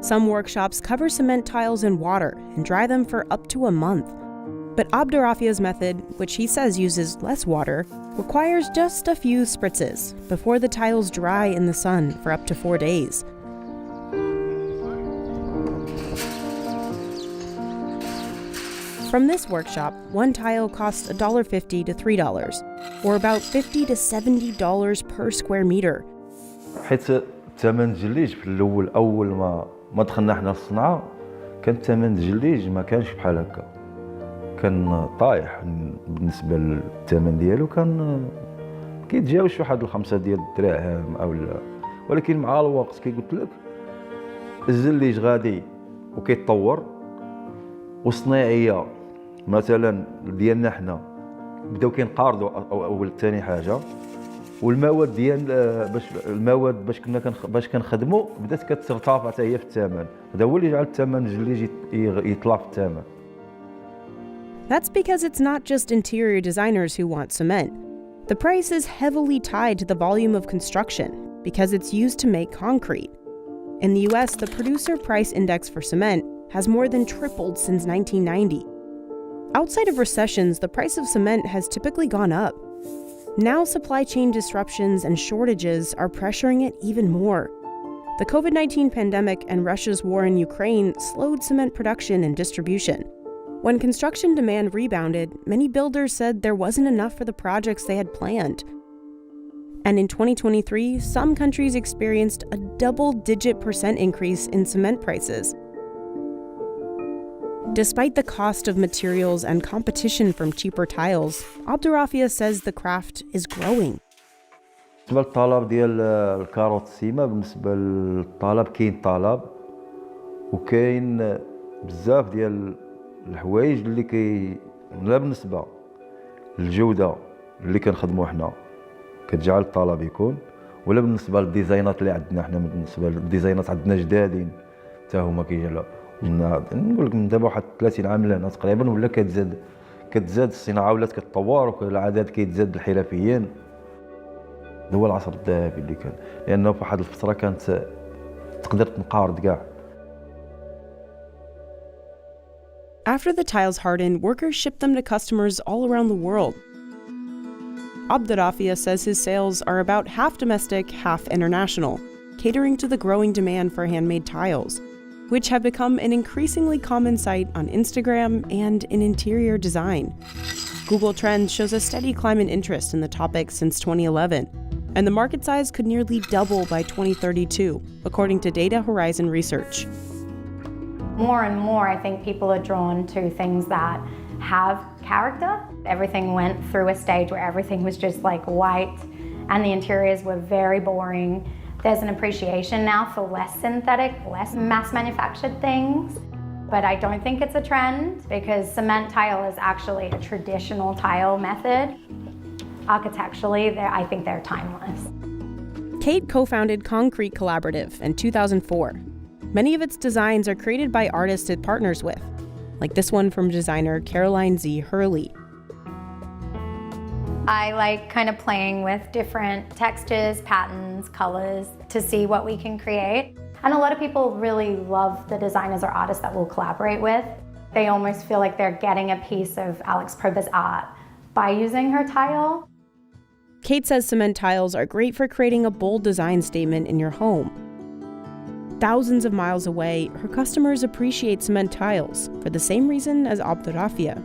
Some workshops cover cement tiles in water and dry them for up to a month. But Abdurrafia's method, which he says uses less water, requires just a few spritzes before the tiles dry in the sun for up to 4 days. From this workshop, one tile costs $1.50 to $3, or about $50 to $70 per square meter. حيت ثمن الجليج في الاول اول ما دخلنا حنا الصنعه كان ثمن الجليج ما كانش بحال هكا كان طايح بالنسبه للثمن ديالو كان كيتجاوز واحد 5 ديال الدراهم او لا ولكن مع الوقت كي قلت لك الجليج غادي وكيتطور والصناعيه مثلا ديالنا حنا بداو كينقارضوا اول ثاني حاجه والمواد ديال باش كنخدموا بدات كترتفع حتى هي في الثمن هذا هو اللي جعل الثمن الجليج يطلع في الثمن. That's because it's not just interior designers who want cement. The price is heavily tied to the volume of construction because it's used to make concrete. In the US, the producer price index for cement has more than tripled since 1990. Outside of recessions, the price of cement has typically gone up. Now supply chain disruptions and shortages are pressuring it even more. The COVID-19 pandemic and Russia's war in Ukraine slowed cement production and distribution. When construction demand rebounded, many builders said there wasn't enough for the projects they had planned. And in 2023, some countries experienced a double-digit % increase in cement prices. Despite the cost of materials and competition from cheaper tiles, Abdurrafia says the craft is growing. بالنسبه للطلب ديال الكاروت السيما بالنسبه للطلب كاين طلب وكاين بزاف ديال الحوايج اللي لا بالنسبه للجوده اللي كنخدموا حنا كتجعل الطلب يكون ولا بالنسبه للديزاينات اللي عندنا حنا بالنسبه للديزاينات عندنا جدادين حتى هما كيجعلوا نقول لك من دابا واحد 30 عام لهنا تقريبا ولا كتزاد الصناعه ولات كتطور والعدد كيتزاد الحرفيين هو العصر الذهبي اللي كان لانه في واحد الفتره كانت تقدر تنقارض كاع. After the tiles harden, workers ship them to customers all around the world. Abdurrafia says his sales are about half domestic, half international, catering to the growing demand for handmade tiles, which have become an increasingly common sight on Instagram and in interior design. Google Trends shows a steady climb in interest in the topic since 2011, and the market size could nearly double by 2032, according to Data Horizon Research. More and more, I think people are drawn to things that have character. Everything went through a stage where everything was just like white and the interiors were very boring. There's an appreciation now for less synthetic, less mass-manufactured things. But I don't think it's a trend because cement tile is actually a traditional tile method. Architecturally, I think they're timeless. Kate co-founded Concrete Collaborative in 2004. Many of its designs are created by artists it partners with, like this one from designer Caroline Z. Hurley. I like kind of playing with different textures, patterns, colors to see what we can create. And a lot of people really love the designers or artists that we'll collaborate with. They almost feel like they're getting a piece of Alex Proba's art by using her tile. Kate says cement tiles are great for creating a bold design statement in your home. Thousands of miles away, her customers appreciate cement tiles for the same reason as Abdurrafia.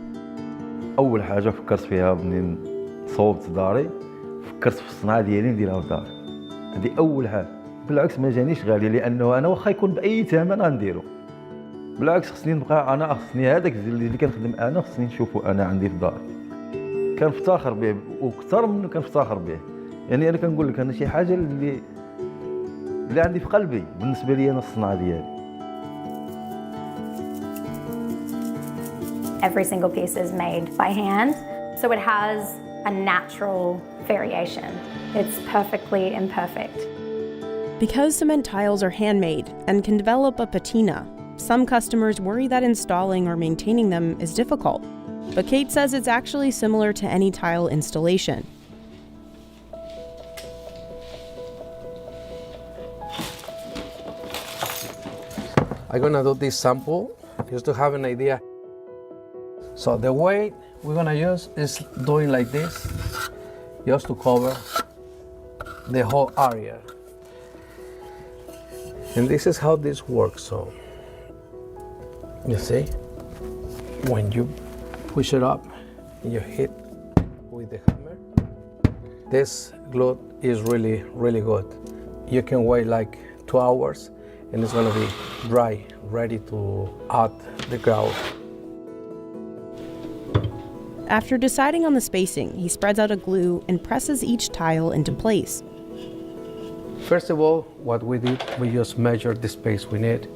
أول حاجة فكرت فيها منين صوبت داري فكرت في الصناعة ديالي نديرها في داري هذه أول حاجة بالعكس ما جانيش غالي لأنه أنا واخا يكون بأي ثمن غنديرو بالعكس خصني نبقى خصني هذاك اللي كنخدم أنا خصني نشوفو أنا عندي في داري كنفتخر به وكثر منه كنفتخر به يعني أنا كنقول لك أنا شي حاجة اللي عندي في قلبي بالنسبة لي أنا الصناعة ديالي. Every single piece is made by hand, so it has a natural variation. It's perfectly imperfect. Because cement tiles are handmade and can develop a patina, some customers worry that installing or maintaining them is difficult. But Kate says it's actually similar to any tile installation. I'm gonna do this sample just to have an idea. So the way we're gonna use is doing like this, just to cover the whole area. And this is how this works. So you see, when you push it up and you hit with the hammer, this glue is really, really good. You can wait like 2 hours and it's gonna be dry, ready to add the grout. After deciding on the spacing, he spreads out a glue and presses each tile into place. First of all, what we did, we just measured the space we need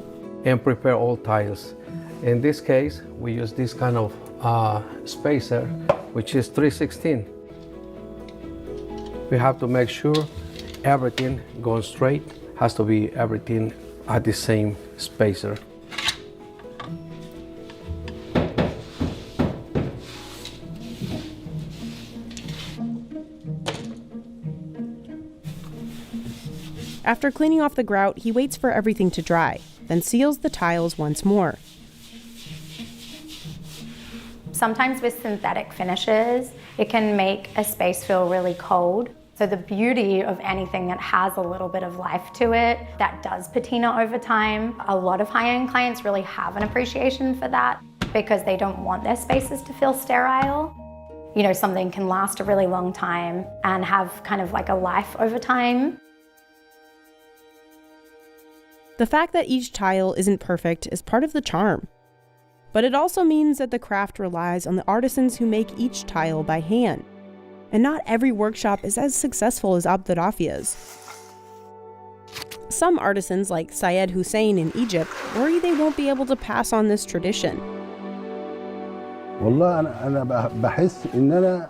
and prepare all tiles. In this case, we use this kind of spacer, which is 3/16. We have to make sure everything goes straight, has to be everything at the same spacer. After cleaning off the grout, he waits for everything to dry, then seals the tiles once more. Sometimes with synthetic finishes, it can make a space feel really cold. So the beauty of anything that has a little bit of life to it, that does patina over time, a lot of high-end clients really have an appreciation for that because they don't want their spaces to feel sterile. You know, something can last a really long time and have kind of like a life over time. The fact that each tile isn't perfect is part of the charm. But it also means that the craft relies on the artisans who make each tile by hand. And not every workshop is as successful as Abderafia's. Some artisans, like Syed Hussein in Egypt, worry they won't be able to pass on this tradition. والله أنا بحس إن أنا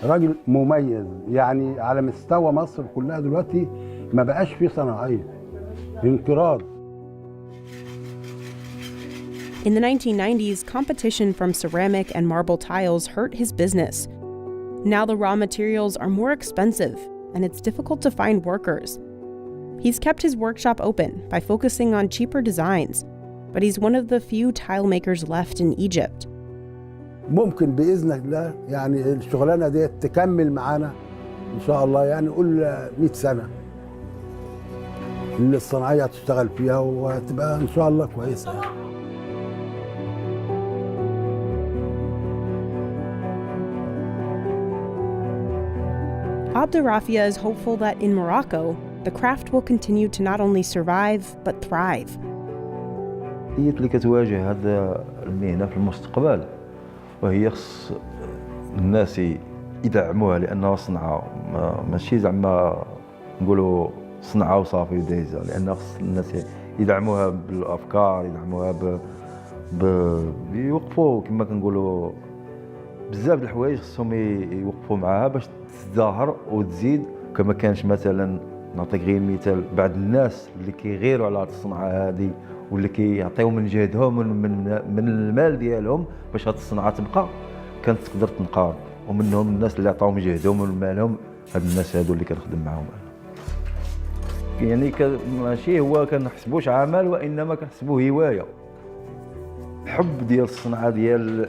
راجل مميز، يعني على مستوى مصر كلها دلوقتي ما بقاش فيه صناعية. انقراض. In the 1990s, competition from ceramic and marble tiles hurt his business. Now the raw materials are more expensive, and it's difficult to find workers. He's kept his workshop open by focusing on cheaper designs, but he's one of the few tile makers left in Egypt. ممكن بإذن الله يعني الشغلانة دي تكمل معانا إن شاء الله، يعني قول 100 سنة اللي الصناعية هتشتغل فيها وهتبقى إن شاء الله كويسة. Abderrafia is hopeful that in Morocco, the craft will continue to not only survive, but thrive. هي اللي كتواجه هذا المهنة في المستقبل، وهي خص الناس يدعموها لأنها صنعة ماشي زعما نقولوا صنعة وصافي ودايزة، لأن خص الناس يدعموها بالأفكار، يدعموها يوقفوا كما كنقولوا بزاف د الحوايج خصهم يوقفوا معاها باش تزدهر وتزيد. كما كانش مثلا نعطيك غير مثال، بعض الناس اللي كيغيروا على هذه الصنعه هذه واللي كيعطيو من جهدهم من المال ديالهم باش هذه الصنعه تبقى، كانت تقدر تنقرض، ومنهم الناس اللي عطاو من جهدهم ومن مالهم، هاد الناس هادو اللي كنخدم معاهم انا. يعني ماشي هو كنحسبوش عمل، وانما كنحسبوه هوايه، حب ديال الصنعه ديال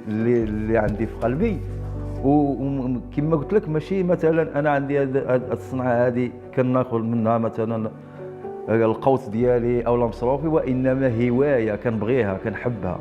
اللي عندي في قلبي. وكما قلت لك ماشي مثلا انا عندي هاد الصنعه هذه كناخذ منها مثلا القوت ديالي او مصروفي، وانما هوايه كنبغيها كنحبها.